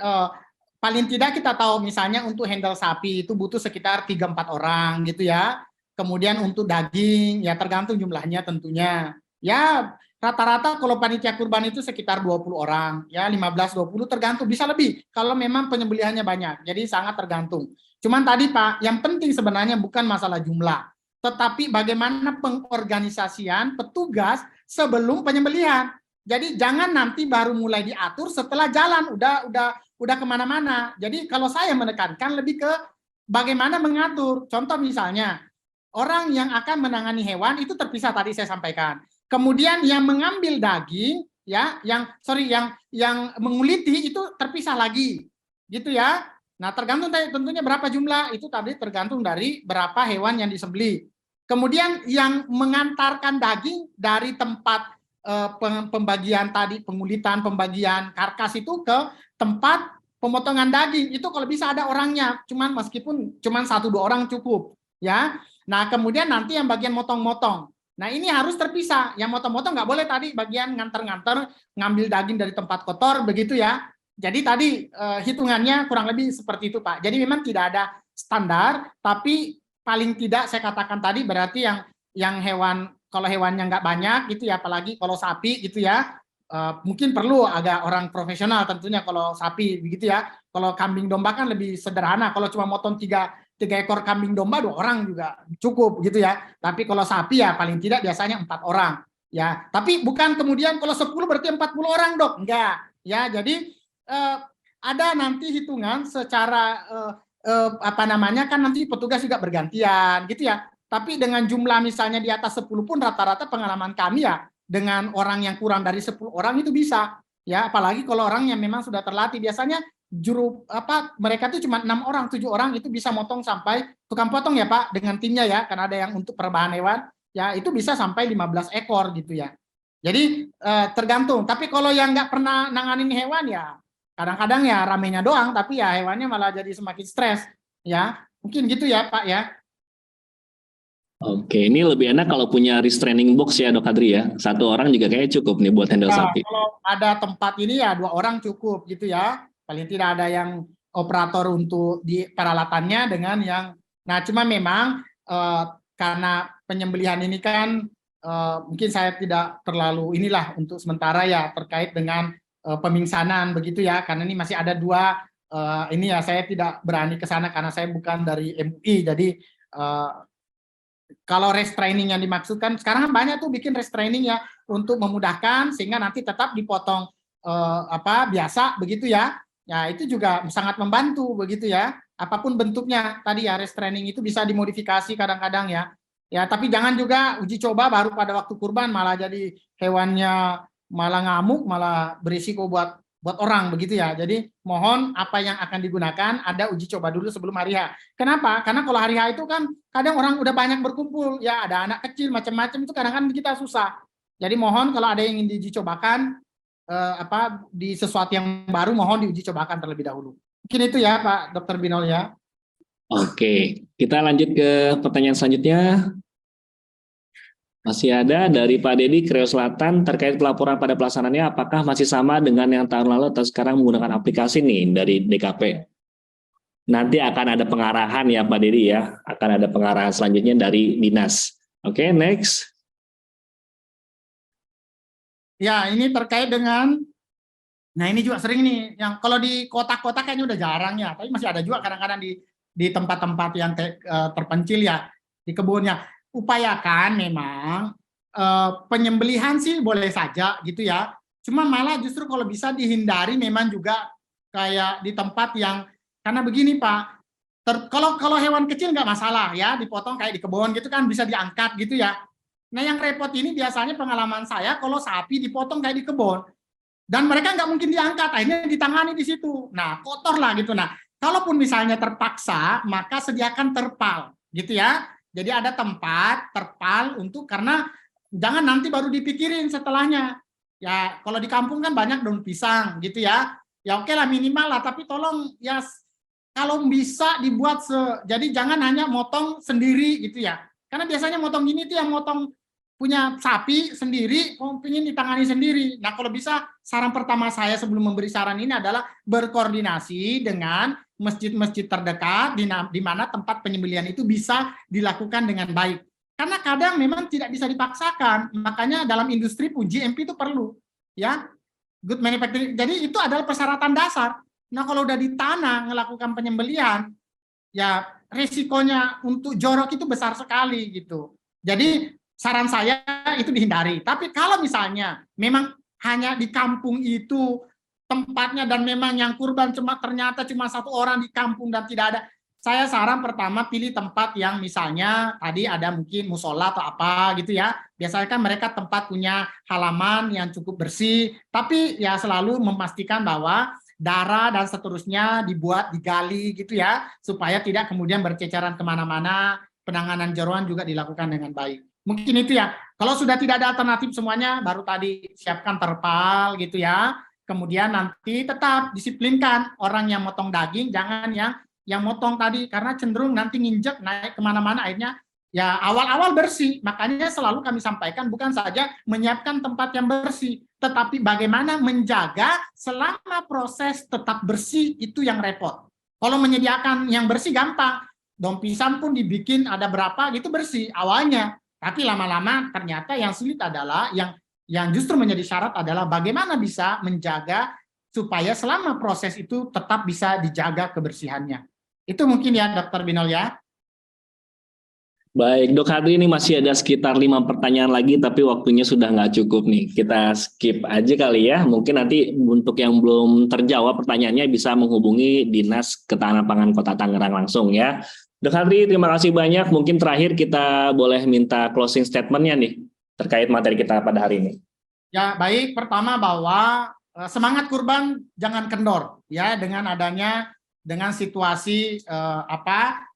paling tidak kita tahu misalnya untuk handle sapi itu butuh sekitar 3-4 orang gitu ya. Kemudian untuk daging ya tergantung jumlahnya tentunya. Ya rata-rata kalau panitia kurban itu sekitar 20 orang. Ya 15-20 tergantung, bisa lebih kalau memang penyembelihannya banyak. Jadi sangat tergantung. Cuman tadi Pak, yang penting sebenarnya bukan masalah jumlah, tetapi bagaimana pengorganisasian petugas sebelum penyembelihan. Jadi jangan nanti baru mulai diatur setelah jalan udah kemana-mana. Jadi kalau saya menekankan lebih ke bagaimana mengatur. Contoh misalnya orang yang akan menangani hewan itu terpisah tadi saya sampaikan. Kemudian yang mengambil daging ya, yang menguliti itu terpisah lagi, gitu ya. Nah, tergantung tentunya berapa jumlah, itu tadi tergantung dari berapa hewan yang disembelih. Kemudian yang mengantarkan daging dari tempat pembagian tadi, pengulitan, pembagian karkas itu ke tempat pemotongan daging, itu kalau bisa ada orangnya, meskipun 1-2 orang cukup, ya. Nah, kemudian nanti yang bagian motong-motong. Nah, ini harus terpisah. Yang motong-motong nggak boleh tadi bagian nganter-nganter, ngambil daging dari tempat kotor, begitu ya. Jadi tadi hitungannya kurang lebih seperti itu Pak. Jadi memang tidak ada standar, tapi paling tidak saya katakan tadi berarti yang hewan, kalau hewannya nggak banyak gitu ya, apalagi kalau sapi gitu ya, mungkin perlu agak orang profesional tentunya kalau sapi begitu ya. Kalau kambing domba kan lebih sederhana. Kalau cuma motong 3 ekor kambing domba 2 orang juga cukup gitu ya. Tapi kalau sapi ya paling tidak biasanya 4 orang ya. Tapi bukan kemudian kalau 10 berarti 40 orang dok, enggak ya. Jadi ada nanti hitungan secara kan nanti petugas juga bergantian gitu ya. Tapi dengan jumlah misalnya di atas 10 pun rata-rata pengalaman kami ya dengan orang yang kurang dari 10 orang itu bisa ya, apalagi kalau orang yang memang sudah terlatih. Biasanya mereka tuh cuma 6 orang, 7 orang itu bisa motong sampai tukang potong ya Pak dengan timnya ya, karena ada yang untuk perbahan hewan ya, itu bisa sampai 15 ekor gitu ya. Jadi tergantung. Tapi kalau yang nggak pernah nanganin hewan ya kadang-kadang ya ramenya doang, tapi ya hewannya malah jadi semakin stres ya. Mungkin gitu ya Pak ya. Oke, ini lebih enak kalau punya restraining box ya Dok Adri ya. 1 orang juga kayaknya cukup nih buat handle sapi. Kalau ada tempat ini ya 2 orang cukup gitu ya. Paling tidak ada yang operator untuk di peralatannya dengan yang. Nah cuma memang karena penyembelihan ini kan mungkin saya tidak terlalu inilah untuk sementara ya terkait dengan pemingsanan begitu ya, karena ini masih ada 2 ini ya, saya tidak berani ke sana karena saya bukan dari MUI. Jadi kalau restraining yang dimaksudkan sekarang banyak tuh bikin restraining ya untuk memudahkan sehingga nanti tetap dipotong biasa begitu ya. Ya itu juga sangat membantu begitu ya. Apapun bentuknya tadi ya, restraining itu bisa dimodifikasi kadang-kadang ya. Ya, tapi jangan juga uji coba baru pada waktu kurban malah jadi hewannya malah ngamuk, malah berisiko buat orang begitu ya. Jadi mohon apa yang akan digunakan ada uji coba dulu sebelum hari H. Kenapa? Karena kalau hari H itu kan kadang orang udah banyak berkumpul, ya ada anak kecil macam-macam, itu kadang-kadang kita susah. Jadi mohon kalau ada yang ingin diuji cobakan di sesuatu yang baru, mohon diuji cobakan terlebih dahulu. Mungkin itu ya Pak Dr. Binol ya. Oke, kita lanjut ke pertanyaan selanjutnya. Masih ada dari Pak Dedi, Kreo Selatan, terkait pelaporan pada pelaksanaannya, apakah masih sama dengan yang tahun lalu atau sekarang menggunakan aplikasi nih dari DKP? Nanti akan ada pengarahan ya Pak Dedi ya, akan ada pengarahan selanjutnya dari Dinas. Oke, next. Ya, ini terkait dengan, nah ini juga sering nih, yang kalau di kota-kota kayaknya udah jarang ya, tapi masih ada juga kadang-kadang di tempat-tempat yang terpencil ya, di kebunnya. Upayakan memang penyembelihan sih boleh saja gitu ya. Cuma malah justru kalau bisa dihindari memang juga kayak di tempat yang, karena begini Pak, kalau hewan kecil nggak masalah ya, dipotong kayak di kebun gitu kan bisa diangkat gitu ya. Nah yang repot ini biasanya pengalaman saya kalau sapi dipotong kayak di kebun dan mereka nggak mungkin diangkat, akhirnya ditangani di situ. Nah kotor lah gitu. Nah kalaupun misalnya terpaksa maka sediakan terpal gitu ya. Jadi ada tempat terpal untuk, karena jangan nanti baru dipikirin setelahnya. Ya kalau di kampung kan banyak daun pisang gitu ya. Ya oke lah minimal lah, tapi tolong ya kalau bisa dibuat jadi jangan hanya motong sendiri gitu ya. Karena biasanya motong gini tuh yang motong punya sapi sendiri, ingin ditangani sendiri. Nah kalau bisa saran pertama saya sebelum memberi saran ini adalah berkoordinasi dengan masjid-masjid terdekat di mana tempat penyembelihan itu bisa dilakukan dengan baik. Karena kadang memang tidak bisa dipaksakan. Makanya dalam industri pun GMP itu perlu, ya. Good manufacturing. Jadi itu adalah persyaratan dasar. Nah, kalau udah di tanah melakukan penyembelihan, ya resikonya untuk jorok itu besar sekali gitu. Jadi saran saya itu dihindari. Tapi kalau misalnya memang hanya di kampung itu tempatnya dan memang yang kurban ternyata cuma satu orang di kampung dan tidak ada, saya saran pertama pilih tempat yang misalnya tadi ada mungkin musola atau apa gitu ya. Biasanya kan mereka tempat punya halaman yang cukup bersih, tapi ya selalu memastikan bahwa darah dan seterusnya digali gitu ya, supaya tidak kemudian berceceran kemana-mana. Penanganan jeroan juga dilakukan dengan baik. Mungkin itu ya. Kalau sudah tidak ada alternatif semuanya, baru tadi siapkan terpal gitu ya. Kemudian nanti tetap disiplinkan orang yang motong daging, jangan yang motong tadi, karena cenderung nanti nginjek naik kemana-mana, akhirnya ya awal-awal bersih. Makanya selalu kami sampaikan bukan saja menyiapkan tempat yang bersih, tetapi bagaimana menjaga selama proses tetap bersih, itu yang repot. Kalau menyediakan yang bersih gampang, daun pisang pun dibikin ada berapa gitu bersih awalnya, tapi lama-lama ternyata yang sulit adalah yang justru menjadi syarat adalah bagaimana bisa menjaga supaya selama proses itu tetap bisa dijaga kebersihannya. Itu mungkin ya Dr. Binol ya. Baik, Dok Hadri, ini masih ada sekitar 5 pertanyaan lagi, tapi waktunya sudah nggak cukup nih. Kita skip aja kali ya. Mungkin nanti untuk yang belum terjawab pertanyaannya bisa menghubungi Dinas Ketahanan Pangan Kota Tangerang langsung ya. Dok Hadri, terima kasih banyak. Mungkin terakhir kita boleh minta closing statement-nya nih terkait materi kita pada hari ini. Ya, baik. Pertama bahwa semangat kurban jangan kendor ya dengan situasi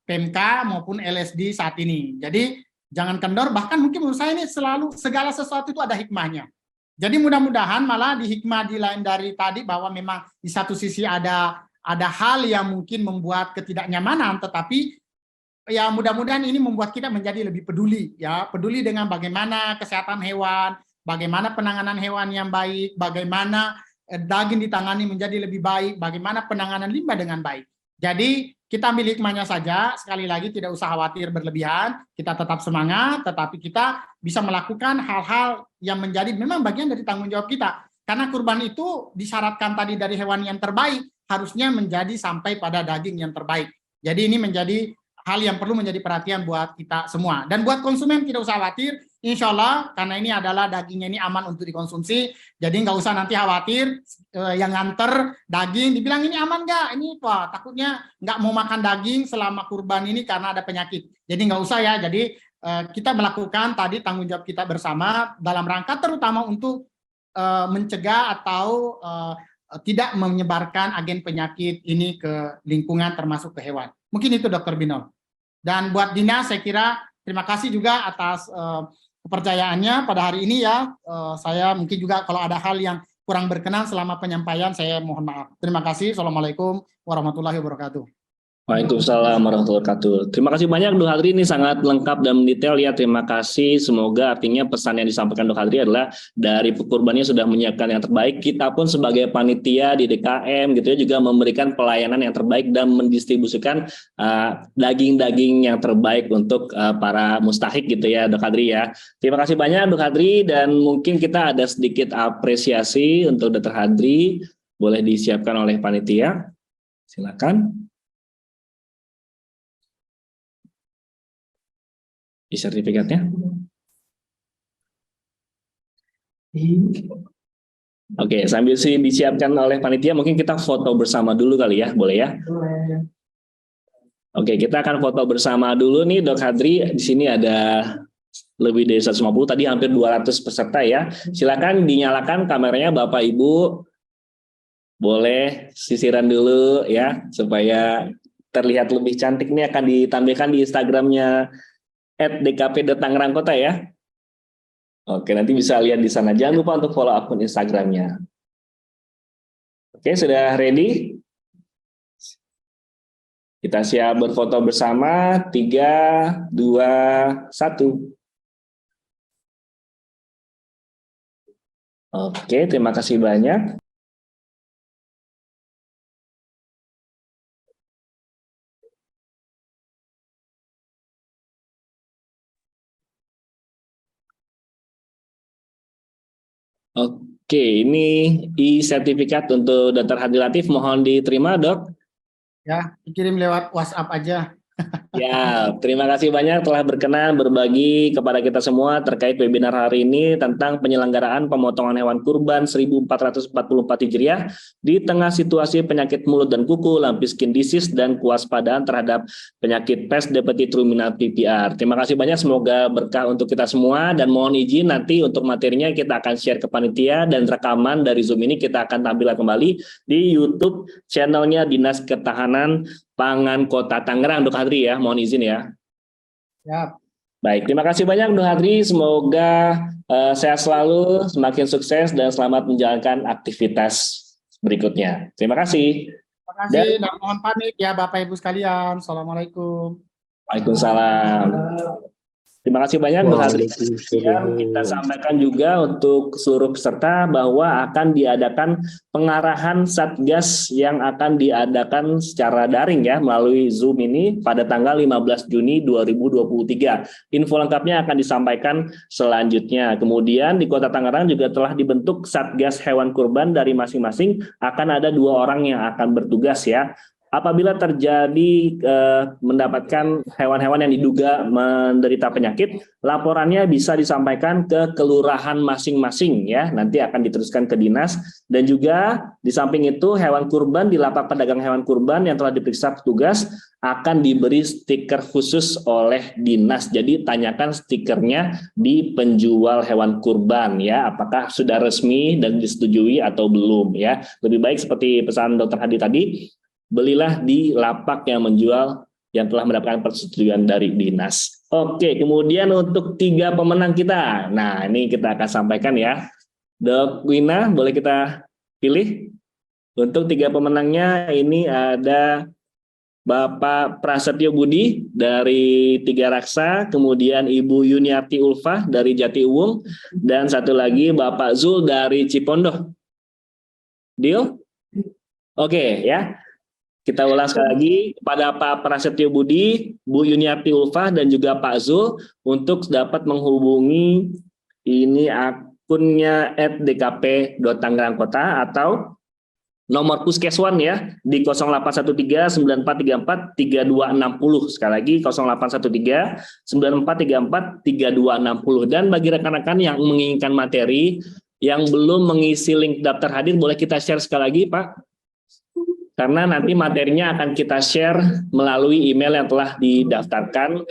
PMK maupun LSD saat ini. Jadi jangan kendor, bahkan mungkin menurut saya ini selalu segala sesuatu itu ada hikmahnya. Jadi mudah-mudahan malah di hikmah di lain dari tadi bahwa memang di satu sisi ada hal yang mungkin membuat ketidaknyamanan, tetapi ya mudah-mudahan ini membuat kita menjadi lebih peduli ya, peduli dengan bagaimana kesehatan hewan, bagaimana penanganan hewan yang baik, bagaimana daging ditangani menjadi lebih baik, bagaimana penanganan limbah dengan baik. Jadi kita ambil hikmahnya saja, sekali lagi tidak usah khawatir berlebihan, kita tetap semangat, tetapi kita bisa melakukan hal-hal yang menjadi memang bagian dari tanggung jawab kita. Karena kurban itu disyaratkan tadi dari hewan yang terbaik, harusnya menjadi sampai pada daging yang terbaik. Jadi ini menjadi hal yang perlu menjadi perhatian buat kita semua. Dan buat konsumen tidak usah khawatir, insya Allah karena ini adalah dagingnya ini aman untuk dikonsumsi, jadi nggak usah nanti khawatir yang nganter daging dibilang ini aman nggak, ini wah takutnya nggak mau makan daging selama kurban ini karena ada penyakit. Jadi nggak usah ya. Jadi kita melakukan tadi tanggung jawab kita bersama dalam rangka terutama untuk mencegah atau tidak menyebarkan agen penyakit ini ke lingkungan termasuk ke hewan. Mungkin itu Dr. Binol. Dan buat Dinas saya kira terima kasih juga atas kepercayaannya pada hari ini ya. Saya mungkin juga kalau ada hal yang kurang berkenan selama penyampaian saya mohon maaf. Terima kasih. Assalamualaikum warahmatullahi wabarakatuh. Waalaikumsalam warahmatullahi wabarakatuh. Terima kasih banyak Dok Hadri, ini sangat lengkap dan mendetail ya. Terima kasih. Semoga artinya pesan yang disampaikan Dok Hadri adalah dari pekurbannya sudah menyiapkan yang terbaik. Kita pun sebagai panitia di DKM gitu ya juga memberikan pelayanan yang terbaik dan mendistribusikan daging-daging yang terbaik untuk para mustahik gitu ya Dok Hadri ya. Terima kasih banyak Dok Hadri, dan mungkin kita ada sedikit apresiasi untuk Dr. Hadri. Boleh disiapkan oleh panitia. Silakan. Di sertifikatnya. Oke, sambil disiapkan oleh panitia, mungkin kita foto bersama dulu kali ya, boleh ya? Oke, kita akan foto bersama dulu nih Dok Hadri. Di sini ada lebih dari 150, tadi hampir 200 peserta ya. Silakan dinyalakan kameranya Bapak Ibu. Boleh sisiran dulu ya, supaya terlihat lebih cantik. Ini akan ditampilkan di Instagramnya @dkp.tangerang Kota ya. Oke, nanti bisa lihat di sana. Jangan lupa untuk follow akun Instagramnya. Oke, sudah ready? Kita siap berfoto bersama. 3, 2, 1. Oke, terima kasih banyak. Oke, ini e-sertifikat untuk Dr. Hadri Latif, mohon diterima Dok. Ya, dikirim lewat WhatsApp aja. Ya, terima kasih banyak telah berkenan berbagi kepada kita semua terkait webinar hari ini tentang penyelenggaraan pemotongan hewan kurban 1444 Hijriah di tengah situasi penyakit mulut dan kuku, lumpy skin disease, dan kewaspadaan terhadap penyakit pes diabetes ruminal PPR. Terima kasih banyak, semoga berkah untuk kita semua, dan mohon izin nanti untuk materinya kita akan share ke panitia, dan rekaman dari Zoom ini kita akan tampilkan kembali di YouTube channelnya Dinas Ketahanan Pangan Kota Tangerang, Dok Hadri ya, mohon izin ya. Ya. Baik, terima kasih banyak Dok Hadri, semoga sehat selalu, semakin sukses, dan selamat menjalankan aktivitas berikutnya. Terima kasih. Terima kasih, dan mohon pamit ya Bapak Ibu sekalian. Assalamualaikum. Waalaikumsalam. Terima kasih banyak Dok Hadri. Kita sampaikan juga untuk seluruh peserta bahwa akan diadakan pengarahan Satgas yang akan diadakan secara daring ya melalui Zoom ini pada tanggal 15 Juni 2023. Info lengkapnya akan disampaikan selanjutnya. Kemudian di Kota Tangerang juga telah dibentuk Satgas Hewan Kurban dari masing-masing, akan ada 2 orang yang akan bertugas ya. Apabila terjadi mendapatkan hewan-hewan yang diduga menderita penyakit, laporannya bisa disampaikan ke kelurahan masing-masing ya, nanti akan diteruskan ke dinas. Dan juga di samping itu hewan kurban di lapak pedagang hewan kurban yang telah diperiksa petugas akan diberi stiker khusus oleh dinas. Jadi tanyakan stikernya di penjual hewan kurban ya, apakah sudah resmi dan disetujui atau belum ya. Lebih baik seperti pesan Dr. Hadi tadi, belilah di lapak yang menjual yang telah mendapatkan persetujuan dari dinas. Oke, kemudian untuk 3 pemenang kita. Nah, ini kita akan sampaikan ya. Dok Wina, boleh kita pilih? Untuk 3 pemenangnya ini ada Bapak Prasetyo Budi dari Tiga Raksa, kemudian Ibu Yuniarti Ulfah dari Jatiuwung, dan satu lagi Bapak Zul dari Cipondoh. Deal? Oke ya. Kita ulang sekali lagi kepada Pak Prasetyo Budi, Bu Yuniarti Ulfah, dan juga Pak Zul untuk dapat menghubungi ini akunnya @dkp.tangerang Kota atau nomor Puskeswan ya di 0813 9434 3260. Sekali lagi 0813 9434 3260. Dan bagi rekan-rekan yang menginginkan materi yang belum mengisi link daftar hadir, boleh kita share sekali lagi Pak, karena nanti materinya akan kita share melalui email yang telah didaftarkan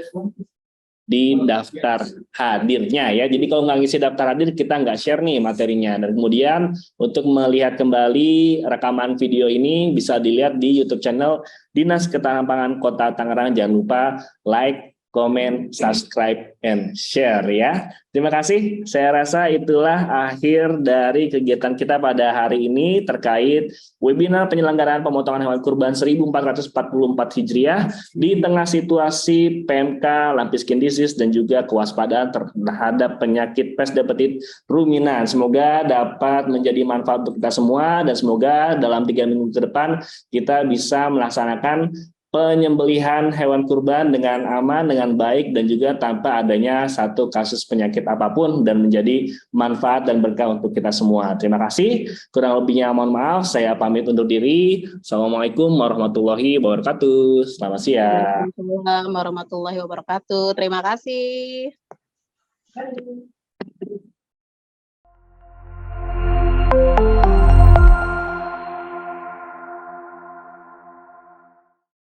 di daftar hadirnya ya. Jadi kalau nggak ngisi daftar hadir, kita nggak share nih materinya. Dan kemudian untuk melihat kembali rekaman video ini bisa dilihat di YouTube channel Dinas Ketahanan Pangan Kota Tangerang. Jangan lupa like, comment, subscribe, and share ya. Terima kasih. Saya rasa itulah akhir dari kegiatan kita pada hari ini terkait webinar penyelenggaraan pemotongan hewan kurban 1444 Hijriah di tengah situasi PMK, lampi skin disease, dan juga kewaspadaan terhadap penyakit pes hepatitis ruminan. Semoga dapat menjadi manfaat untuk kita semua, dan semoga dalam 3 minggu ke depan kita bisa melaksanakan penyembelihan hewan kurban dengan aman, dengan baik, dan juga tanpa adanya satu kasus penyakit apapun, dan menjadi manfaat dan berkah untuk kita semua. Terima kasih. Kurang lebihnya mohon maaf. Saya pamit undur diri. Assalamualaikum warahmatullahi wabarakatuh. Selamat siang. Waalaikumsalam warahmatullahi wabarakatuh. Terima kasih.